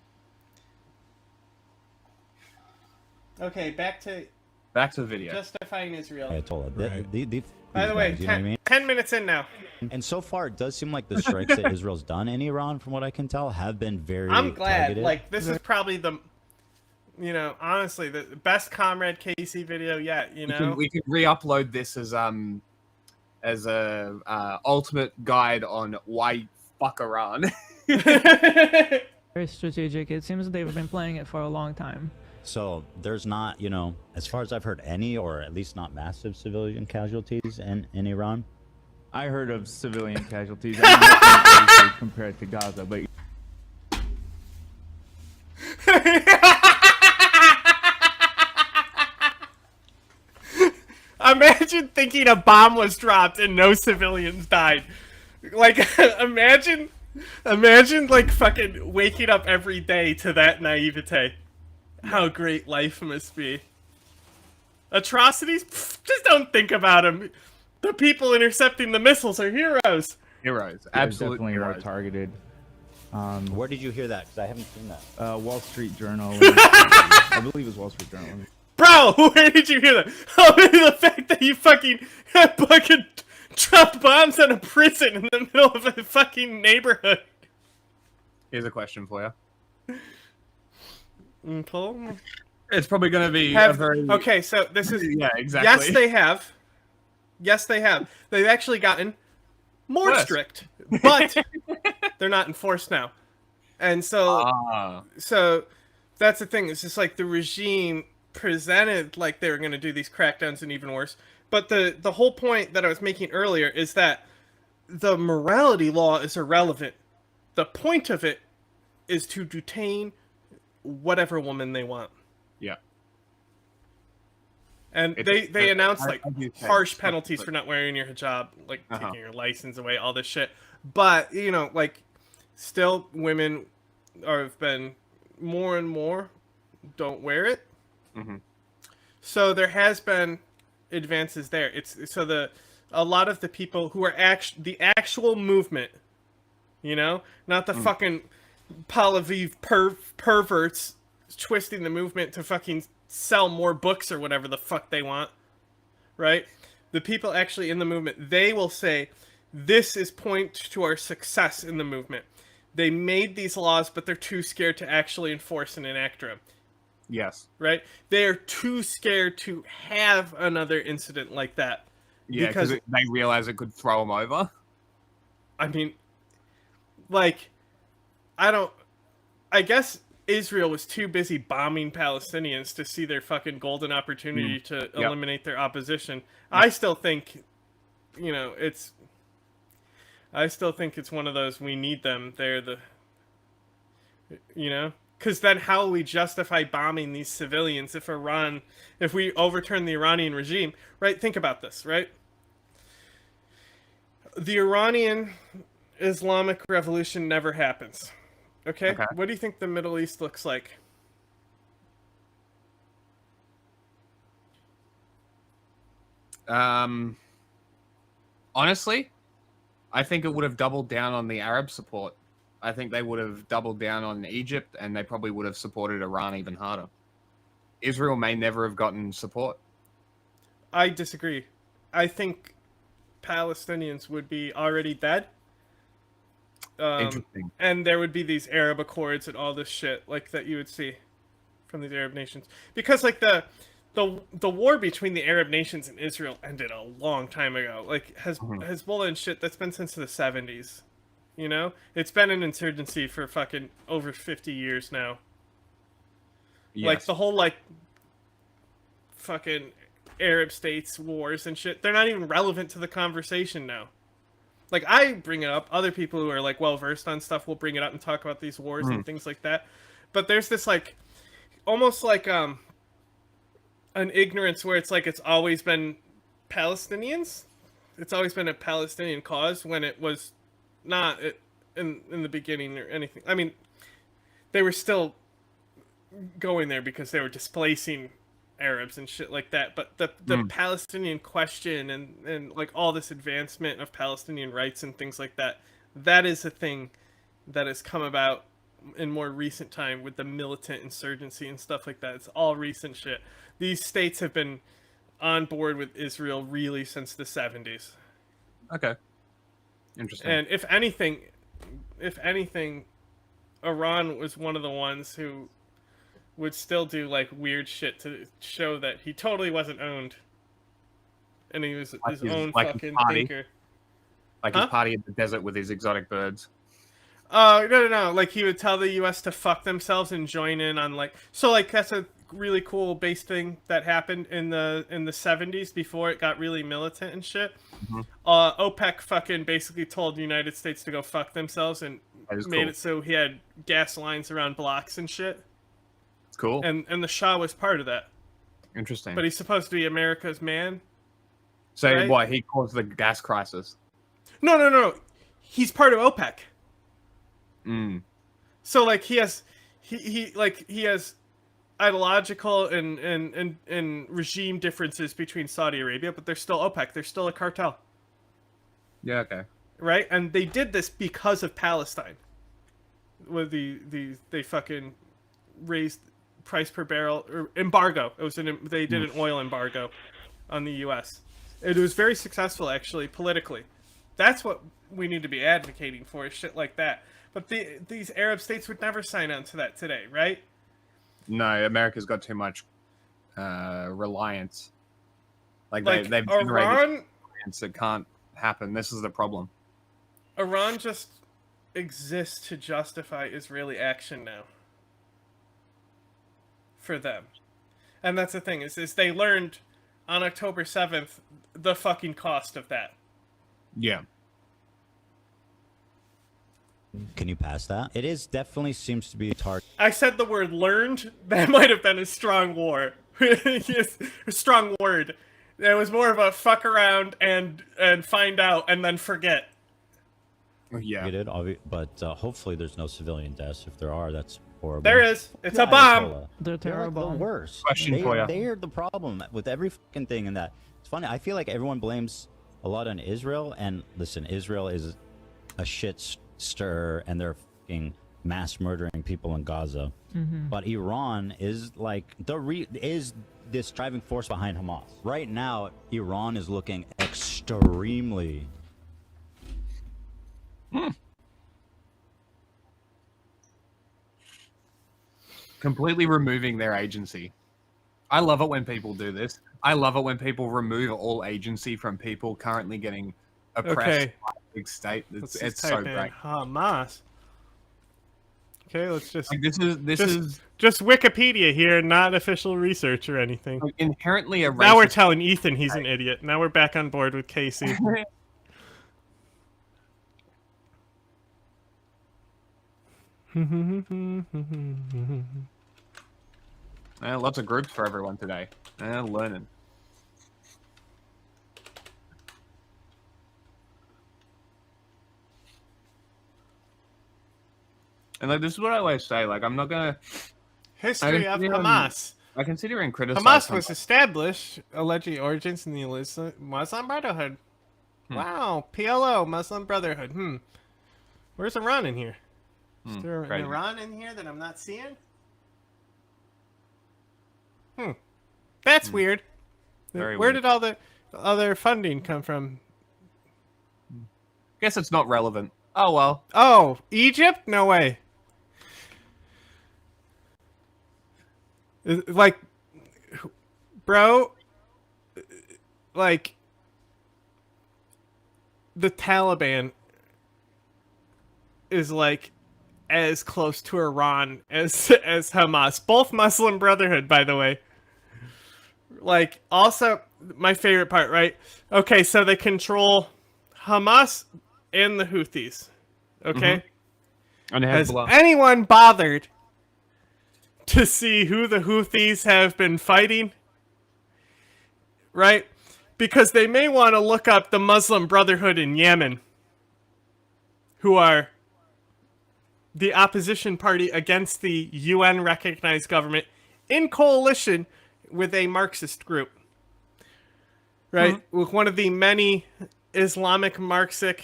Okay, back to the video. justifying Israel. I told her. By the way, you know what I mean? 10 minutes in now. And so far, it does seem like the strikes that Israel's done in Iran, from what I can tell, have been very I'm glad. targeted. Like, this is probably the, honestly, the best Comrade Casey video yet. We can re-upload this as a ultimate guide on why fuck Iran. Very strategic. It seems they've been playing it for a long time. So there's not, as far as I've heard, any, or at least not massive civilian casualties in Iran. I heard of civilian casualties. I mean, compared to Gaza, but Imagine thinking a bomb was dropped and no civilians died. Like, imagine like fucking waking up every day to that naivete. How great life must be. Atrocities? Pfft, just don't think about them. The people intercepting the missiles are heroes. Heroes, absolutely heroes. more targeted. Where did you hear that? Because I haven't seen that. Wall Street Journal. I believe it was Wall Street Journal. Bro, where did you hear that? Oh, the fact that you fucking dropped bombs on a prison in the middle of a fucking neighborhood. Here's a question for you. Pull. It's probably going to be Okay, so this is... yeah, exactly. Yes, they have. Yes, they have. They've actually gotten more Worse. strict, but they're not enforced now. And so that's the thing. It's just like the regime presented like they were going to do these crackdowns and even worse. But the whole point that I was making earlier is that the morality law is irrelevant. The point of it is to detain whatever woman they want. Yeah. And they announced like harsh penalties for not wearing your hijab, like taking your license away, all this shit. But, you know, like, still women have been more and more don't wear it. Mm-hmm. So there has been advances there. A lot of the people who are the actual movement, you know, not the fucking Palaviv perverts twisting the movement to fucking sell more books or whatever the fuck they want, right? The people actually in the movement, they will say, this is point to our success in the movement. They made these laws, but they're too scared to actually enforce and enact them. Yes. Right? They are too scared to have another incident like that. Yeah, because they realize it could throw them over. I mean, like, I guess Israel was too busy bombing Palestinians to see their fucking golden opportunity to eliminate their opposition. I still think, you know, I still think it's one of those, we need them. They're the, you know? Because then how will we justify bombing these civilians if we overturn the Iranian regime, right? Think about this, right? The Iranian Islamic Revolution never happens. Okay? What do you think the Middle East looks like? Honestly, I think it would have doubled down on the Arab support. I think they would have doubled down on Egypt, and they probably would have supported Iran even harder. Israel may never have gotten support. I disagree. I think Palestinians would be already dead. Interesting. And there would be these Arab Accords and all this shit like that you would see from these Arab nations. Because like the war between the Arab nations and Israel ended a long time ago. Like Hezbollah and shit, that's been since the 70s. You know? It's been an insurgency for fucking over 50 years now. Yes. Like the whole like fucking Arab states wars and shit, they're not even relevant to the conversation now. Like, I bring it up. Other people who are, like, well-versed on stuff will bring it up and talk about these wars and things like that. But there's this, like, almost like an ignorance where it's like it's always been Palestinians. It's always been a Palestinian cause when it was not in the beginning or anything. I mean, they were still going there because they were displacing Arabs and shit like that, but the Palestinian question and like all this advancement of Palestinian rights and things like that, that is a thing that has come about in more recent time with the militant insurgency and stuff like that. It's all recent shit. These states have been on board with Israel really since the 70s. Okay. Interesting. And if anything, Iran was one of the ones who would still do like weird shit to show that he totally wasn't owned, and he was like his own like fucking party. thinker. Like his party in the desert with his exotic birds. No. Like he would tell the U.S. to fuck themselves and join in on like that's a really cool base thing that happened in the 70s before it got really militant and shit. OPEC fucking basically told the United States to go fuck themselves and made it so he had gas lines around blocks and shit. Cool. And the Shah was part of that. Interesting. But he's supposed to be America's man. So right? what? He caused the gas crisis. No. He's part of OPEC. So like he has ideological and regime differences between Saudi Arabia, but they're still OPEC. They're still a cartel. Yeah. Okay. Right, and they did this because of Palestine. With they fucking raised price per barrel or embargo. They did an oil embargo on the U.S. It was very successful actually politically. That's what we need to be advocating for, is shit like that. But these Arab states would never sign on to that today, right? No, America's got too much reliance. Like they've Iran evidence. It can't happen. This is the problem. Iran just exists to justify Israeli action now. For them. And that's the thing, is they learned on October 7th the fucking cost of that. Yeah. Can you pass that? It is definitely seems to be a target. I said the word learned. That might have been a strong war. Yes, a strong word. It was more of a fuck around and find out and then forget. Yeah. But hopefully there's no civilian deaths. If there are, that's horrible. There is. It's a bomb. They're terrible. The worst. Question for you. They're the problem with every fucking thing in that. It's funny. I feel like everyone blames a lot on Israel. And listen, Israel is a shit stir, and they're fucking mass murdering people in Gaza. But Iran is like is this driving force behind Hamas. Right now, Iran is looking extremely. Completely removing their agency. I love it when people do this. I love it when people remove all agency from people currently getting oppressed by a big state. It's so great. Hamas. Okay, let's just. Like, this is just Wikipedia here, not official research or anything. Inherently a racist. Now we're telling Ethan he's an idiot. Now we're back on board with Casey. Lots of groups for everyone today. Learning. And like, this is what I always say. Like, I'm not gonna. History of Hamas. I can sit here and criticize. Hamas was established, alleged origins in the Muslim Brotherhood. Wow, PLO, Muslim Brotherhood. Where's Iran in here? Is there an Iran in here that I'm not seeing? That's weird. Very Where weird. did all the other funding come from? Guess it's not relevant. Oh well. Oh, Egypt? No way. Like, bro, like, the Taliban is like as close to Iran as Hamas. Both Muslim Brotherhood, by the way. Like, also, my favorite part, right? Okay, so they control Hamas and the Houthis. Okay? And Has Hezbollah. anyone bothered to see who the Houthis have been fighting? Right? Because they may want to look up the Muslim Brotherhood in Yemen, who are the opposition party against the UN-recognized government in coalition with a Marxist group. Right? With one of the many Islamic Marxist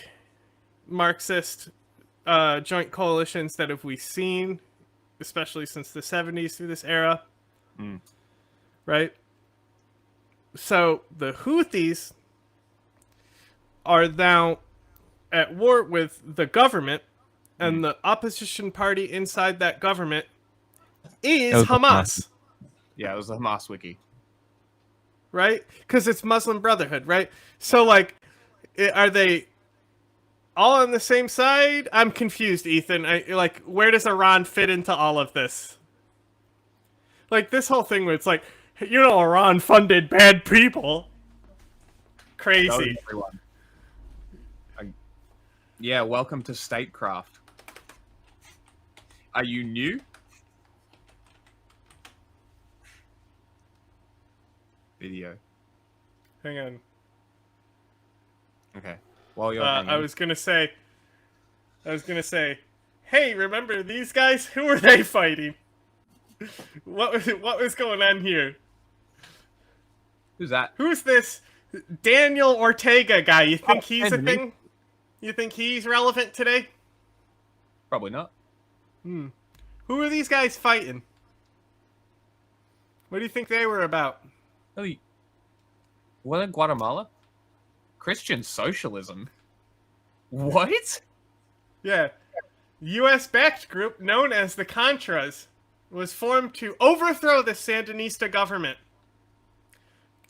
joint coalitions that have we seen, especially since the 70s through this era. Right? So the Houthis are now at war with the government, and the opposition party inside that government is Hamas. Yeah, it was the Hamas wiki. Right? Because it's Muslim Brotherhood, right? So, like, are they all on the same side? I'm confused, Ethan. Where does Iran fit into all of this? Like, this whole thing where it's like, you know, Iran funded bad people. Crazy. Everyone. Yeah, welcome to statecraft. Are you new? Video. Hang on. Okay. While you're I was gonna say, hey, remember these guys? Who were they fighting? What was going on here? Who's that? Who's this Daniel Ortega guy? You think he's a thing? You think he's relevant today? Probably not. Who are these guys fighting? What do you think they were about? Oh, what in Guatemala? Christian socialism. What? Yeah. U.S.-backed group known as the Contras was formed to overthrow the Sandinista government.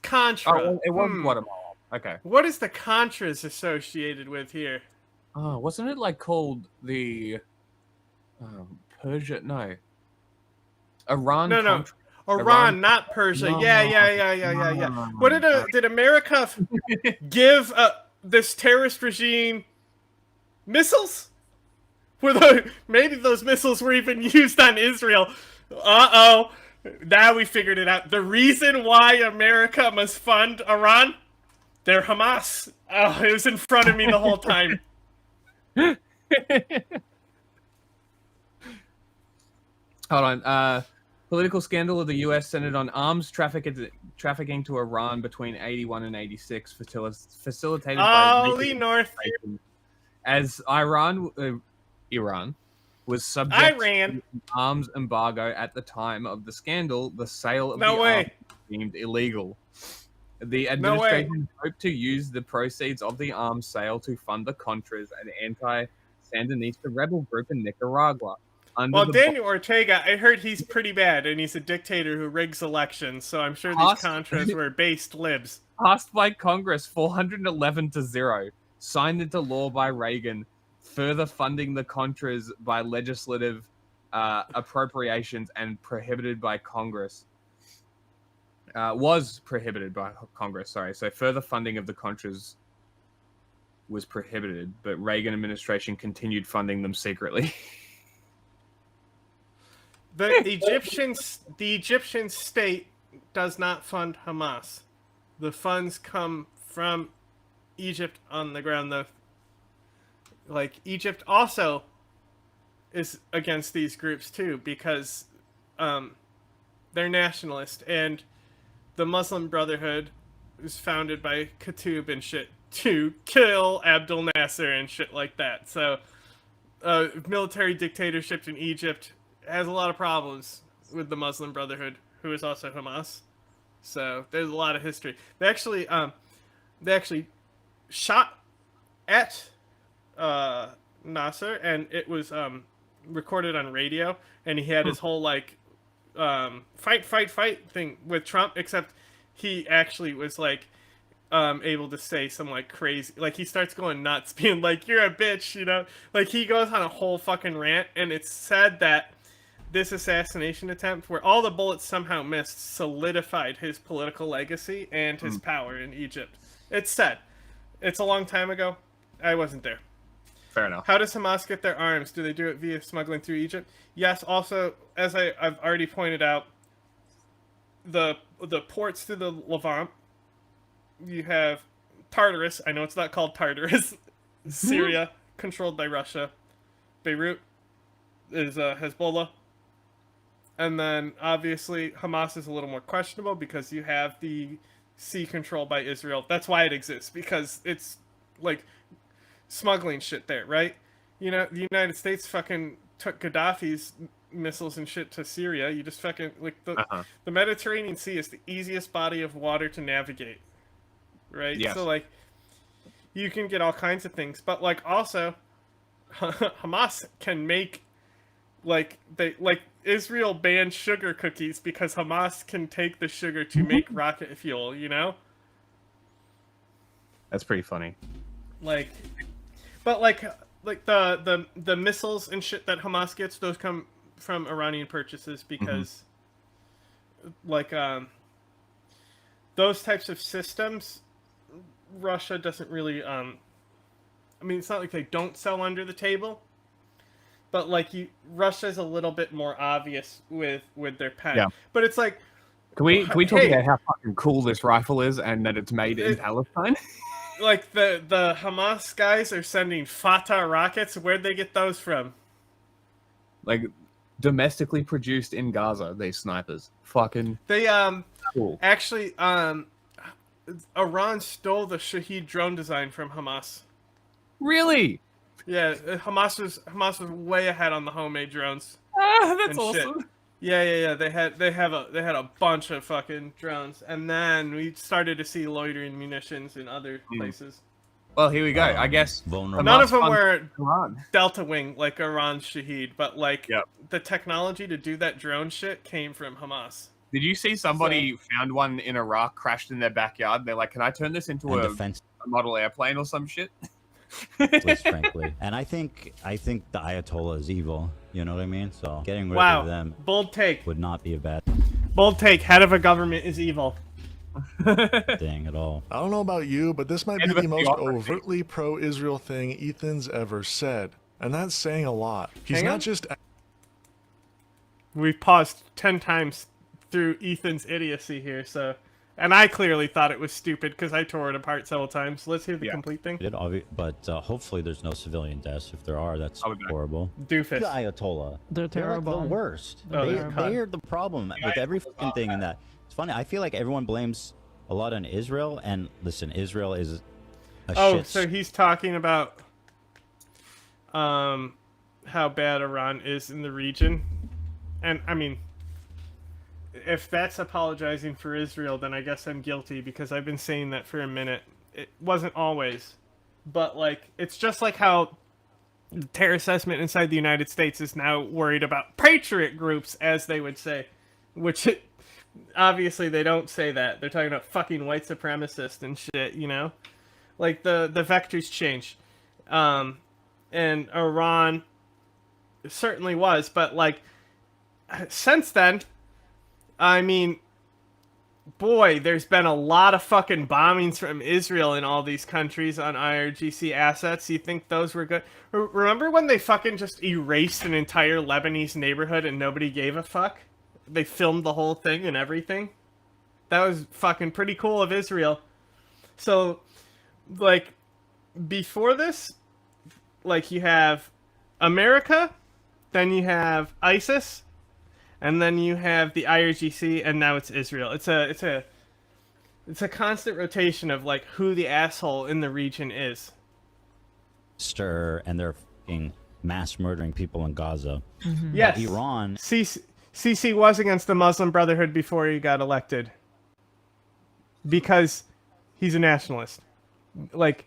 Contra. Oh, it was Guatemala. Okay. What is the Contras associated with here? Oh, wasn't it like called the Persia? No. Iran. No. Iran, not Persia. Yeah. What did America give this terrorist regime missiles? Maybe those missiles were even used on Israel. Uh-oh. Now we figured it out. The reason why America must fund Iran, they're Hamas. Oh, it was in front of me the whole time. Hold on. Political scandal of the U.S. centered on arms trafficking to Iran between 81 and 86, facilitated by Holy North. As Iran was subject to an arms embargo at the time of the scandal, the sale of arms was deemed illegal. The administration hoped to use the proceeds of the arms sale to fund the Contras, an anti-Sandinista rebel group in Nicaragua. Well, Daniel Ortega, I heard he's pretty bad, and he's a dictator who rigs elections, so I'm sure these Contras were based libs. Passed by Congress 411-0, signed into law by Reagan, further funding the Contras by legislative appropriations and prohibited by Congress. Was prohibited by Congress, sorry. So further funding of the Contras was prohibited, but Reagan administration continued funding them secretly. The Egyptian state does not fund Hamas. The funds come from Egypt on the ground, though. Like, Egypt also is against these groups, too, because they're nationalist, and the Muslim Brotherhood was founded by Qutb and shit to kill Abdel Nasser and shit like that. So, military dictatorships in Egypt has a lot of problems with the Muslim Brotherhood, who is also Hamas. So there's a lot of history. They actually shot at Nasser, and it was recorded on radio, and he had his whole like fight thing with Trump, except he actually was like able to say some like crazy, like he starts going nuts, being like, "You're a bitch," you know, like he goes on a whole fucking rant, and it's said that this assassination attempt, where all the bullets somehow missed, solidified his political legacy and his power in Egypt. It's said. It's a long time ago. I wasn't there. Fair enough. How does Hamas get their arms? Do they do it via smuggling through Egypt? Yes. Also, as I've already pointed out, the ports through the Levant, you have Tartarus. I know it's not called Tartarus. Syria, controlled by Russia. Beirut is Hezbollah. And then, obviously, Hamas is a little more questionable because you have the sea control by Israel. That's why it exists, because it's, like, smuggling shit there, right? You know, the United States fucking took Gaddafi's missiles and shit to Syria. You just fucking, like, the Mediterranean Sea is the easiest body of water to navigate, right? Yes. So, like, you can get all kinds of things. But, like, also, Hamas can make, like, Israel banned sugar cookies because Hamas can take the sugar to make rocket fuel, you know? That's pretty funny. Like, but like the missiles and shit that Hamas gets, those come from Iranian purchases because, like, those types of systems, Russia doesn't really, I mean, it's not like they don't sell under the table. But, like, Russia's a little bit more obvious with their pen. Yeah. But it's like... Can we talk about how fucking cool this rifle is and that it's made in Palestine? Like, the Hamas guys are sending Fatah rockets. Where'd they get those from? Like, domestically produced in Gaza, these snipers. Fucking They, cool. Actually, Iran stole the Shahed drone design from Hamas. Really? Yeah, Hamas was way ahead on the homemade drones. That's awesome. Yeah. They had a bunch of fucking drones, and then we started to see loitering munitions in other places. Well, here we go. I guess none of them were Delta Wing like Iran's Shahed, but like the technology to do that drone shit came from Hamas. Did you see somebody found one in Iraq, crashed in their backyard? They're like, "Can I turn this into a model airplane or some shit?" frankly. And I think the Ayatollah is evil. You know what I mean? So getting rid Wow. of them Bold take. would not be a bad Bold take. Head of a government is evil. thing at all. I don't know about you, but this might be the most overtly pro-Israel thing Ethan's ever said. And that's saying a lot. He's Hang not on. just... We've paused 10 times through Ethan's idiocy here, so... And I clearly thought it was stupid because I tore it apart several times. Let's hear the complete thing. But hopefully there's no civilian deaths. If there are, that's horrible. Doofus. The Ayatollah. They're terrible. Like the worst. Oh, They are the problem with every fucking thing in that. It's funny. I feel like everyone blames a lot on Israel, and listen, Israel is a shit. So he's talking about how bad Iran is in the region. And, I mean, if that's apologizing for Israel, then I guess I'm guilty because I've been saying that for a minute. It wasn't always. But, like, it's just like how the terror assessment inside the United States is now worried about patriot groups, as they would say. Which, obviously, they don't say that. They're talking about fucking white supremacists and shit, you know? Like, the vectors change. And Iran certainly was, but, like, since then... I mean, boy, there's been a lot of fucking bombings from Israel in all these countries on IRGC assets. You think those were good? Remember when they fucking just erased an entire Lebanese neighborhood and nobody gave a fuck? They filmed the whole thing and everything? That was fucking pretty cool of Israel. So, like, before this, like, you have America, then you have ISIS, and then you have the IRGC, and now it's Israel. It's a constant rotation of like who the asshole in the region is. And they're fucking mass murdering people in Gaza. Mm-hmm. Yes, but Iran. Sisi was against the Muslim Brotherhood before he got elected because he's a nationalist. Like,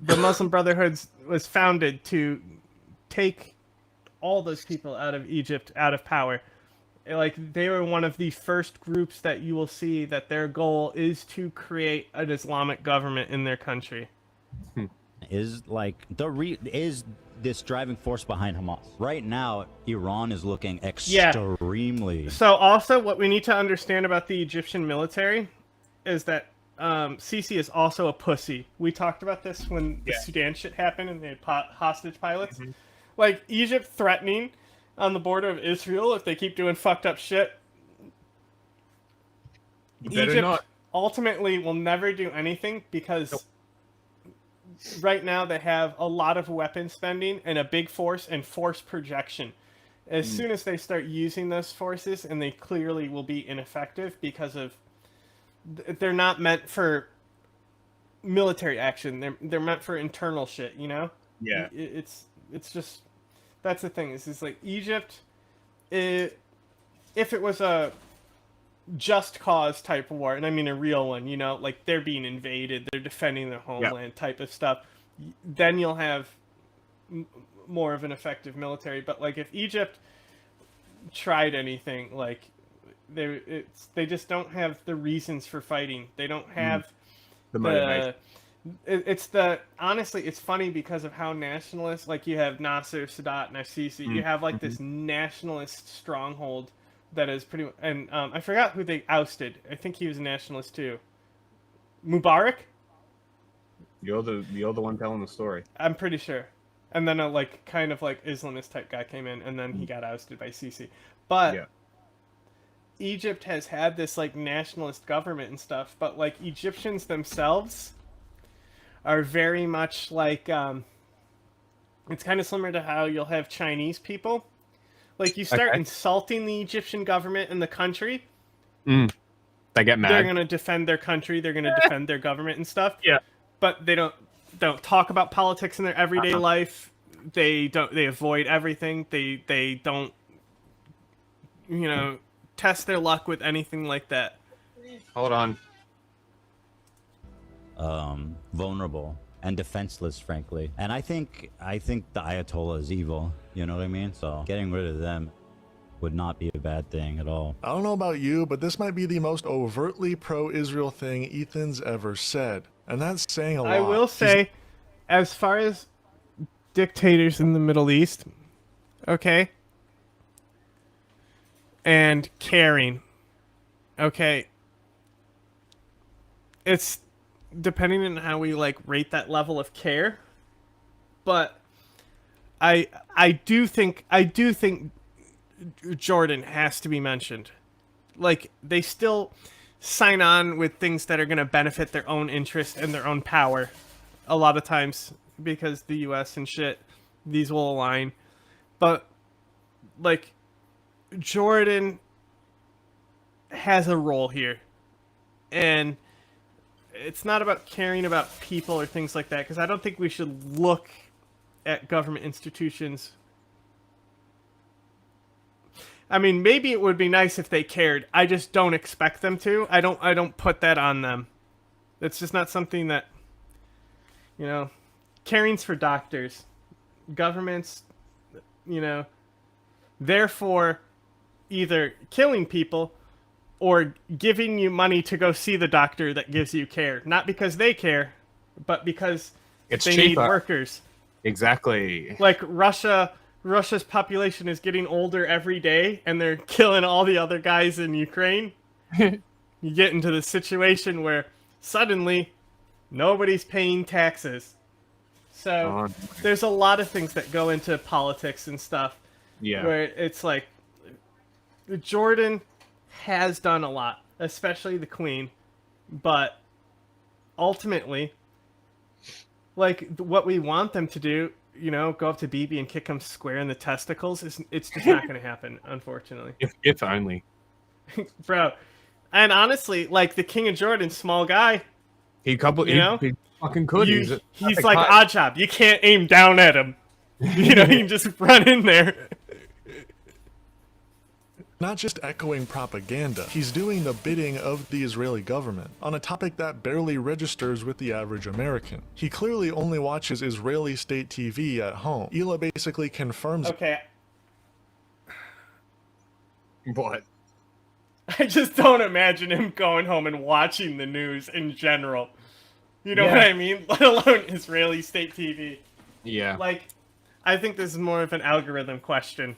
the Muslim Brotherhood was founded to take all those people out of Egypt, out of power. Like, they were one of the first groups that you will see that their goal is to create an Islamic government in their country. Is like is this driving force behind Hamas right now? Iran is looking extremely. So also, what we need to understand about the Egyptian military is that Sisi is also a pussy. We talked about this when the Sudan shit happened and they had hostage pilots. Mm-hmm. Like, Egypt threatening on the border of Israel if they keep doing fucked up shit. Egypt ultimately will never do anything because right now they have a lot of weapon spending and a big force and force projection. As soon as they start using those forces, and they clearly will be ineffective because of they're not meant for military action. They're meant for internal shit, you know? Yeah. It's just that's the thing. Is like Egypt, if it was a just cause type of war, and I mean a real one, you know, like they're being invaded, they're defending their homeland type of stuff, then you'll have more of an effective military. But like if Egypt tried anything, like they just don't have the reasons for fighting. They don't have the motivation. Honestly, it's funny because of how nationalist, like you have Nasser, Sadat, and Sisi, you have like this nationalist stronghold that is pretty, and I forgot who they ousted. I think he was a nationalist too. Mubarak? You're the one telling the story. I'm pretty sure. And then a like kind of like Islamist type guy came in, and then he got ousted by Sisi. But Egypt has had this like nationalist government and stuff, but like Egyptians themselves are very much like it's kind of similar to how you'll have Chinese people. Like you start insulting the Egyptian government and the country, they get mad. They're gonna defend their country. They're gonna defend their government and stuff. Yeah, but they don't talk about politics in their everyday life. They avoid everything. They don't, you know, test their luck with anything like that. Hold on. Vulnerable and defenseless, frankly. And I think the Ayatollah is evil. You know what I mean? So getting rid of them would not be a bad thing at all. I don't know about you, but this might be the most overtly pro-Israel thing Ethan's ever said. And that's saying a lot. I will say, as far as dictators in the Middle East, okay, and caring, okay, it's depending on how we like rate that level of care, but I do think Jordan has to be mentioned. Like, they still sign on with things that are going to benefit their own interest and their own power a lot of times, because the US and shit, these will align. But like, Jordan has a role here, and it's not about caring about people or things like that, because I don't think we should look at government institutions. I mean, maybe it would be nice if they cared. I just don't expect them to. I don't put that on them. It's just not something that, you know, caring's for doctors. Governments, you know, therefore either killing people or giving you money to go see the doctor that gives you care. Not because they care, but because It's they cheaper. need workers. Exactly. Like Russia's population is getting older every day, and they're killing all the other guys in Ukraine. You get into the situation where suddenly nobody's paying taxes. So there's a lot of things that go into politics and stuff. Yeah. Where it's like, Jordan has done a lot, especially the Queen, but ultimately, like, what we want them to do, you know, go up to BB and kick him square in the testicles, it's just not going to happen, unfortunately. If only. Bro. And honestly, like, the King of Jordan, small guy. He fucking could. He's like Oddjob. You can't aim down at him. You know, you can just run in there. Not just echoing propaganda, he's doing the bidding of the Israeli government on a topic that barely registers with the average American. He clearly only watches Israeli state TV at home. Ela basically confirms Okay. What? I just don't imagine him going home and watching the news in general. You know what I mean? Let alone Israeli state TV. Yeah. Like, I think this is more of an algorithm question.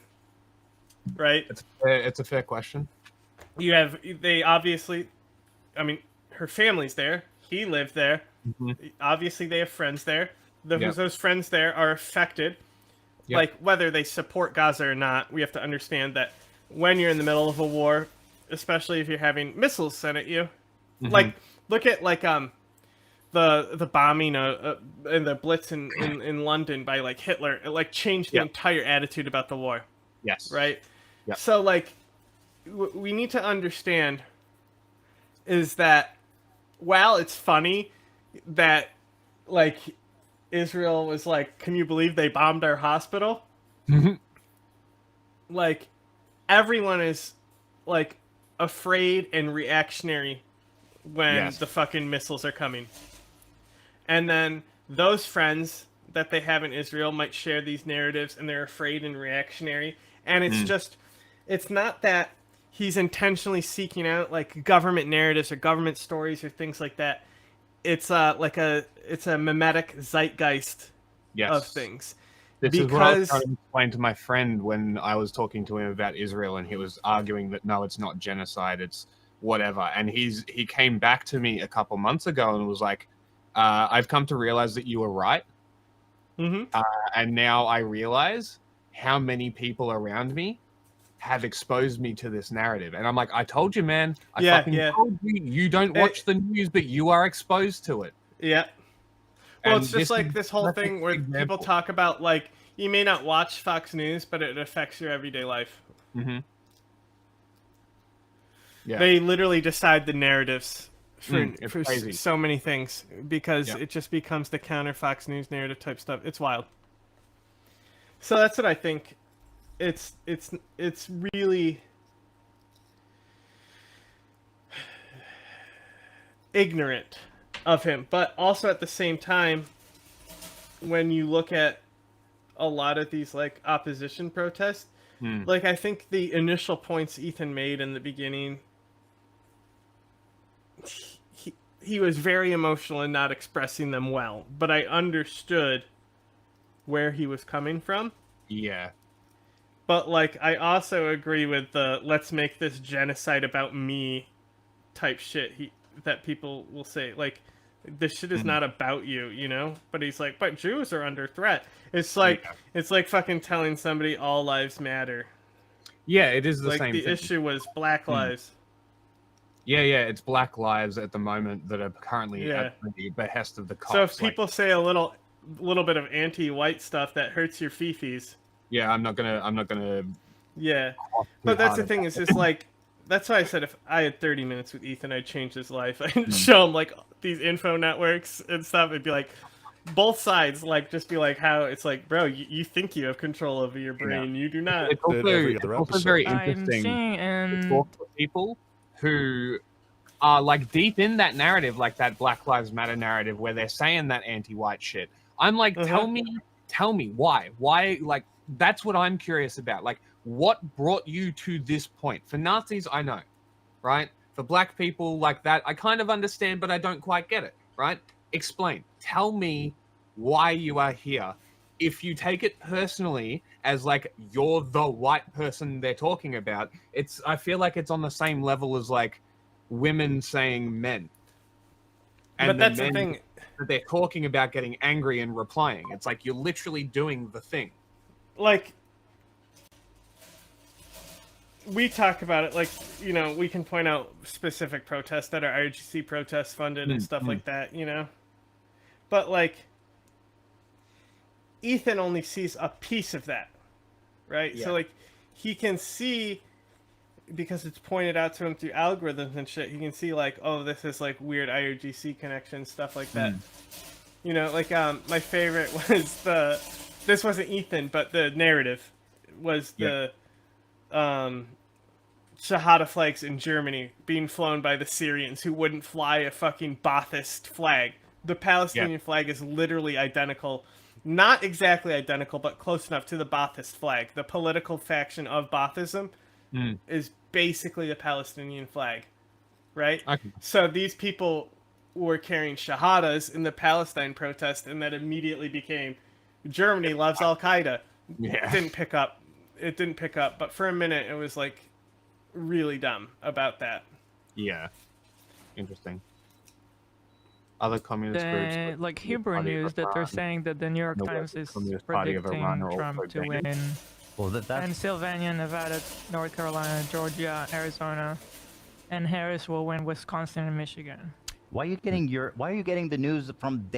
Right? It's a fair question. They obviously, I mean, her family's there. He lived there. Mm-hmm. Obviously, they have friends there. Yep. Those friends there are affected. Yep. Like, whether they support Gaza or not, we have to understand that when you're in the middle of a war, especially if you're having missiles sent at you, like, look at, like, the bombing and the Blitz in London by, like, Hitler. It, like, changed the entire attitude about the war. Yes. Right? Yep. So, like, we need to understand is that while it's funny that, like, Israel was like, can you believe they bombed our hospital? Like, everyone is, like, afraid and reactionary when the fucking missiles are coming. And then those friends that they have in Israel might share these narratives, and they're afraid and reactionary. And it's just, it's not that he's intentionally seeking out, like, government narratives or government stories or things like that. It's it's a mimetic zeitgeist of things. This is what I was trying to explain to my friend when I was talking to him about Israel, and he was arguing that no, it's not genocide, it's whatever. And he came back to me a couple months ago and was like, I've come to realize that you were right. And now I realize how many people around me have exposed me to this narrative. And I'm like, I told you, man. I fucking told you. You don't watch the news, but you are exposed to it. Yeah. Well, And it's just like this whole thing where people talk about, like, you may not watch Fox News, but it affects your everyday life. Yeah. They literally decide the narratives for crazy. so many things because it just becomes the counter Fox News narrative type stuff. It's wild. So that's what I think. It's really ignorant of him, but also at the same time, when you look at a lot of these, like, opposition protests, Like, I think the initial points Ethan made in the beginning, he was very emotional and not expressing them well, but I understood where he was coming from. Yeah. But, like, I also agree with the let's make this genocide about me type shit that people will say. Like, this shit is not about you, you know? But he's like, but Jews are under threat. It's like, it's like fucking telling somebody all lives matter. Yeah, it is the like, same the thing. issue was Black lives. Yeah, it's Black lives at the moment that are currently at the behest of the cops. So if people say a little bit of anti-white stuff that hurts your fifis. Yeah, I'm not gonna. Yeah, but that's the thing. Is just like that's why I said if I had 30 minutes with Ethan, I'd change his life. I'd show him like these info networks and stuff. It'd be like both sides, like just be like how it's like, bro, you think you have control over your brain, you do not. It's also very interesting to talk to people who are like deep in that narrative, like that Black Lives Matter narrative, where they're saying that anti-white shit. I'm like, tell me why, like. That's what I'm curious about. Like, what brought you to this point? For Nazis, I know, right? For Black people like that, I kind of understand, but I don't quite get it, right? Explain. Tell me why you are here. If you take it personally as like you're the white person they're talking about, I feel like it's on the same level as like women saying men. And but that's the thing. That they're talking about getting angry and replying. It's like you're literally doing the thing. Like, we talk about it, like, you know, we can point out specific protests that are IRGC protest funded and stuff like that, you know? But, like, Ethan only sees a piece of that, right? Yeah. So, like, he can see, because it's pointed out to him through algorithms and shit, he can see, like, oh, this is, like, weird IRGC connections, stuff like that. You know, like, my favorite was this wasn't Ethan, but the narrative was the Shahada flags in Germany being flown by the Syrians who wouldn't fly a fucking Ba'athist flag. The Palestinian flag is literally identical, not exactly identical, but close enough to the Ba'athist flag. The political faction of Ba'athism is basically the Palestinian flag, right? So these people were carrying Shahadas in the Palestine protest, and that immediately became Germany loves al-qeada. Yeah. It didn't pick up, but for a minute it was like really dumb about that. Yeah. Interesting. Other communist groups like Hebrew News that they're saying that the New York Times is predicting Trump to win Pennsylvania, Nevada, North Carolina, Georgia, Arizona, and Harris will win Wisconsin and Michigan. Why are you getting the news from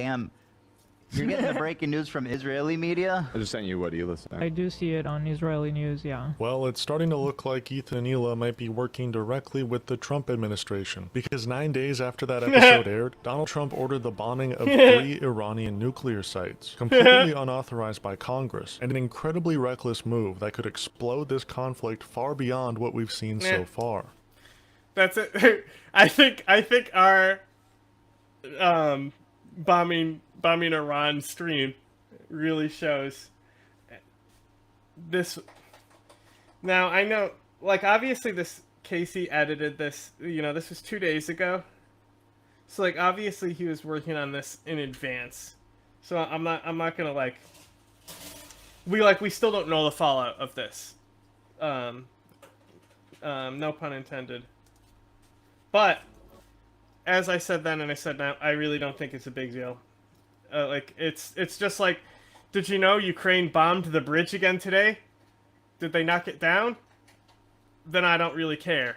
You're getting the breaking news from Israeli media? I just sent you what Hila sent. I do see it on Israeli news, yeah. Well, it's starting to look like Ethan and Hila might be working directly with the Trump administration, because 9 days after that episode aired, Donald Trump ordered the bombing of 3 Iranian nuclear sites, completely unauthorized by Congress, and an incredibly reckless move that could explode this conflict far beyond what we've seen so far. That's it. I think our bombing Iran stream really shows this. Now I know, like, obviously this Casey edited this, you know, this was 2 days ago, so like obviously he was working on this in advance, so I'm not gonna like we still don't know the fallout of this, no pun intended, but as I said then and I said now, I really don't think it's a big deal. Like, it's just like, did you know Ukraine bombed the bridge again today? Did they knock it down? Then I don't really care.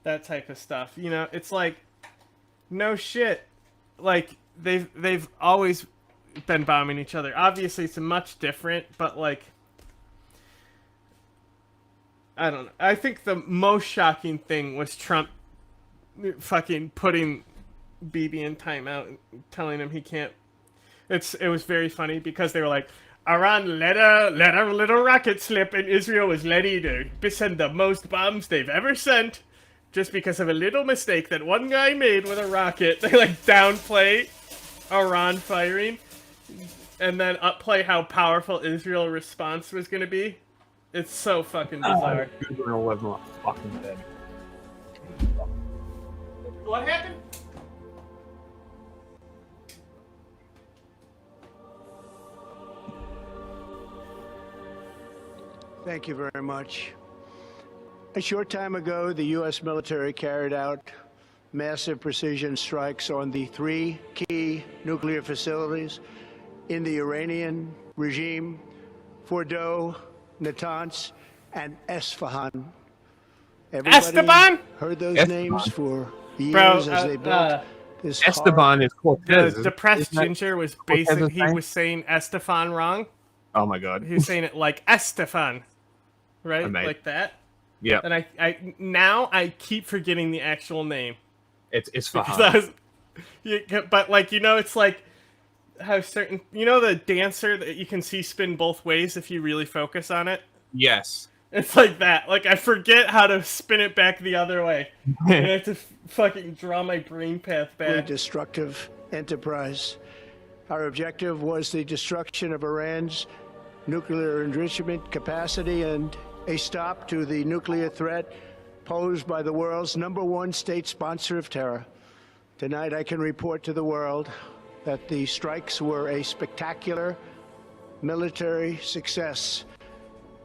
That type of stuff, you know? It's like, no shit. Like, they've always been bombing each other. Obviously, it's much different, but like, I don't know. I think the most shocking thing was Trump fucking putting Bibi in timeout, telling him he can't. It was very funny because they were like, Iran let a little rocket slip and Israel was ready to send the most bombs they've ever sent just because of a little mistake that one guy made with a rocket. They like downplay Iran firing. and then upplay how powerful Israel's response was going to be. It's so fucking bizarre. Israel was not fucking dead. What happened? Thank you very much. A short time ago, the U.S. military carried out massive precision strikes on the 3 key nuclear facilities in the Iranian regime: Fordow, Natanz, and Esfahan. Everybody Esteban? heard those Esteban. names for years Bro, as they built this Esteban is Cortez. The depressed ginger was basically, he was saying Estefan wrong. Oh my god. He was saying it like Estefan. Right? Amazing. Like that. Yeah. And I keep forgetting the actual name. It's Because Isfahan. but like, you know, it's like how certain, you know, the dancer that you can see spin both ways if you really focus on it? Yes. It's like that. Like, I forget how to spin it back the other way. And I have to fucking draw my brain path very back. destructive enterprise. Our objective was the destruction of Iran's nuclear enrichment capacity and a stop to the nuclear threat posed by the world's #1 state sponsor of terror. Tonight, I can report to the world that the strikes were a spectacular military success.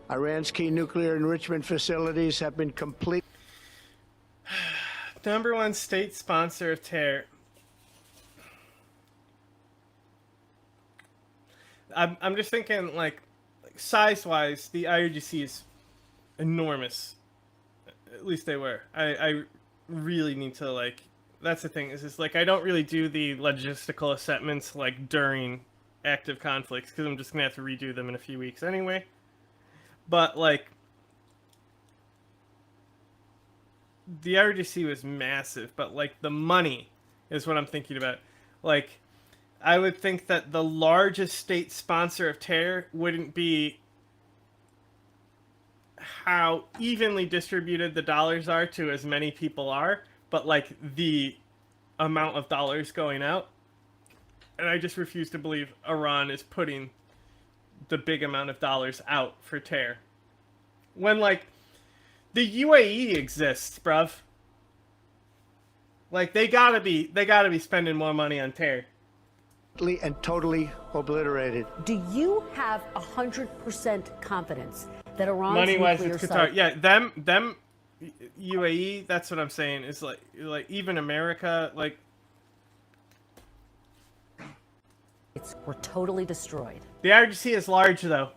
Iran's key nuclear enrichment facilities have been complete. #1 state sponsor of terror. I'm just thinking, like size-wise, the IRGC is enormous. At least they were. I really need to, like, that's the thing, is just like, I don't really do the logistical assessments like during active conflicts, because I'm just gonna have to redo them in a few weeks anyway. But like, the IRGC was massive, but like the money is what I'm thinking about. Like, I would think that the largest state sponsor of terror wouldn't be how evenly distributed the dollars are to as many people are, but like the amount of dollars going out. And I just refuse to believe Iran is putting the big amount of dollars out for terror. When like the UAE exists, bruv. Like they gotta be spending more money on terror. And totally obliterated. Do you have 100% confidence that Iran's Money-wise, nuclear it's Qatar. site... Yeah, them UAE. That's what I'm saying. Is like even America. Like were totally destroyed. the IRGC is large though.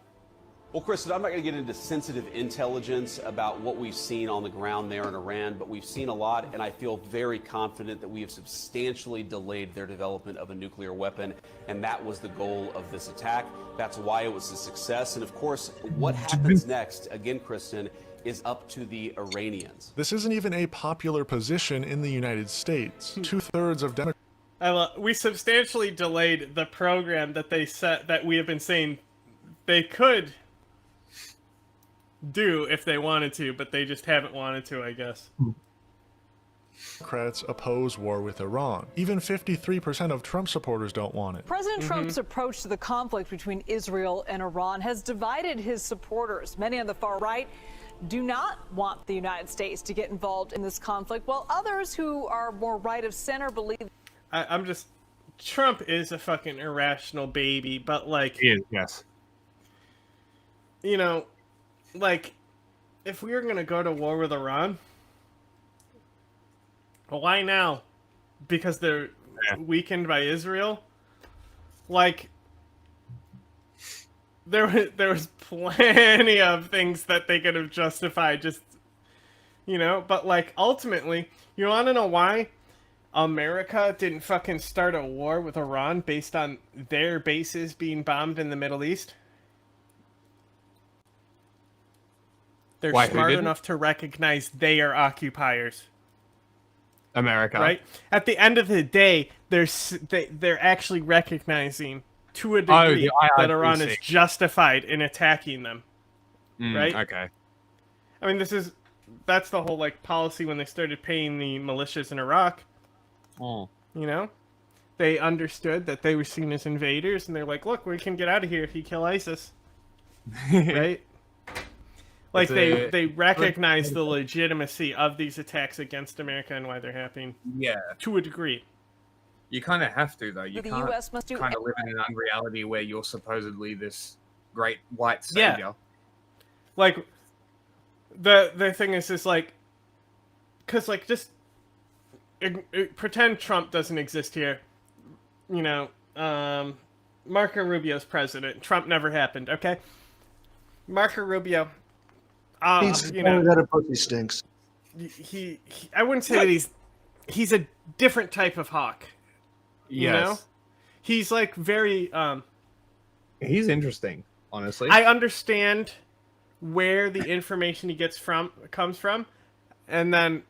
Well, Kristen, I'm not going to get into sensitive intelligence about what we've seen on the ground there in Iran, but we've seen a lot, and I feel very confident that we have substantially delayed their development of a nuclear weapon, and that was the goal of this attack. That's why it was a success. And of course, what happens next, again, Kristen, is up to the Iranians. This isn't even a popular position in the United States. 2/3 of Democrats. We substantially delayed the program that they set, that we have been saying they could do if they wanted to, but they just haven't wanted to, I guess. Democrats oppose war with Iran. Even 53% of Trump supporters don't want it. President Trump's approach to the conflict between Israel and Iran has divided his supporters. Many on the far right do not want the United States to get involved in this conflict, while others who are more right of center believe... I'm just... Trump is a fucking irrational baby, but like... He is, yes. You know, like, if we were gonna go to war with Iran, well, why now? Because they're weakened by Israel? Like, there was plenty of things that they could have justified, just, you know, but like, ultimately, you wanna know why America didn't fucking start a war with Iran based on their bases being bombed in the Middle East? They're smart enough to recognize they are occupiers. America. Right? At the end of the day, they're actually recognizing to a degree that Iran is justified in attacking them. Right? Okay. I mean, that's the whole like policy when they started paying the militias in Iraq. Oh. You know? they understood that they were seen as invaders, and they're like, look, we can get out of here if you kill ISIS. Right? Like, they recognize the legitimacy of these attacks against America and why they're happening. Yeah. To a degree. You kind of have to, though. You The can't US must do kind of live in an unreality where you're supposedly this great white savior. Yeah. Like, the thing is like, because, like, just pretend Trump doesn't exist here. You know, Marco Rubio's president. Trump never happened, okay? Marco Rubio, you know, that a pussy stinks. He I wouldn't say that he's a different type of hawk. You know? He's like very he's interesting, honestly. I understand where the information he gets comes from, and then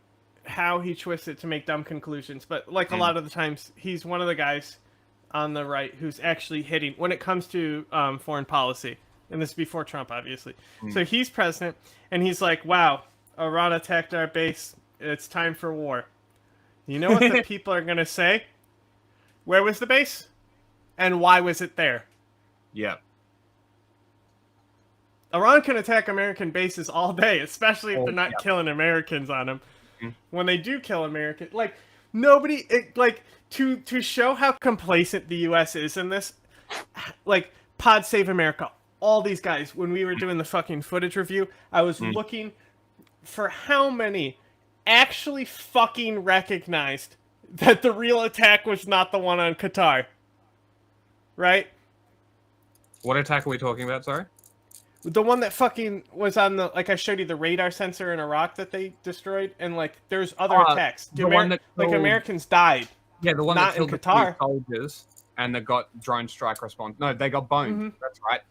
how he twists it to make dumb conclusions. But like a lot of the times, he's one of the guys on the right who's actually hitting when it comes to foreign policy. And this is before Trump, obviously. So he's president, and he's like, wow, Iran attacked our base. It's time for war. You know what the people are going to say? Where was the base? And why was it there? Yeah. Iran can attack American bases all day, especially if they're not killing Americans on them. When they do kill Americans, like, nobody, to show how complacent the U.S. is in this, like, Pod Save America, all these guys, when we were doing the fucking footage review, I was looking for how many actually fucking recognized that the real attack was not the one on Qatar. Right? What attack are we talking about, sorry? The one that fucking was on the, like I showed you the radar sensor in Iraq that they destroyed, and like there's other attacks. The one that killed, Americans died. Yeah, the one not that killed in Qatar. the soldiers and that got drone strike response. No, they got boned. That's right.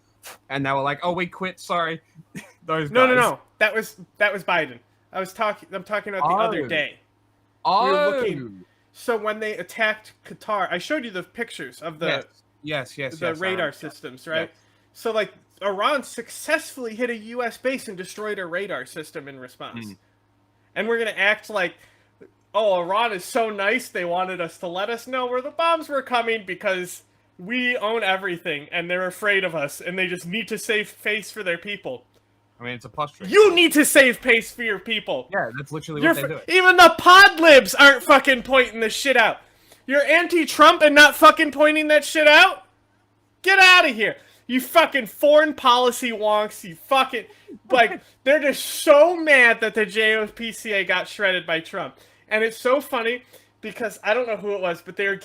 And they were like, "Oh, we quit. Sorry." Those guys. No. That was Biden. I'm talking about the other day. Oh. We were looking. So when they attacked Qatar, I showed you the pictures of the yes, radar systems, right? Yes. So like Iran successfully hit a U.S. base and destroyed a radar system in response. And we're gonna act like, oh, Iran is so nice, they wanted us to let us know where the bombs were coming because we own everything and they're afraid of us and they just need to save face for their people. I mean, it's a posture. You need to save face for your people. Yeah, that's literally what they do. Even the pod libs aren't fucking pointing this shit out. You're anti-Trump and not fucking pointing that shit out? Get out of here. You fucking foreign policy wonks. You fucking... Like, they're just so mad that the JOPCA got shredded by Trump. And it's so funny because I don't know who it was, but they're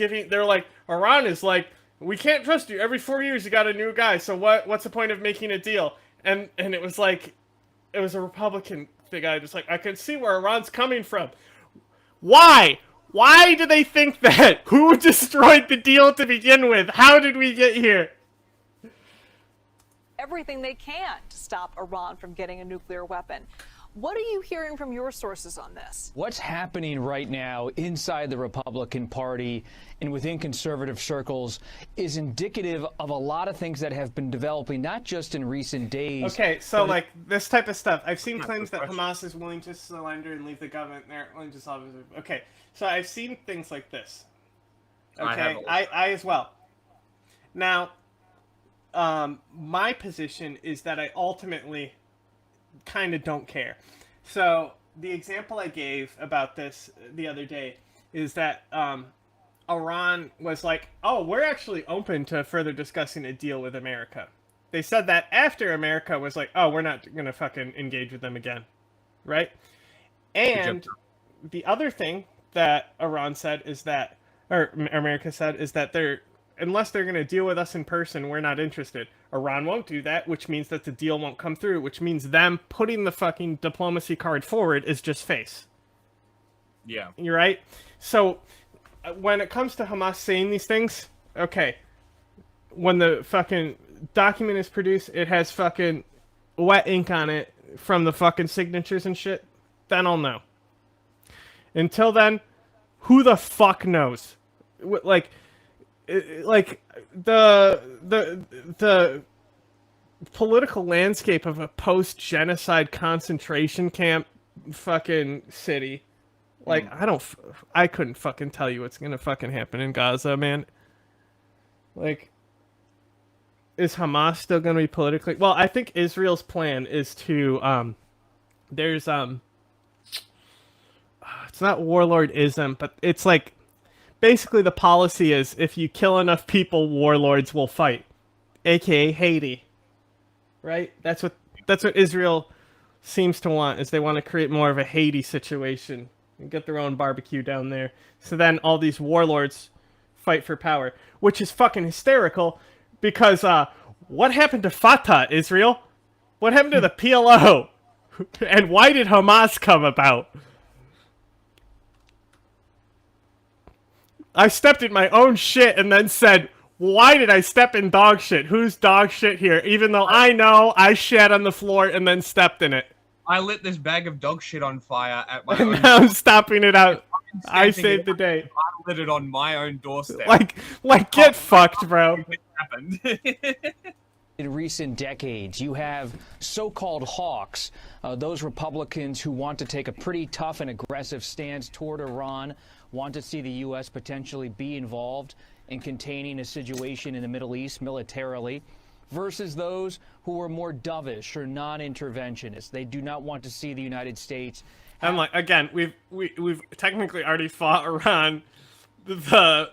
like, Iran is like, we can't trust you. Every 4 years you got a new guy. So what's the point of making a deal? And it was like, it was a Republican guy just like, I can see where Iran's coming from. Why? Why do they think that? Who destroyed the deal to begin with? How did we get here? Everything they can to stop Iran from getting a nuclear weapon. What are you hearing from your sources on this? What's happening right now inside the Republican Party and within conservative circles is indicative of a lot of things that have been developing, not just in recent days. Okay, so like this type of stuff. I've seen claims that Hamas is willing to surrender and leave the government. They're willing to solve it. Okay, so I've seen things like this. Okay, I as well. Now, my position is that I ultimately kind of don't care. So the example I gave about this the other day is that Iran was like, oh, we're actually open to further discussing a deal with America. They said that after America was like, oh, we're not gonna fucking engage with them again, right? And the other thing that Iran said is that, or America said, is that unless they're going to deal with us in person, we're not interested. Iran won't do that, which means that the deal won't come through, which means them putting the fucking diplomacy card forward is just face. Yeah. You're right? So, when it comes to Hamas saying these things, okay, when the fucking document is produced, it has fucking wet ink on it from the fucking signatures and shit, then I'll know. Until then, who the fuck knows? Like the political landscape of a post-genocide concentration camp fucking city, Like, I couldn't fucking tell you what's gonna fucking happen in Gaza, man. Like, is Hamas still gonna be politically? Well, I think Israel's plan is to, there's, it's not warlordism, but it's like, basically the policy is if you kill enough people, warlords will fight. AKA Haiti. Right? That's what Israel seems to want, is they want to create more of a Haiti situation and get their own barbecue down there. So then all these warlords fight for power, which is fucking hysterical because what happened to Fatah, Israel? What happened to the PLO? And why did Hamas come about? I stepped in my own shit and then said, why did I step in dog shit? Who's dog shit here? Even though I know I shat on the floor and then stepped in it. I lit this bag of dog shit on fire at my And own. now I'm stopping it out. I saved the day. I lit it on my own doorstep. Like get fucked, bro. It happened. In recent decades, you have so-called hawks, those Republicans who want to take a pretty tough and aggressive stance toward Iran, want to see the U.S. potentially be involved in containing a situation in the Middle East militarily, versus those who are more dovish or non-interventionists. They do not want to see the United States. And like again, we've technically already fought Iran. The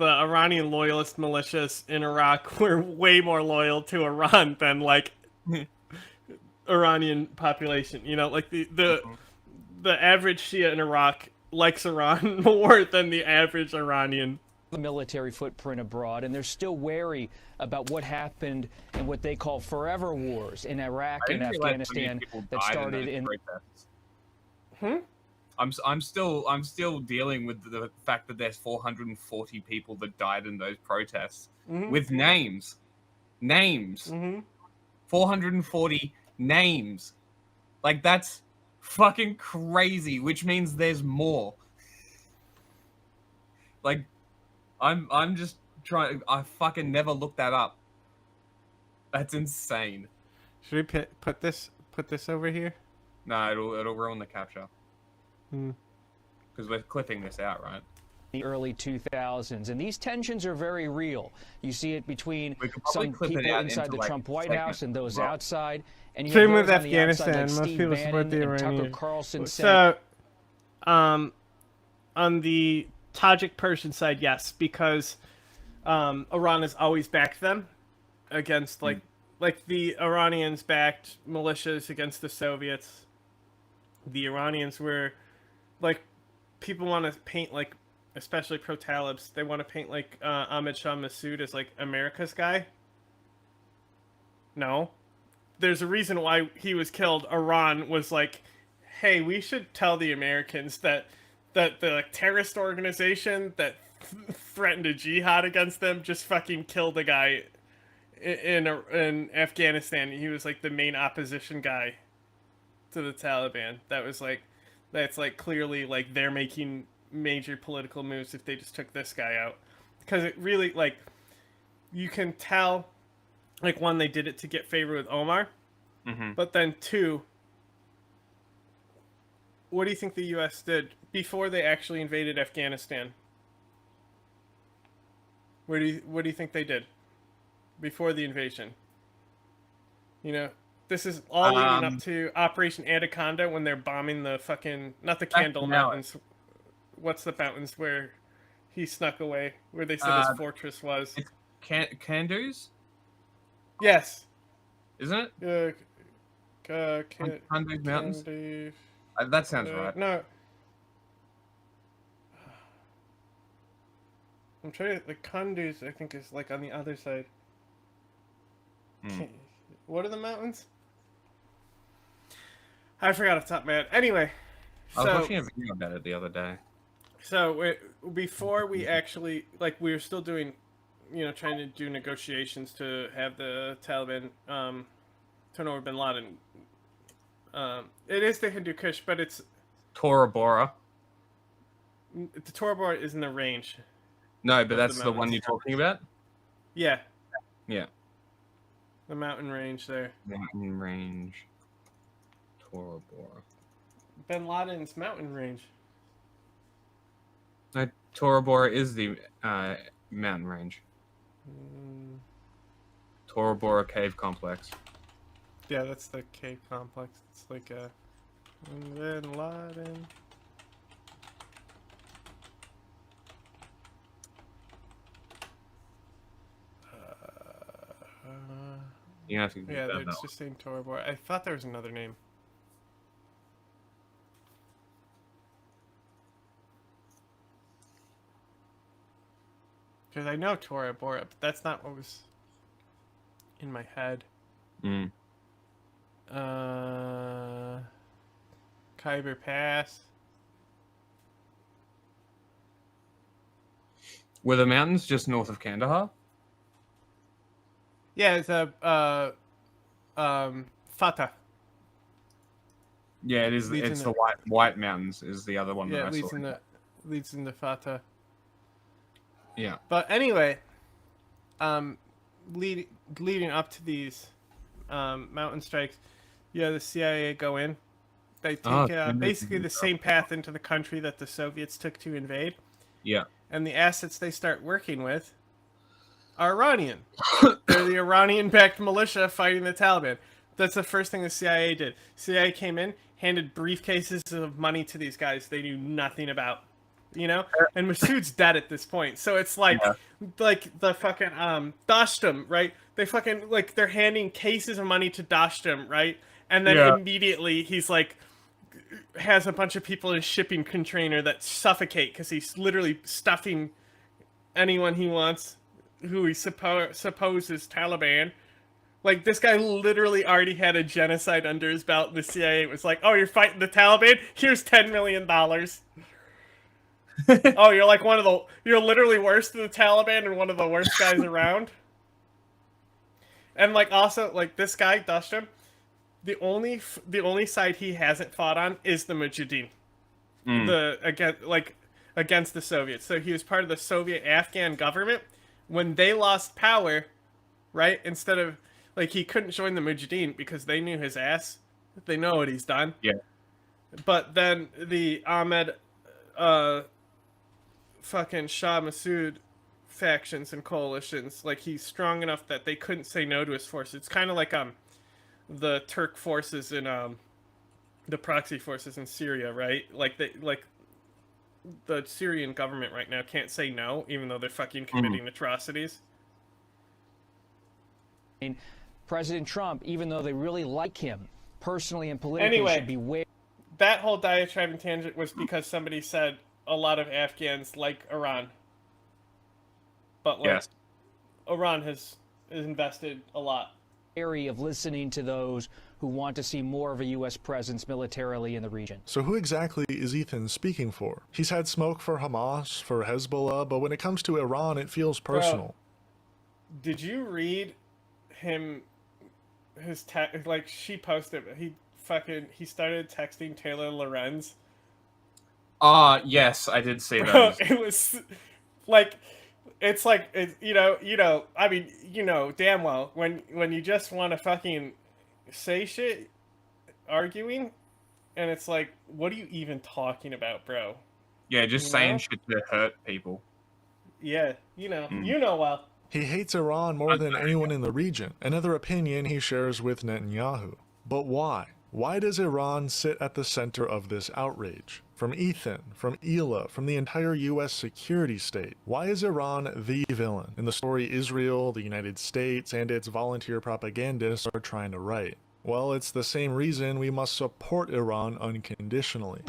Iranian loyalist militias in Iraq were way more loyal to Iran than like Iranian population. You know, like the average Shia in Iraq likes Iran more than the average Iranian. The military footprint abroad, and they're still wary about what happened in what they call forever wars in Iraq and Afghanistan that started in. I'm still dealing with the fact that there's 440 people that died in those protests with names. 440 names. Like, that's fucking crazy, which means there's more. Like, I'm just trying. I fucking never looked that up. That's insane. Should we put this over here? No, it'll ruin the capture. Because we're clipping this out, right? The early 2000s, and these tensions are very real. You see it between some people inside the Trump White House and those outside. And you same have with those on the outside, Afghanistan. like Most Steve people support the Bannon and Tucker Iranians. Carlson So, on the Tajik Persian side, yes, because Iran has always backed them against like the Iranians backed militias against the Soviets. The Iranians were like, people want to paint like, especially pro-Talibs, they want to paint like Ahmed Shah Massoud as like America's guy. No, there's a reason why he was killed. Iran was like, hey, we should tell the Americans that the terrorist organization that threatened a jihad against them just fucking killed a guy in Afghanistan. He was like the main opposition guy to the Taliban. That's like clearly like they're making major political moves if they just took this guy out, because it really, like, you can tell, like, one, they did it to get favor with Omar, but then two, what do you think the U.S. did before they actually invaded Afghanistan? What do you think they did before the invasion? You know, this is all leading up to Operation Anaconda, when they're bombing the fucking, not the Candle Mountains. What's the mountains where he snuck away, where they said his fortress was? Kanduz? Yes. Isn't it? Kanduz Mountains? That sounds right. No. I'm trying to, like, Kunduz, I think, is like on the other side. What are the mountains? I forgot off the top of my head. Anyway. I was watching a video about it the other day. So before we actually, like, we were still doing, you know, trying to do negotiations to have the Taliban turn over Bin Laden. It is the Hindu Kush, but it's Tora Bora. The Tora Bora is in the range. No, but that's the one you're talking about? Yeah. Yeah. The mountain range there. Mountain range. Tora Bora. Bin Laden's mountain range. No, Tora Bora is the mountain range. Tora Bora Cave Complex. Yeah, that's the cave complex. It's like a Bin Laden. You have to get yeah, that it's just saying Tora Bora. I thought there was another name. Because I know Tora Bora, but that's not what was in my head. Khyber Pass. Were the mountains just north of Kandahar? Yeah, it's Fatah. Yeah, it is. It's the White Mountains is the other one that Yeah, I it saw. leads into Fatah. Yeah. But anyway, leading up to these mountain strikes, yeah, the CIA go in. They take basically the same path into the country that the Soviets took to invade. Yeah. And the assets they start working with are Iranian. They're the Iranian-backed militia fighting the Taliban. That's the first thing the CIA did. CIA came in, handed briefcases of money to these guys they knew nothing about. You know? And Massoud's dead at this point. So it's like the fucking Dashtun, right? They fucking they're handing cases of money to Dashtun, right? And then immediately he's like has a bunch of people in a shipping container that suffocate because he's literally stuffing anyone he wants who he supposes Taliban. Like, this guy literally already had a genocide under his belt, and the CIA was like, oh, you're fighting the Taliban? Here's $10 million. Oh, you're literally worse than the Taliban and one of the worst guys around? And, also, this guy, Dashtun, the only side he hasn't fought on is the Mujahideen. Against the Soviets. So he was part of the Soviet Afghan government. When they lost power, right, instead of, he couldn't join the Mujahideen because they knew his ass. They know what he's done. Yeah. But then the Ahmed, fucking Shah Massoud factions and coalitions, he's strong enough that they couldn't say no to his forces. It's kind of like, the Turk forces in, the proxy forces in Syria, right? The Syrian government right now can't say no, even though they're fucking committing atrocities. President Trump, even though they really like him personally and politically, should be wary. That whole diatribe and tangent was because somebody said a lot of Afghans like Iran. But Iran has invested a lot. Area of listening to those who want to see more of a U.S. presence militarily in the region. So who exactly is Ethan speaking for? He's had smoke for Hamas, for Hezbollah, but when it comes to Iran, it feels personal. Did you read him, she posted, he started texting Taylor Lorenz? Yes, I did see Bro, those. it was, I mean, damn well, when you just want to fucking say shit, arguing, and it's like, what are you even talking about, bro? Yeah, just saying shit to hurt people. Yeah, you know well. He hates Iran more than anyone in the region, another opinion he shares with Netanyahu. But why? Why does Iran sit at the center of this outrage? From Ethan, from Ela, from the entire US security state. Why is Iran the villain in the story Israel, the United States, and its volunteer propagandists are trying to write? Well, it's the same reason we must support Iran unconditionally.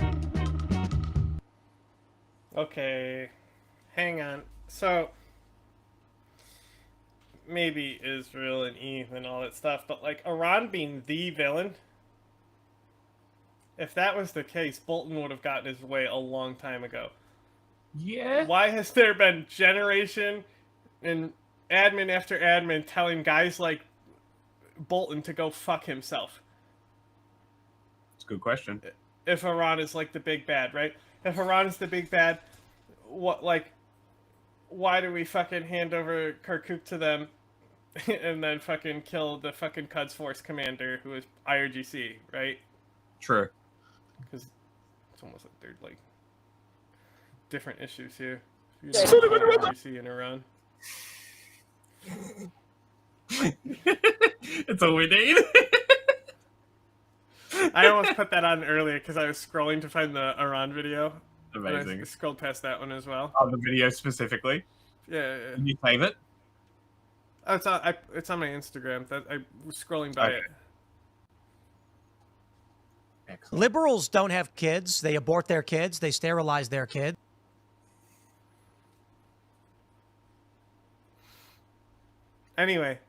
Okay, hang on. So, maybe Israel and Ethan and all that stuff, but Iran being the villain, if that was the case, Bolton would have gotten his way a long time ago. Yeah. Why has there been generation and admin after admin telling guys like Bolton to go fuck himself? It's a good question. If Iran is the big bad, right? If Iran is the big bad, why do we fucking hand over Kirkuk to them and then fucking kill the fucking Quds Force commander who is IRGC, right? True. Because it's almost like they're different issues here. You know, you see in Iran. It's all we need. I almost put that on earlier because I was scrolling to find the Iran video. Amazing. And I scrolled past that one as well. Oh, the video specifically? Yeah. Can you save it? Oh, it's on my Instagram. I was scrolling by it. Excellent. Liberals don't have kids. They abort their kids. They sterilize their kids. Anyway.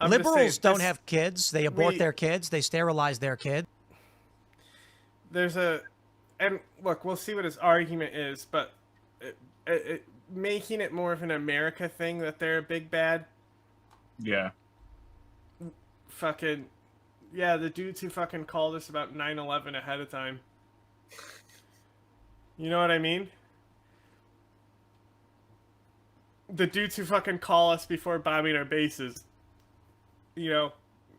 Liberals don't have kids. They abort their kids. They sterilize their kids. And look, we'll see what his argument is, but making it more of an America thing that they're a big bad. Yeah. Fucking, yeah, the dudes who fucking called us about 9/11 ahead of time. You know what I mean? The dudes who fucking call us before bombing our bases. You know,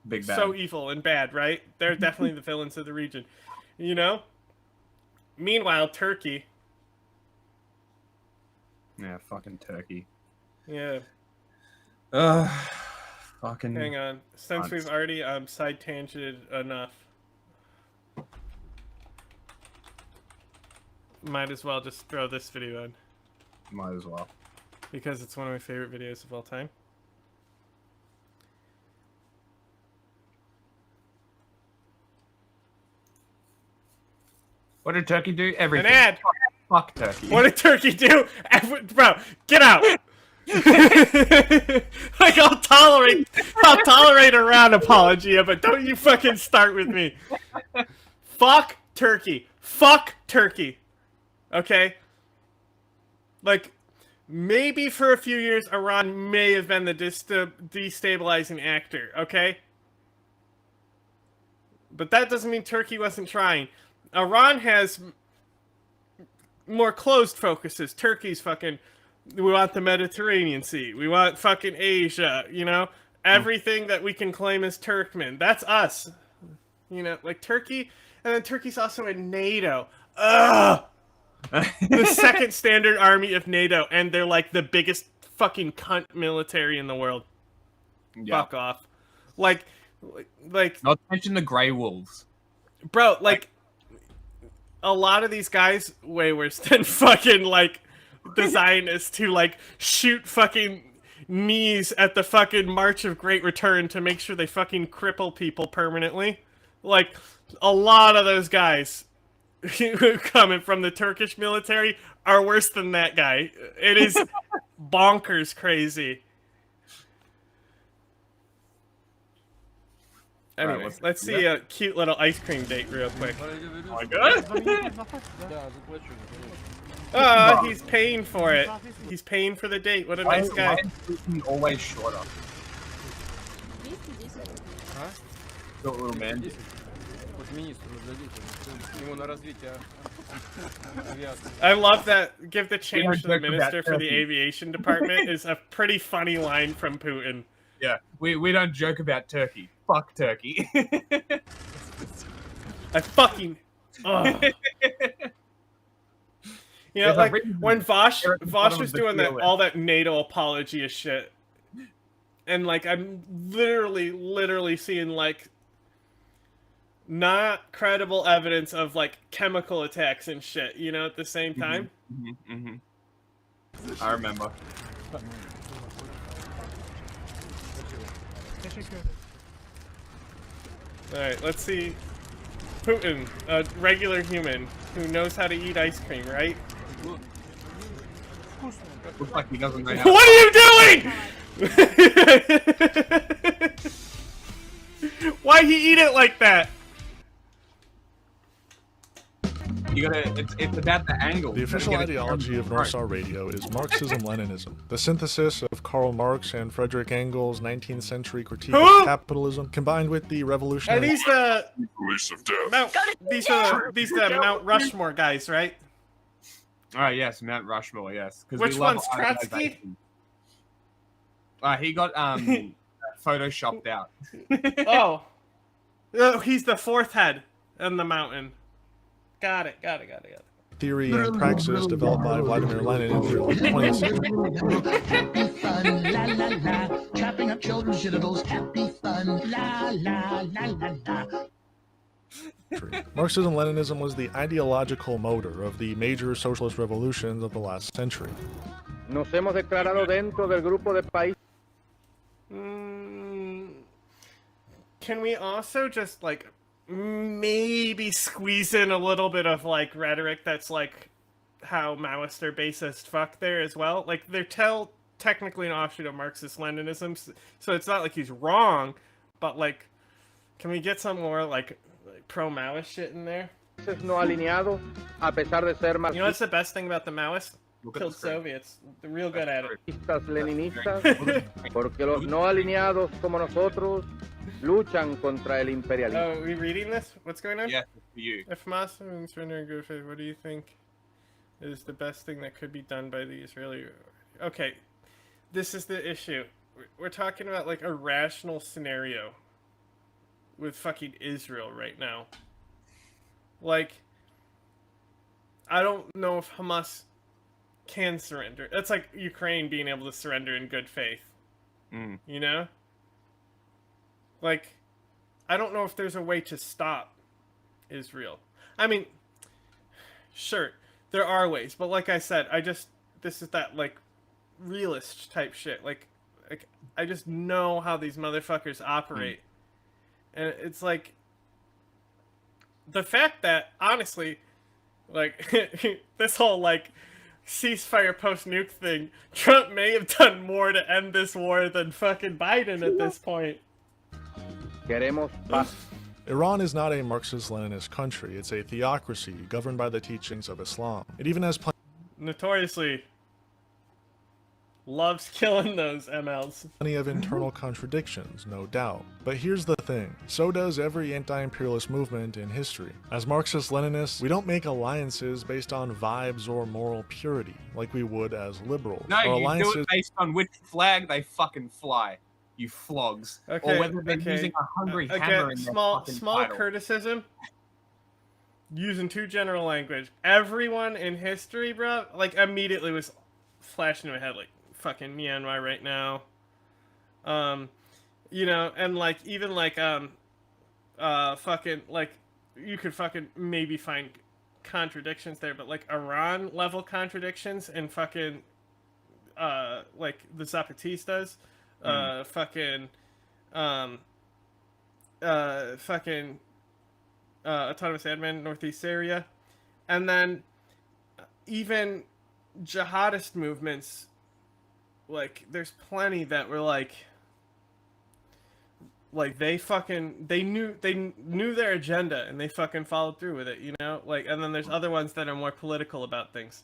big bad. So evil and bad, right? They're definitely the villains of the region. You know? Meanwhile, Turkey. Yeah, fucking Turkey. Yeah. Fucking. Hang on. Since we've already side tangented enough, might as well just throw this video in. Might as well. Because it's one of my favorite videos of all time. What did Turkey do? Everything. An ad! Fuck Turkey. What did Turkey do? Bro, get out! Like, I'll tolerate a round apology, but don't you fucking start with me. Fuck Turkey. Fuck Turkey. Okay? Like, maybe for a few years, Iran may have been the destabilizing actor, okay? But that doesn't mean Turkey wasn't trying. Iran has more closed focuses. Turkey's fucking, we want the Mediterranean Sea. We want fucking Asia, you know? Everything that we can claim as Turkmen. That's us. You know, like Turkey. And then Turkey's also in NATO. Ugh! The second standard army of NATO. And they're like the biggest fucking cunt military in the world. Yeah. Fuck off. Like... Not to mention the Grey Wolves. Bro, like... A lot of these guys way worse than fucking, like, the Zionists who, like, shoot fucking knees at the fucking March of Great Return to make sure they fucking cripple people permanently. Like, a lot of those guys who coming from the Turkish military are worse than that guy. It is bonkers crazy. Anyway, Right, let's see a cute little ice cream date real quick. Oh my god! Oh, he's paying for it. He's paying for the date. What a nice guy. Why is Putin always shorter? Huh? Short little man. I love that. Give the change to the minister for the aviation department is a pretty funny line from Putin. Yeah, we don't joke about Turkey. Fuck Turkey. I fucking... Ugh. You know, like, when Vosh was doing all that NATO apology shit, and, like, I'm literally seeing, like, not credible evidence of, like, chemical attacks and shit, you know, at the same time. I remember. Alright, let's see. Putin, a regular human who knows how to eat ice cream, right? Looks like he doesn't know how. What are you doing? Why he eat it like that? You gotta, it's about the angle. The official ideology of North Star Radio is Marxism-Leninism, the synthesis of Karl Marx and Frederick Engels' 19th century critique of capitalism, combined with the revolutionary... Are these the... These are the Mount Rushmore guys, right? Alright, yes, Mount Rushmore, yes. Which one's Trotsky? He got photoshopped out. Oh, he's the fourth head in the mountain. Got it. theory and praxis developed by Vladimir Lenin in the early 20th century. Happy fun, la la la. Chopping up children's genitals, happy fun, la la la la la. Marxism-Leninism was the ideological motor of the major socialist revolutions of the last century. Nos hemos declarado dentro del grupo de países. Can we also just, like, maybe squeeze in a little bit of, like, rhetoric that's, like, how Maoist or basist fuck there as well? Like, they're technically an offshoot of Marxist-Leninism, so it's not like he's wrong, but, like, can we get some more, like pro-Maoist shit in there? No alineados, a pesar de ser you know what's the best thing about the Maoists? Killed Soviets. They're real good at it. Leninistas, porque los no alineados como nosotros luchan contra el imperialismo. Oh, are we reading this? What's going on? Yes, for you. If Hamas and surrender in good faith, what do you think is the best thing that could be done by the Israeli? Okay, this is the issue. We're talking about, like, a rational scenario with fucking Israel right now. Like, I don't know if Hamas can surrender. That's like Ukraine being able to surrender in good faith. You know? Like, I don't know if there's a way to stop Israel. I mean, sure, there are ways, but like I said, this is that, like, realist type shit. Like I just know how these motherfuckers operate. And it's like, the fact that, honestly, like, this whole, like, ceasefire post-nuke thing, Trump may have done more to end this war than fucking Biden at this point. Queremos paz. Iran is not a Marxist-Leninist country. It's a theocracy governed by the teachings of Islam. It even has notoriously loves killing those MLs. Plenty of internal contradictions, no doubt. But here's the thing. So does every anti-imperialist movement in history. As Marxist-Leninists, we don't make alliances based on vibes or moral purity, like we would as liberals. No, you do it based on which flag they fucking fly, you flogs. Okay, or whether they're using a hungry hammer in their fucking small title. criticism. Using too general language. Everyone in history, bro, like, immediately was flashing in my head, like, fucking Myanmar right now. You know, and, like, even, like, fucking, like, you could fucking maybe find contradictions there, but, like, Iran level contradictions and fucking, like, the Zapatistas, fucking, autonomous admin, Northeast Syria, and then even jihadist movements, like, there's plenty that were like they knew their agenda and they fucking followed through with it, you know? Like, and then there's other ones that are more political about things.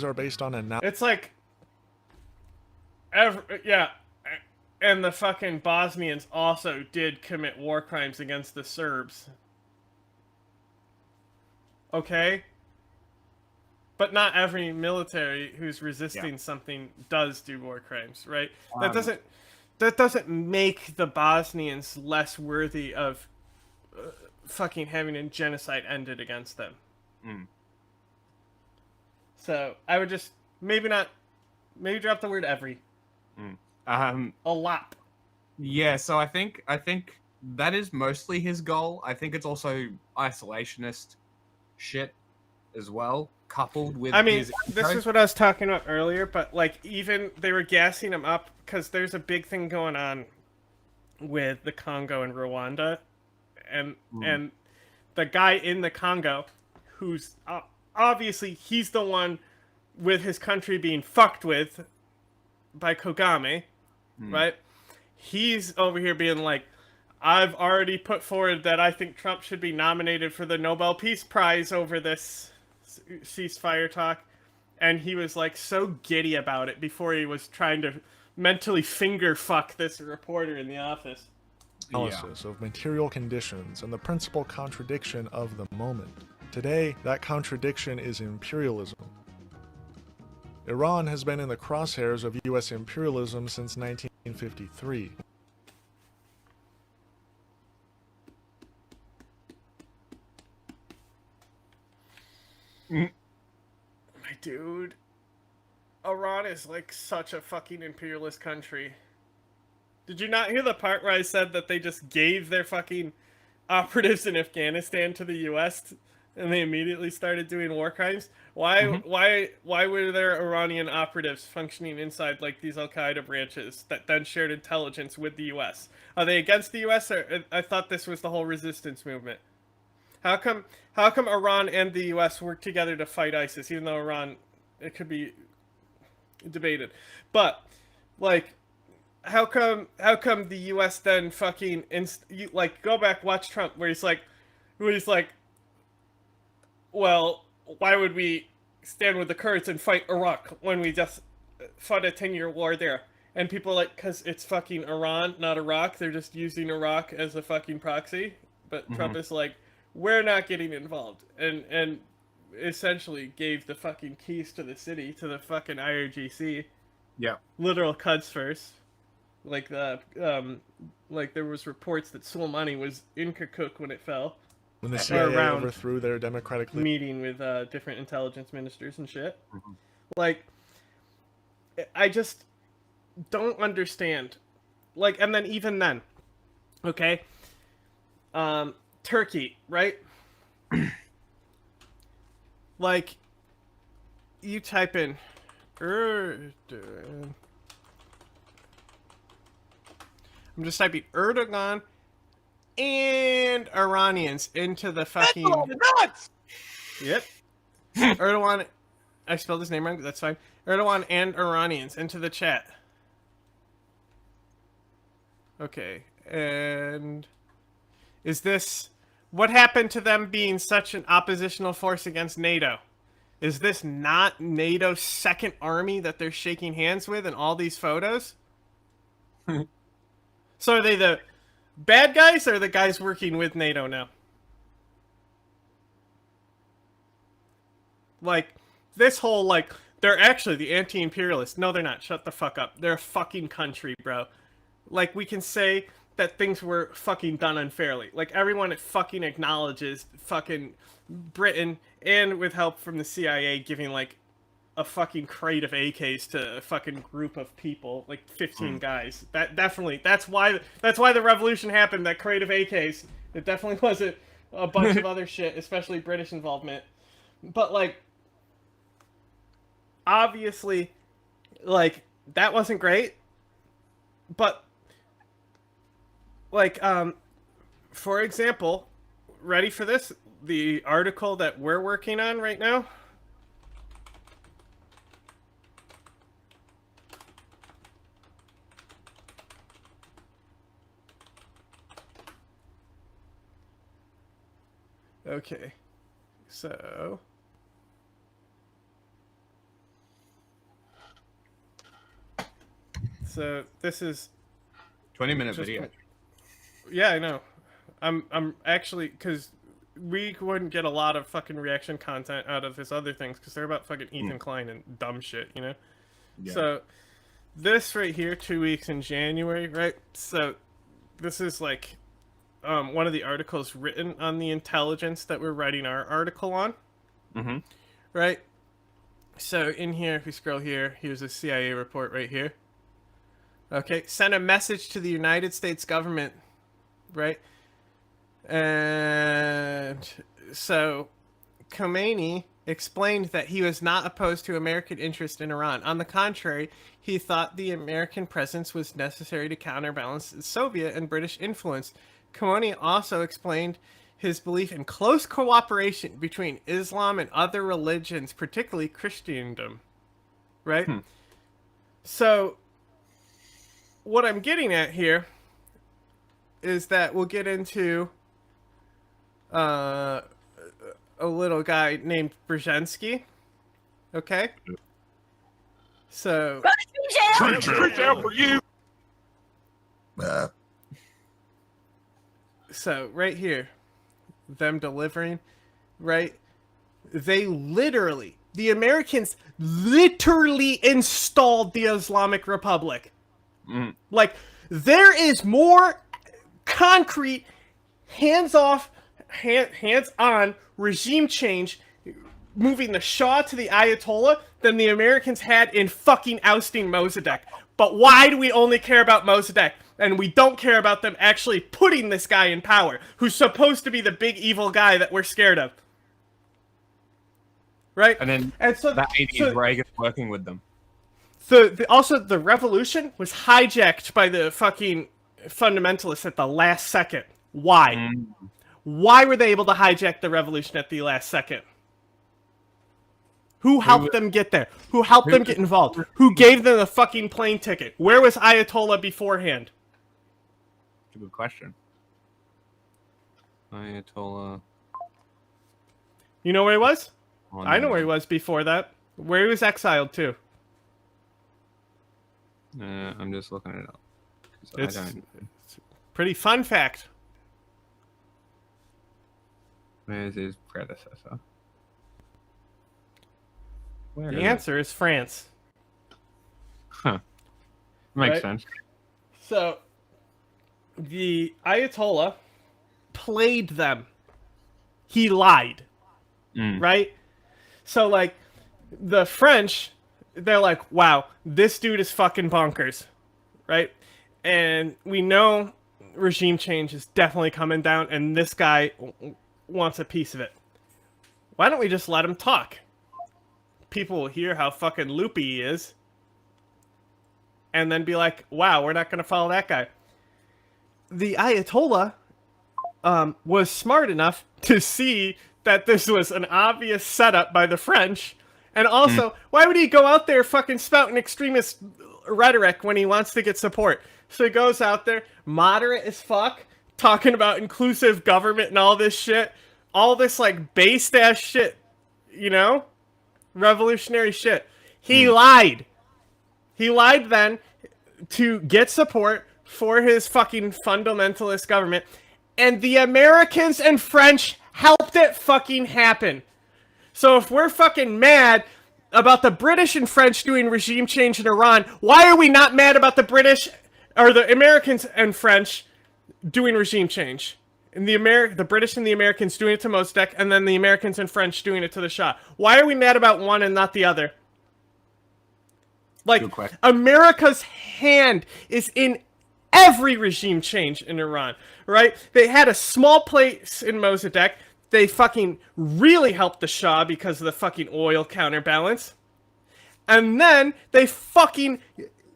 Are based on it's like and the fucking Bosnians also did commit war crimes against the Serbs. Okay? But not every military who's resisting something does do war crimes, right? That doesn't make the Bosnians less worthy of fucking having a genocide ended against them. So I would just maybe drop the word every. A lot. Yeah, so I think that is mostly his goal. I think it's also isolationist shit as well, coupled with this is what I was talking about earlier, but, like, even they were gassing him up because there's a big thing going on with the Congo and Rwanda, and the guy in the Congo, who's obviously he's the one with his country being fucked with by Kagame, right? He's over here being like, I've already put forward that I think Trump should be nominated for the Nobel Peace Prize over this ceasefire talk, and he was, like, so giddy about it before he was trying to mentally finger fuck this reporter in the office. Analysis of material conditions and the principal contradiction of the moment. Today, that contradiction is imperialism. Iran has been in the crosshairs of U.S. imperialism since 1953. My dude, Iran is like such a fucking imperialist country. Did you not hear the part where I said that they just gave their fucking operatives in Afghanistan to the U.S. and they immediately started doing war crimes? Why were there Iranian operatives functioning inside like these al-Qaeda branches that then shared intelligence with the U.S.? Are they against the U.S. or I thought this was the whole resistance movement? How come Iran and the U.S. work together to fight ISIS, even though Iran, it could be debated, but like, how come the U.S. then fucking like go back, watch Trump where he's like, well, why would we stand with the Kurds and fight Iraq when we just fought a 10-year war there? And people are like, because it's fucking Iran, not Iraq. They're just using Iraq as a fucking proxy. But Trump is like, we're not getting involved. And essentially gave the fucking keys to the city to the fucking IRGC. Yeah. Literal cuts first. Like like there was reports that Soleimani was in Kirkuk when it fell. When the CIA overthrew their democratic meeting with different intelligence ministers and shit. Like, I just don't understand. Like, and then even then, okay, Turkey, right? Like, you type in I'm just typing Erdogan and Iranians into the fucking... That's all the nuts! Yep. Erdogan... I spelled his name wrong, but that's fine. Erdogan and Iranians into the chat. Okay, and... Is this... What happened to them being such an oppositional force against NATO? Is this not NATO's second army that they're shaking hands with in all these photos? So are they the bad guys or the guys working with NATO now? Like, this whole, like, they're actually the anti-imperialists. No, they're not. Shut the fuck up. They're a fucking country, bro. Like, we can say that things were fucking done unfairly. Like, everyone fucking acknowledges fucking Britain, and with help from the CIA, giving, like, a fucking crate of AKs to a fucking group of people, like 15 guys. That definitely, that's why the revolution happened, that crate of AKs. It definitely wasn't a bunch of other shit, especially British involvement. But, like, obviously, like, that wasn't great. But, like, for example, ready for this? The article that we're working on right now. Okay, so this is 20-minute video. Yeah, I know. I'm actually, because we wouldn't get a lot of fucking reaction content out of his other things because they're about fucking Ethan Klein and dumb shit, you know? Yeah. So this right here, 2 weeks in January, right? So this is like one of the articles written on the intelligence that we're writing our article on. Right? So in here, if we scroll here, here's a CIA report right here. Okay, send a message to the United States government, right? And so Khomeini explained that he was not opposed to American interest in Iran. On the contrary, he thought the American presence was necessary to counterbalance Soviet and British influence. Khomeini also explained his belief in close cooperation between Islam and other religions, particularly Christendom. Right? So, what I'm getting at here is that we'll get into a little guy named Brzezinski. Okay? So... Free jail for you! So, right here, them delivering, right? They literally, the Americans literally installed the Islamic Republic. Like, there is more concrete, hands-off, hands-on regime change moving the Shah to the Ayatollah than the Americans had in fucking ousting Mossadegh. But why do we only care about Mossadegh? And we don't care about them actually putting this guy in power, who's supposed to be the big evil guy that we're scared of. Right? And so that 80s Reagan working with them. Also, the revolution was hijacked by the fucking fundamentalists at the last second. Why? Why were they able to hijack the revolution at the last second? Who helped them get there? Who helped them get involved? Who gave them the fucking plane ticket? Where was Ayatollah beforehand? That's a good question. Ayatollah. You know where he was? I know where he was before that. Where he was exiled to. I'm just looking it up. It's a pretty fun fact. Where is his predecessor? The answer is France. Huh. Makes sense. So, the Ayatollah played them. He lied. Right? So, like, the French, they're like, wow, this dude is fucking bonkers. Right? And we know regime change is definitely coming down, and this guy wants a piece of it. Why don't we just let him talk? People will hear how fucking loopy he is, and then be like, wow, we're not going to follow that guy. The Ayatollah was smart enough to see that this was an obvious setup by the French, and also, why would he go out there fucking spouting extremist rhetoric when he wants to get support? So he goes out there, moderate as fuck, talking about inclusive government and all this shit. All this, like, based-ass shit, you know? Revolutionary shit. He lied. He lied then to get support for his fucking fundamentalist government. And the Americans and French helped it fucking happen. So if we're fucking mad about the British and French doing regime change in Iran, why are we not mad about the British or the Americans and French doing regime change? And the British and the Americans doing it to Mossadegh, and then the Americans and French doing it to the Shah. Why are we mad about one and not the other? Like, America's hand is in every regime change in Iran, right? They had a small place in Mossadegh. They fucking really helped the Shah because of the fucking oil counterbalance. And then they fucking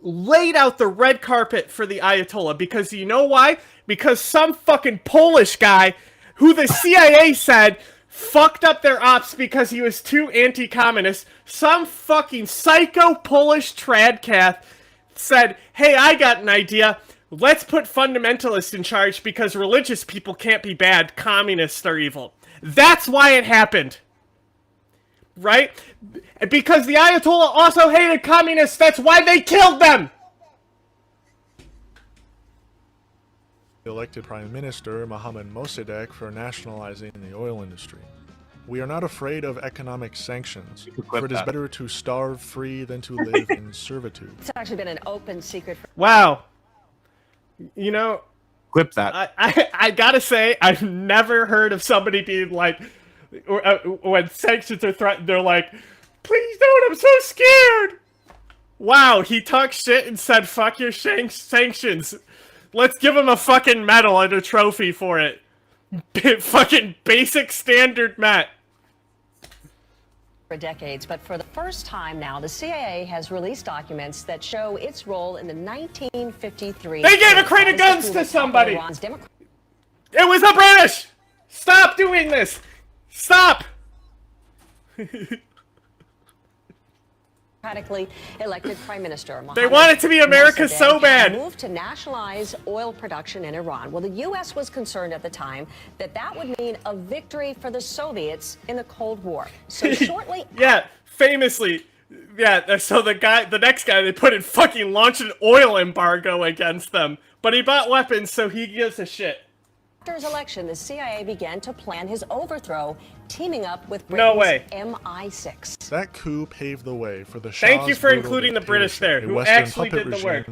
laid out the red carpet for the Ayatollah, because you know why? Because some fucking Polish guy, who the CIA said fucked up their ops because he was too anti-communist, some fucking psycho Polish tradcath said, hey, I got an idea. Let's put fundamentalists in charge because religious people can't be bad. Communists are evil. That's why it happened. Right? Because the Ayatollah also hated communists. That's why they killed them. Elected Prime Minister Mohammad Mossadegh for nationalizing the oil industry. We are not afraid of economic sanctions, for it is better to starve free than to live in servitude. It's actually been an open secret for... Wow. You know... Clip that. I gotta say, I've never heard of somebody being like... when sanctions are threatened, they're like, please don't, I'm so scared! Wow, he talked shit and said, fuck your sanctions. Let's give him a fucking medal and a trophy for it. Fucking basic standard Matt. For decades, but for the first time now, the CIA has released documents that show its role in the 1953... They gave a crate of guns to somebody! It was the British! Stop doing this! Stop! Democratically elected Prime Minister. They want it to be America so bad. Moved to nationalize oil production in Iran. Well, the U.S. was concerned at the time that that would mean a victory for the Soviets in the Cold War. So shortly, yeah, famously, yeah. So the next guy, they put in fucking launched an oil embargo against them, but he bought weapons, so he gives a shit. After his election, the CIA began to plan his overthrow, teaming up with Britain's MI6. That coup paved the way for the Shah's Thank you for including the British there, who actually did the work.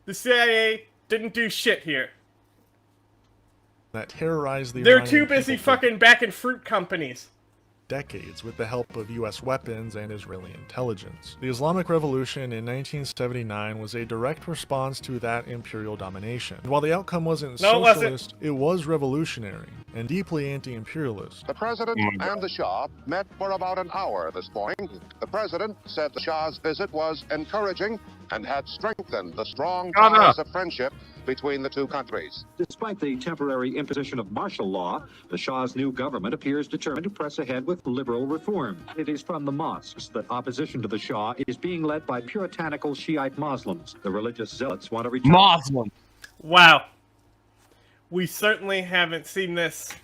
The CIA didn't do shit here. That terrorized the They're Iranian too busy people fucking backing fruit companies. decades with the help of US weapons and Israeli intelligence. The Islamic Revolution in 1979 was a direct response to that imperial domination. And while the outcome wasn't socialist, it was revolutionary and deeply anti-imperialist. The president and the Shah met for about an hour this morning. The president said the Shah's visit was encouraging and had strengthened the strong ties of friendship between the two countries. Despite the temporary imposition of martial law, the Shah's new government appears determined to press ahead with liberal reform. It is from the mosques that opposition to the Shah is being led by puritanical Shiite Muslims. The religious zealots want to return. Muslim. Wow. We certainly haven't seen this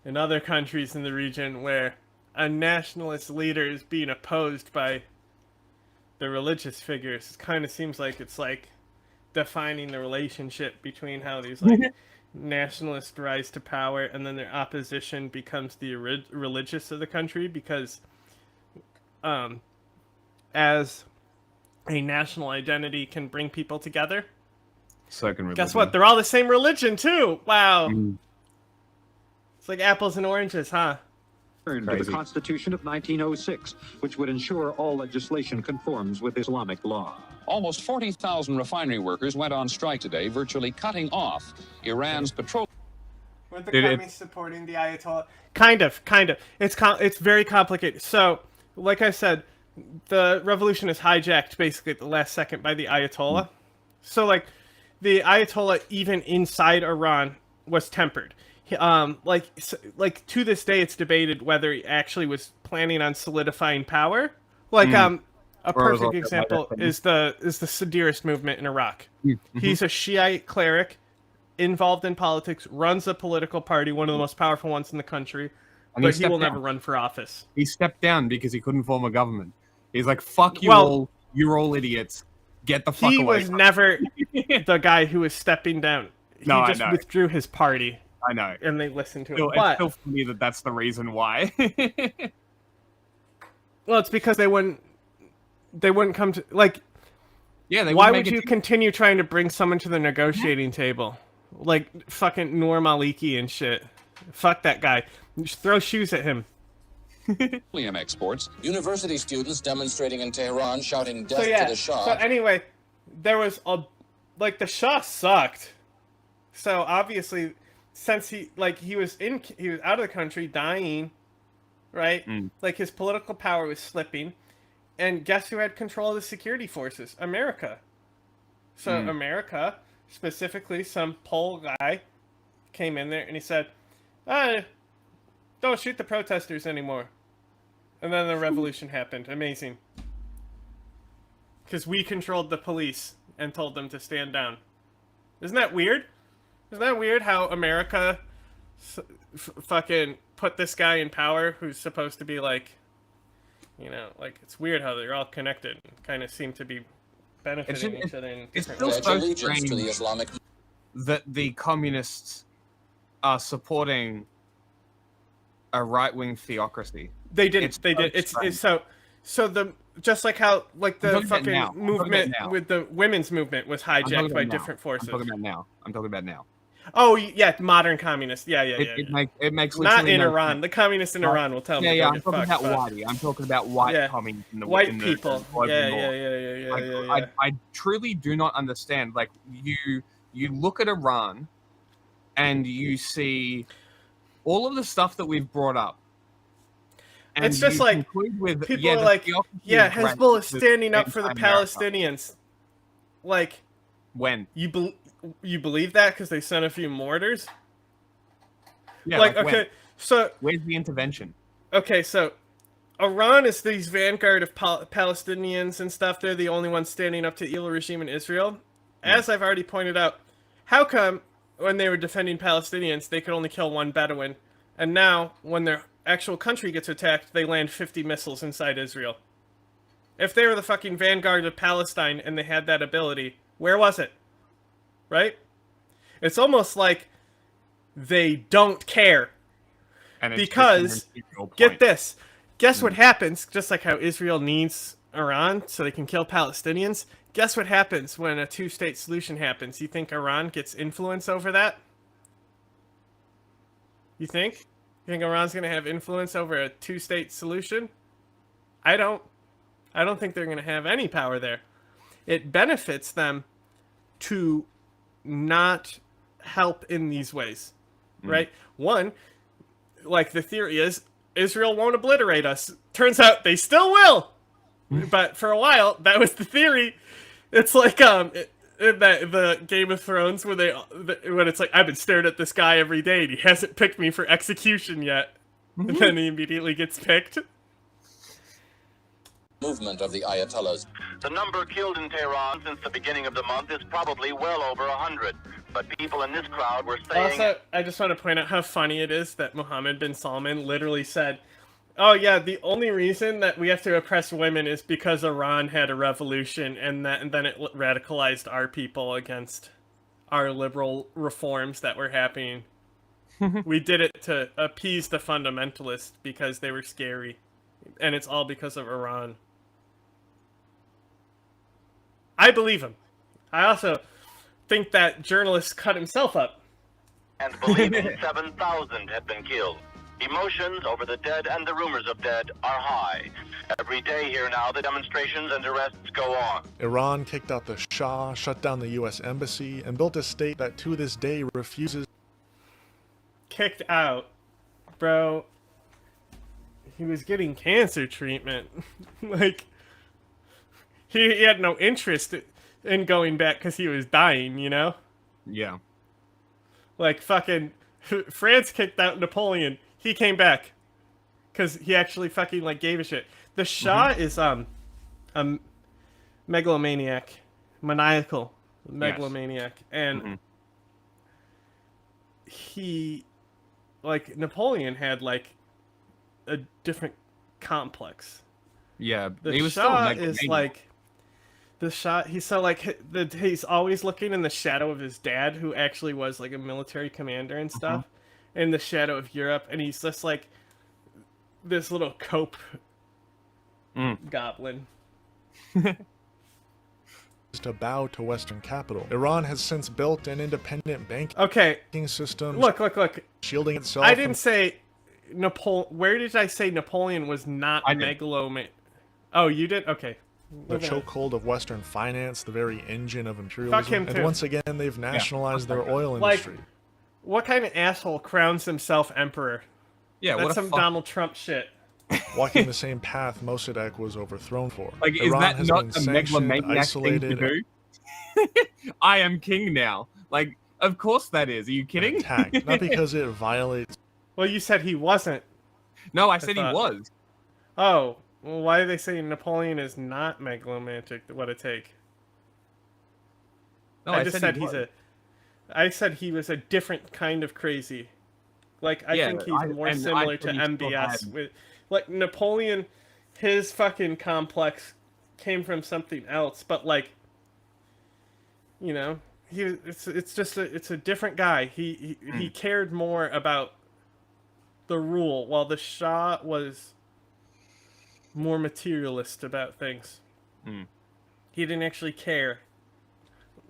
in other countries in the region where a nationalist leader is being opposed by the religious figures. It kind of seems like it's like defining the relationship between how these like nationalists rise to power and then their opposition becomes the religious of the country, because as a national identity can bring people together, so can religion. Guess what? They're all the same religion too. Wow. It's like apples and oranges, huh? To the Constitution of 1906, which would ensure all legislation conforms with Islamic law. Almost 40,000 refinery workers went on strike today, virtually cutting off Iran's petroleum. Weren't the communists supporting the Ayatollah? Kind of. It's very complicated. So, like I said, the revolution is hijacked basically at the last second by the Ayatollah. So, like, the Ayatollah, even inside Iran, was tempered. Like to this day, it's debated whether he actually was planning on solidifying power. Like, a perfect example is the Sadirist movement in Iraq. He's a Shiite cleric, involved in politics, runs a political party, one of the most powerful ones in the country, but he will never run for office. He stepped down because he couldn't form a government. He's like, fuck you all, you're all idiots. Get the fuck away. He was never the guy who was stepping down. He just withdrew his party. I know. And they listened to him. It's still funny that that's the reason why. Well, it's because they wouldn't come to, like, why would you continue trying to bring someone to the negotiating table? Like fucking Noor Maliki and shit. Fuck that guy. Just throw shoes at him. Petroleum exports. University students demonstrating in Tehran shouting death to the Shah. So anyway, there was the Shah sucked. So obviously, since he was out of the country, dying, right? Like his political power was slipping, and guess who had control of the security forces? America. So America, specifically some Pole guy, came in there and he said, "Don't shoot the protesters anymore." And then the revolution happened. Amazing. Because we controlled the police and told them to stand down. Isn't that weird? Isn't that weird how America fucking put this guy in power who's supposed to be like, like, it's weird how they're all connected and kind of seem to be benefiting each other in different ways. It's still so strange that the communists are supporting a right-wing theocracy. They did. It's so just like how the fucking movement with the women's movement was hijacked by different forces. I'm talking about now. Oh yeah, modern communists. Yeah. It makes not in Iran. The communists in Iran will tell me. Yeah, I'm talking about whitey. I'm talking about white communists in the white people. Yeah. I truly do not understand. Like you look at Iran, and you see all of the stuff that we've brought up. And it's just like with, people are like, Hezbollah is standing up for the Palestinians. Like, when you believe that because they sent a few mortars? Yeah. Like okay, so where's the intervention? Okay, so Iran is these vanguard of Palestinians and stuff. They're the only ones standing up to the evil regime in Israel. As I've already pointed out, how come when they were defending Palestinians, they could only kill one Bedouin, and now when their actual country gets attacked, they land 50 missiles inside Israel? If they were the fucking vanguard of Palestine and they had that ability, where was it? Right? It's almost like they don't care. And because, get this, guess what happens, just like how Israel needs Iran so they can kill Palestinians, guess what happens when a two-state solution happens? You think Iran gets influence over that? You think? You think Iran's going to have influence over a two-state solution? I don't think they're going to have any power there. It benefits them to not help in these ways, right? One, like the theory is, Israel won't obliterate us. Turns out they still will. But for a while, that was the theory. It's like the Game of Thrones where when it's like, I've been staring at this guy every day and he hasn't picked me for execution yet. And then he immediately gets picked. Movement of the Ayatollahs. The number killed in Tehran since the beginning of the month is probably well over 100. But people in this crowd were saying... Also, I just want to point out how funny it is that Mohammed bin Salman literally said, oh yeah, the only reason that we have to oppress women is because Iran had a revolution and then it radicalized our people against our liberal reforms that were happening. We did it to appease the fundamentalists because they were scary. And it's all because of Iran. I believe him. I also think that journalist cut himself up. And believing 7,000 had been killed. Emotions over the dead and the rumors of dead are high. Every day here now, the demonstrations and arrests go on. Iran kicked out the Shah, shut down the U.S. embassy, and built a state that to this day refuses... Kicked out. Bro, he was getting cancer treatment. Like, he had no interest in going back because he was dying, you know? Yeah. Like, fucking... France kicked out Napoleon. He came back. Because he actually fucking, like, gave a shit. The Shah is, a megalomaniac. Maniacal megalomaniac. Yes. And he... Like, Napoleon had, like, a different complex. Yeah, the Shah is, like... The Shah, he's so, like, he's always looking in the shadow of his dad, who actually was, like, a military commander and stuff. In the shadow of Europe, and he's just, like, this little cope goblin. To bow to Western capital. Iran has since built an independent banking system. Look. Shielding itself. I didn't say Where did I say Napoleon was not megalomaniac? Oh, you did? Okay. The chokehold of Western finance, the very engine of imperialism. Fuck him and too. Once again, they've nationalized their oil industry. Like, what kind of asshole crowns himself emperor? Yeah, that's what some Donald Trump shit. Walking the same path Mossadegh was overthrown for. Like, Iran is that has not been a megalomaniac thing to do? I am king now. Like, of course that is. Are you kidding? Attacked, not because it violates... Well, you said he wasn't. No, I said he was. Oh, well, why do they say Napoleon is not megalomaniac? What a take. No, I just said I said he was a different kind of crazy. Like, I think he's more similar to MBS. With, like, Napoleon, his fucking complex came from something else, but, like, you know, it's a different guy. He cared more about the rule, while the Shah was more materialist about things. He didn't actually care.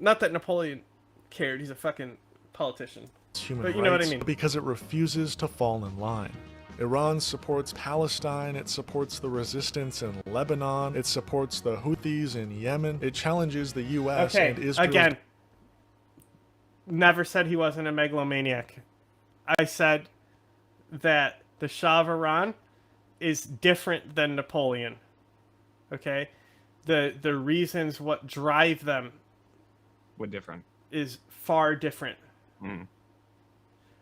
Not that Napoleon cared. He's a fucking politician. Human but you know rights, what I mean. Because it refuses to fall in line. Iran supports Palestine, it supports the resistance in Lebanon, it supports the Houthis in Yemen, it challenges the US and Israel. Again, never said he wasn't a megalomaniac. I said that the Shah of Iran is different than Napoleon. Okay? The reasons what drive them were different. Is far different.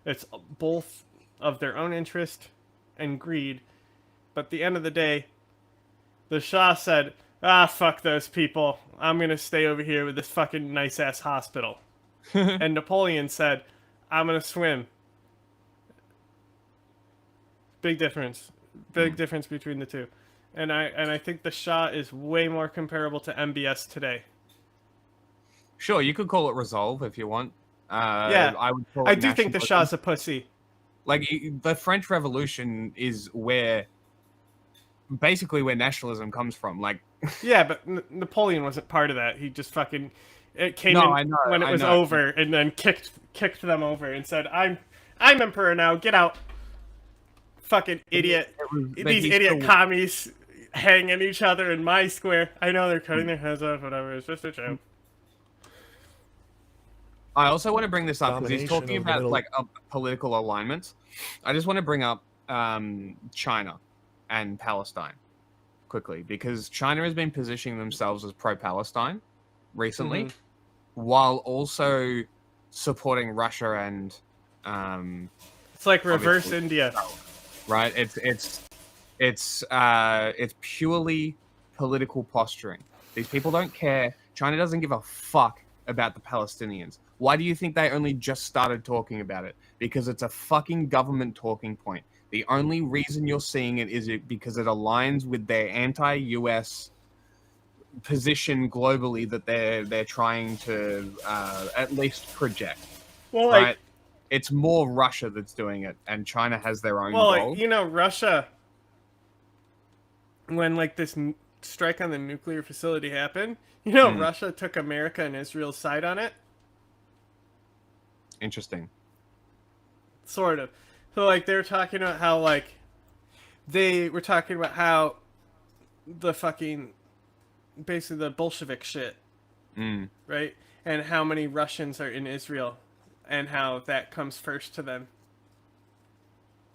It's both of their own interest and greed, but at the end of the day, the Shah said, fuck those people. I'm gonna stay over here with this fucking nice-ass hospital. And Napoleon said, I'm gonna swim. Big difference. Big difference between the two. And I think the Shah is way more comparable to MBS today. Sure, you could call it Resolve if you want. Yeah, I do think the Shah's a pussy. Like, the French Revolution is basically where nationalism comes from. Like, yeah, but Napoleon wasn't part of that. He just fucking came in when it was over, and then kicked them over and said, "I'm emperor now. Get out." fucking idiot, these idiot commies hanging each other in my square. I know they're cutting their heads off, whatever. It's just a joke. I also want to bring this up because he's talking about like political alignments. I just want to bring up China and Palestine quickly because China has been positioning themselves as pro-Palestine recently, while also supporting Russia and it's like reverse India, right? It's purely political posturing. These people don't care. China doesn't give a fuck about the Palestinians. Why do you think they only just started talking about it? Because it's a fucking government talking point. The only reason you're seeing it is because it aligns with their anti-US position globally that they're trying to at least project. Well, right? like, it's more Russia that's doing it, and China has their own well, goals. like, you know, Russia, when like this strike on the nuclear facility happened, you know, Russia took America and Israel's side on it. Interesting. Sort of. So, like, they were talking about how, like, they were talking about how the fucking, basically the Bolshevik shit, right? And how many Russians are in Israel, and how that comes first to them.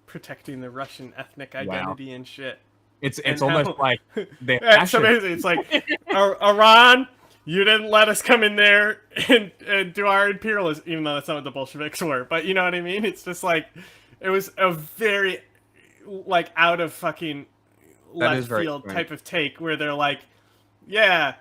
Protecting the Russian ethnic identity and shit. It's almost like they're That's amazing. It's like, Iran, you didn't let us come in there and do our imperialism, even though that's not what the Bolsheviks were. But you know what I mean? It's just like, it was a very, like, out of fucking left field type of take where they're like, yeah,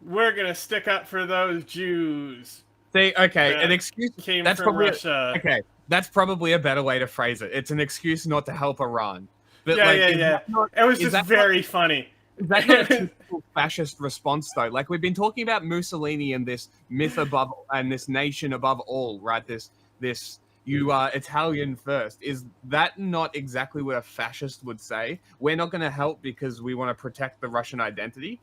we're going to stick up for those Jews. An excuse came that's from probably Russia. That's probably a better way to phrase it. It's an excuse not to help Iran. But Yeah, like, it was just very funny. Is that not a typical fascist response, though? Like, we've been talking about Mussolini and this myth above and this nation above all, right? This you are Italian first. Is that not exactly what a fascist would say? We're not going to help because we want to protect the Russian identity?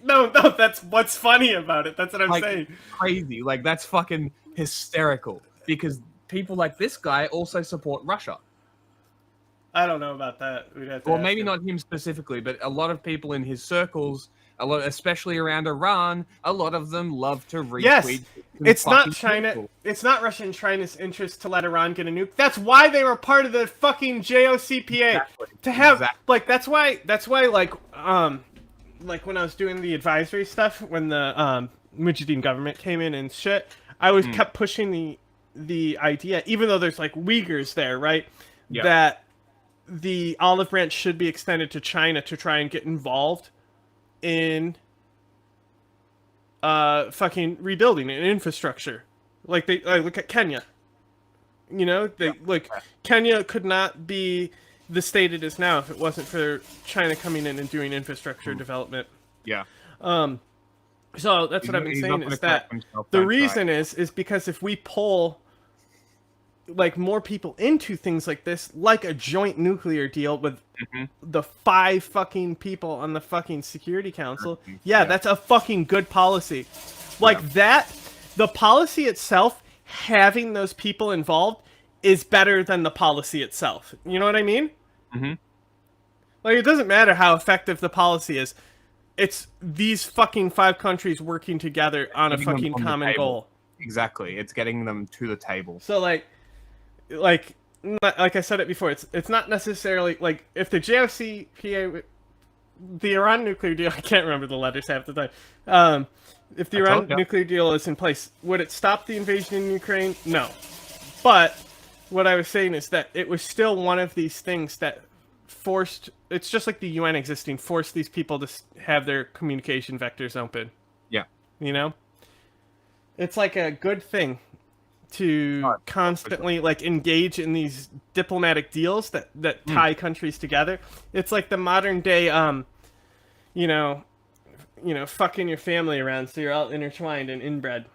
No, that's what's funny about it. That's what I'm saying. Crazy. Like, that's fucking hysterical. Because people like this guy also support Russia. I don't know about that. We'd have to Well, ask maybe him. not him specifically, but a lot of people in his circles, especially around Iran, a lot of them love to retweet. Yes, it's not China. People. It's not Russia and China's interest to let Iran get a nuke. That's why they were part of the fucking JOCPA. Exactly. To have like that's why like when I was doing the advisory stuff when the Mujahideen government came in and shit, I was kept pushing the idea, even though there's like Uyghurs there, right? Yeah. That the olive branch should be extended to China to try and get involved in fucking rebuilding an infrastructure. Like they look at Kenya. You know, Kenya could not be the state it is now if it wasn't for China coming in and doing infrastructure development. Yeah. So that's what I've been saying is that the reason is because if we pull like more people into things like this, like a joint nuclear deal with the 5 fucking people on the fucking Security Council, that's a fucking good policy. Like that, the policy itself, having those people involved, is better than the policy itself. You know what I mean? Like, it doesn't matter how effective the policy is. It's these fucking 5 countries working together on a fucking common goal. Exactly. It's getting them to the table. So like I said it before, it's not necessarily like if the JOCPA, the Iran nuclear deal, I can't remember the letters half the time. If the Iran nuclear deal is in place, would it stop the invasion in Ukraine? No. But what I was saying is that it was still one of these things that forced, it's just like the UN existing, forced these people to have their communication vectors open. Yeah. You know? It's like a good thing to constantly like engage in these diplomatic deals that tie countries together. It's like the modern day you know fucking your family around so you're all intertwined and inbred.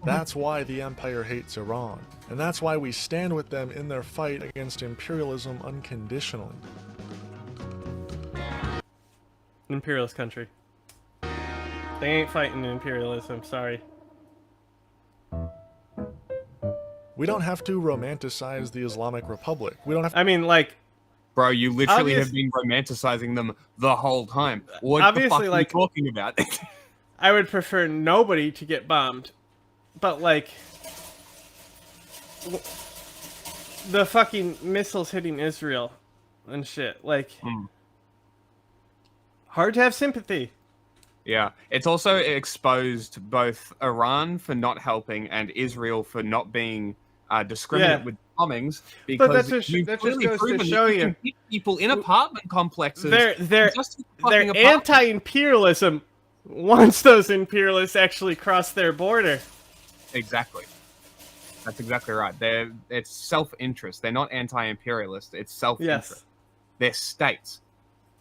That's why the empire hates Iran, and that's why we stand with them in their fight against imperialism unconditionally. Imperialist country. They ain't fighting imperialism, sorry. We don't have to romanticize the Islamic Republic. We don't have. I mean, like, bro, you literally have been romanticizing them the whole time. What the fuck are you talking about? I would prefer nobody to get bombed, but like, the fucking missiles hitting Israel and shit, like, hard to have sympathy. Yeah, it's also exposed both Iran for not helping and Israel for not being discriminate with bombings, because that just goes to show you can hit people in apartment complexes. Their anti-imperialism once those imperialists actually cross their border. Exactly. That's exactly right. It's self-interest. They're not anti-imperialist. It's self-interest. Yes. They're states.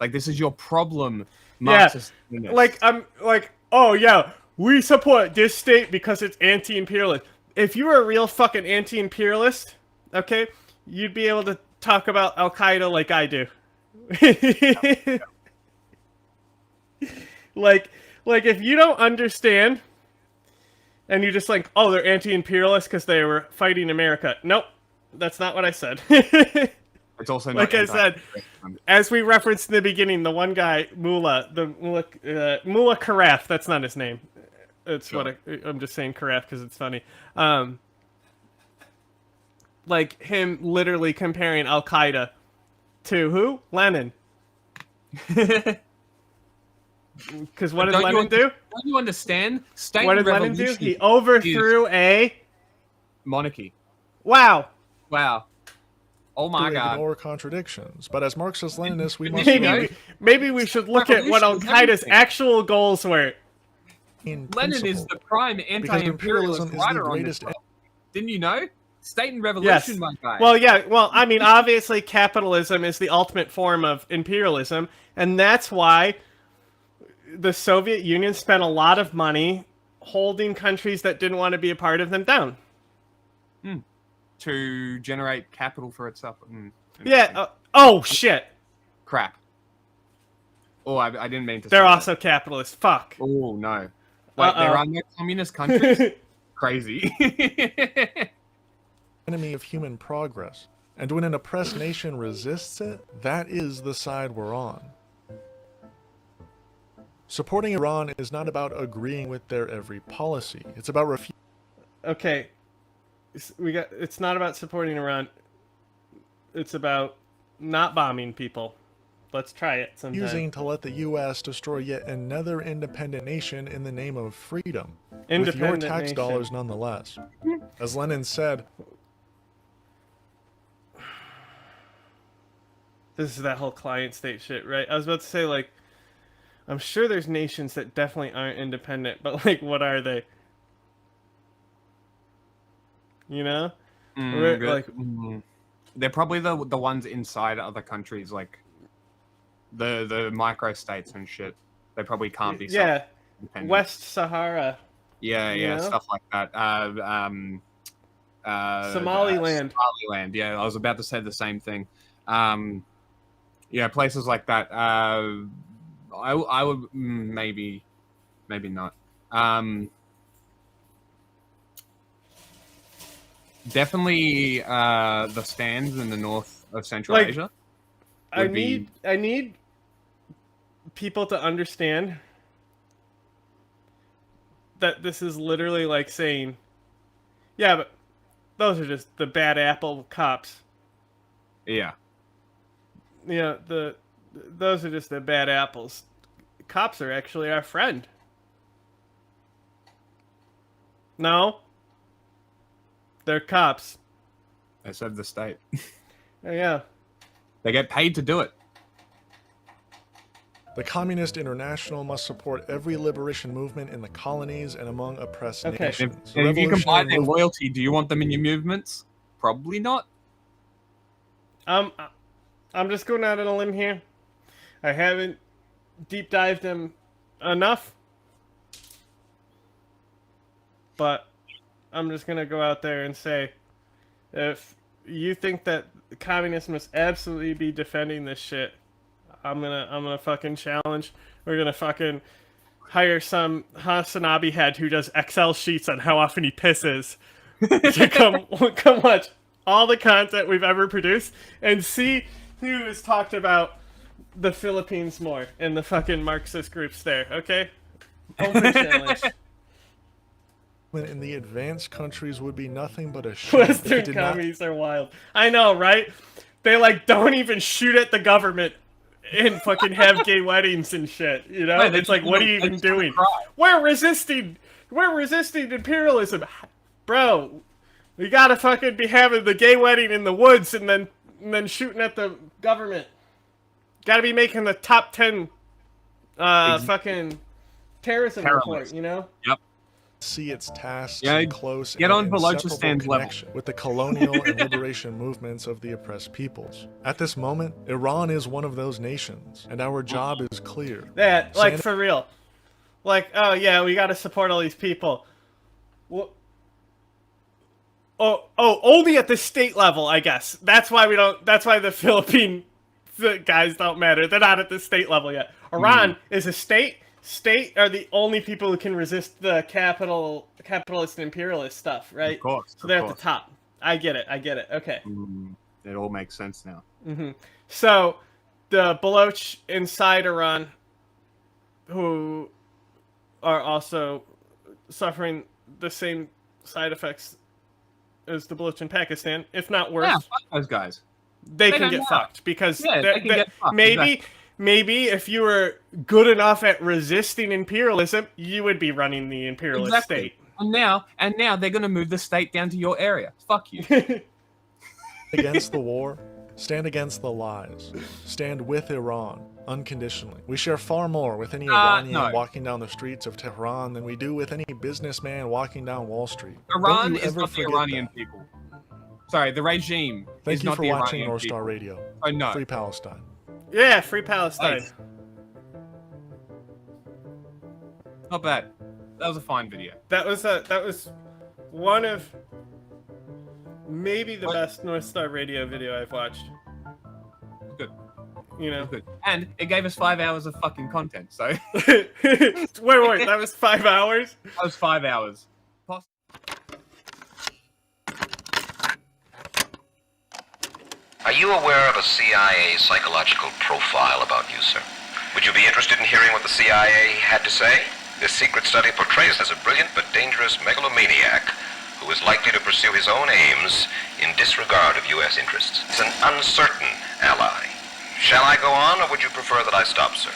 Like, this is your problem, Yeah, Marxist. like, I'm like, oh yeah, we support this state because it's anti-imperialist. If you were a real fucking anti-imperialist, okay, you'd be able to talk about al-Qeada like I do. Like if you don't understand, and you're just like, oh, they're anti-imperialist because they were fighting America. Nope, that's not what I said. It's also not like I said, as we referenced in the beginning, the one guy, Mullah Karaf, that's not his name. It's sure. I'm just saying Karaf because it's funny. Like him literally comparing al-Qeada to who? Lenin. Because what did Lenin do? Don't you understand? What did Lenin do? He overthrew a monarchy. Wow. Wow. Oh my God. Ignore contradictions, but as Marxist-Leninists, we must maybe we should look at what al-Qaeda's actual goals were. Lenin is the prime anti-imperialist writer on this. Didn't you know? State and revolution, my guy. Well, yeah. Well, I mean, obviously, capitalism is the ultimate form of imperialism, and that's why the Soviet Union spent a lot of money holding countries that didn't want to be a part of them down. To generate capital for itself. Yeah. Oh, shit. Crap. Oh, I didn't mean to They're say also that. capitalist. Fuck. Oh, no. Wait, there are no communist countries? Crazy. Enemy of human progress. And when an oppressed nation resists it, that is the side we're on. Supporting Iran is not about agreeing with their every policy. It's about refusing. Okay. It's not about supporting Iran. It's about not bombing people. Let's try it sometime. Using to let the U.S. destroy yet another independent nation in the name of freedom. With your tax dollars nonetheless. As Lenin said, this is that whole client state shit, right? I was about to say, like, I'm sure there's nations that definitely aren't independent, but, like, what are they? You know? They're probably the ones inside other countries, like the microstates and shit. They probably can't be self-independent. West Sahara. Yeah, stuff like that. Somaliland. Somaliland, yeah, I was about to say the same thing. Yeah, places like that. I would maybe not. Definitely the stands in the north of Central Asia. I need people to understand that this is literally like saying, yeah, but those are just the bad apple cops. Yeah. Yeah, those are just the bad apples. Cops are actually our friend. No. They're cops. They serve the state. Yeah. They get paid to do it. The Communist International must support every liberation movement in the colonies and among oppressed nations. If you can buy their loyalty, do you want them in your movements? Probably not. I'm just going out on a limb here. I haven't deep dived them enough. But I'm just gonna go out there and say, if you think that the communists must absolutely be defending this shit, I'm gonna fucking challenge. We're gonna fucking hire some Hasanabi head who does Excel sheets on how often he pisses, to come watch all the content we've ever produced and see who has talked about the Philippines more in the fucking Marxist groups there, okay? Open challenge. In the advanced countries would be nothing but a shame. Western commies are wild. I know, right? They like don't even shoot at the government and fucking have gay weddings and shit. You know, it's like, what are you even doing? We're resisting imperialism, bro. We gotta fucking be having the gay wedding in the woods and then shooting at the government. Gotta be making the top 10 fucking terrorism report. You know? Yep. See its tasks close get on Balochistan's level with the colonial and liberation movements of the oppressed peoples. At this moment, Iran is one of those nations, and our job is clear. That, like, for real. Like, oh yeah, we gotta support all these people. Well, only at the state level, I guess. That's why we don't. That's why the Philippine guys don't matter. They're not at the state level yet. Iran is a state. State are the only people who can resist the capitalist and imperialist stuff, right? Of course. So they're at the top. I get it. Okay. It all makes sense now. So the Baloch inside Iran, who are also suffering the same side effects as the Baloch in Pakistan, if not worse. Yeah, fuck those guys. They can get fucked because maybe if you were good enough at resisting imperialism, you would be running the imperialist state. And now they're going to move the state down to your area. Fuck you. Against the war, stand against the lies. Stand with Iran, unconditionally. We share far more with any Iranian walking down the streets of Tehran than we do with any businessman walking down Wall Street. Iran is not the Iranian people. Sorry, the regime Thank is you not for the watching Iranian North people. Star Radio. I know. Free Palestine. Yeah, free Palestine. Nice. Not bad. That was a fine video. That was one of maybe the best North Star Radio video I've watched. Good. You know. Good. And it gave us 5 hours of fucking content, so wait, that was 5 hours? That was 5 hours. Are you aware of a CIA psychological profile about you, sir? Would you be interested in hearing what the CIA had to say? This secret study portrays as a brilliant but dangerous megalomaniac who is likely to pursue his own aims in disregard of U.S. interests. He's an uncertain ally. Shall I go on, or would you prefer that I stop, sir?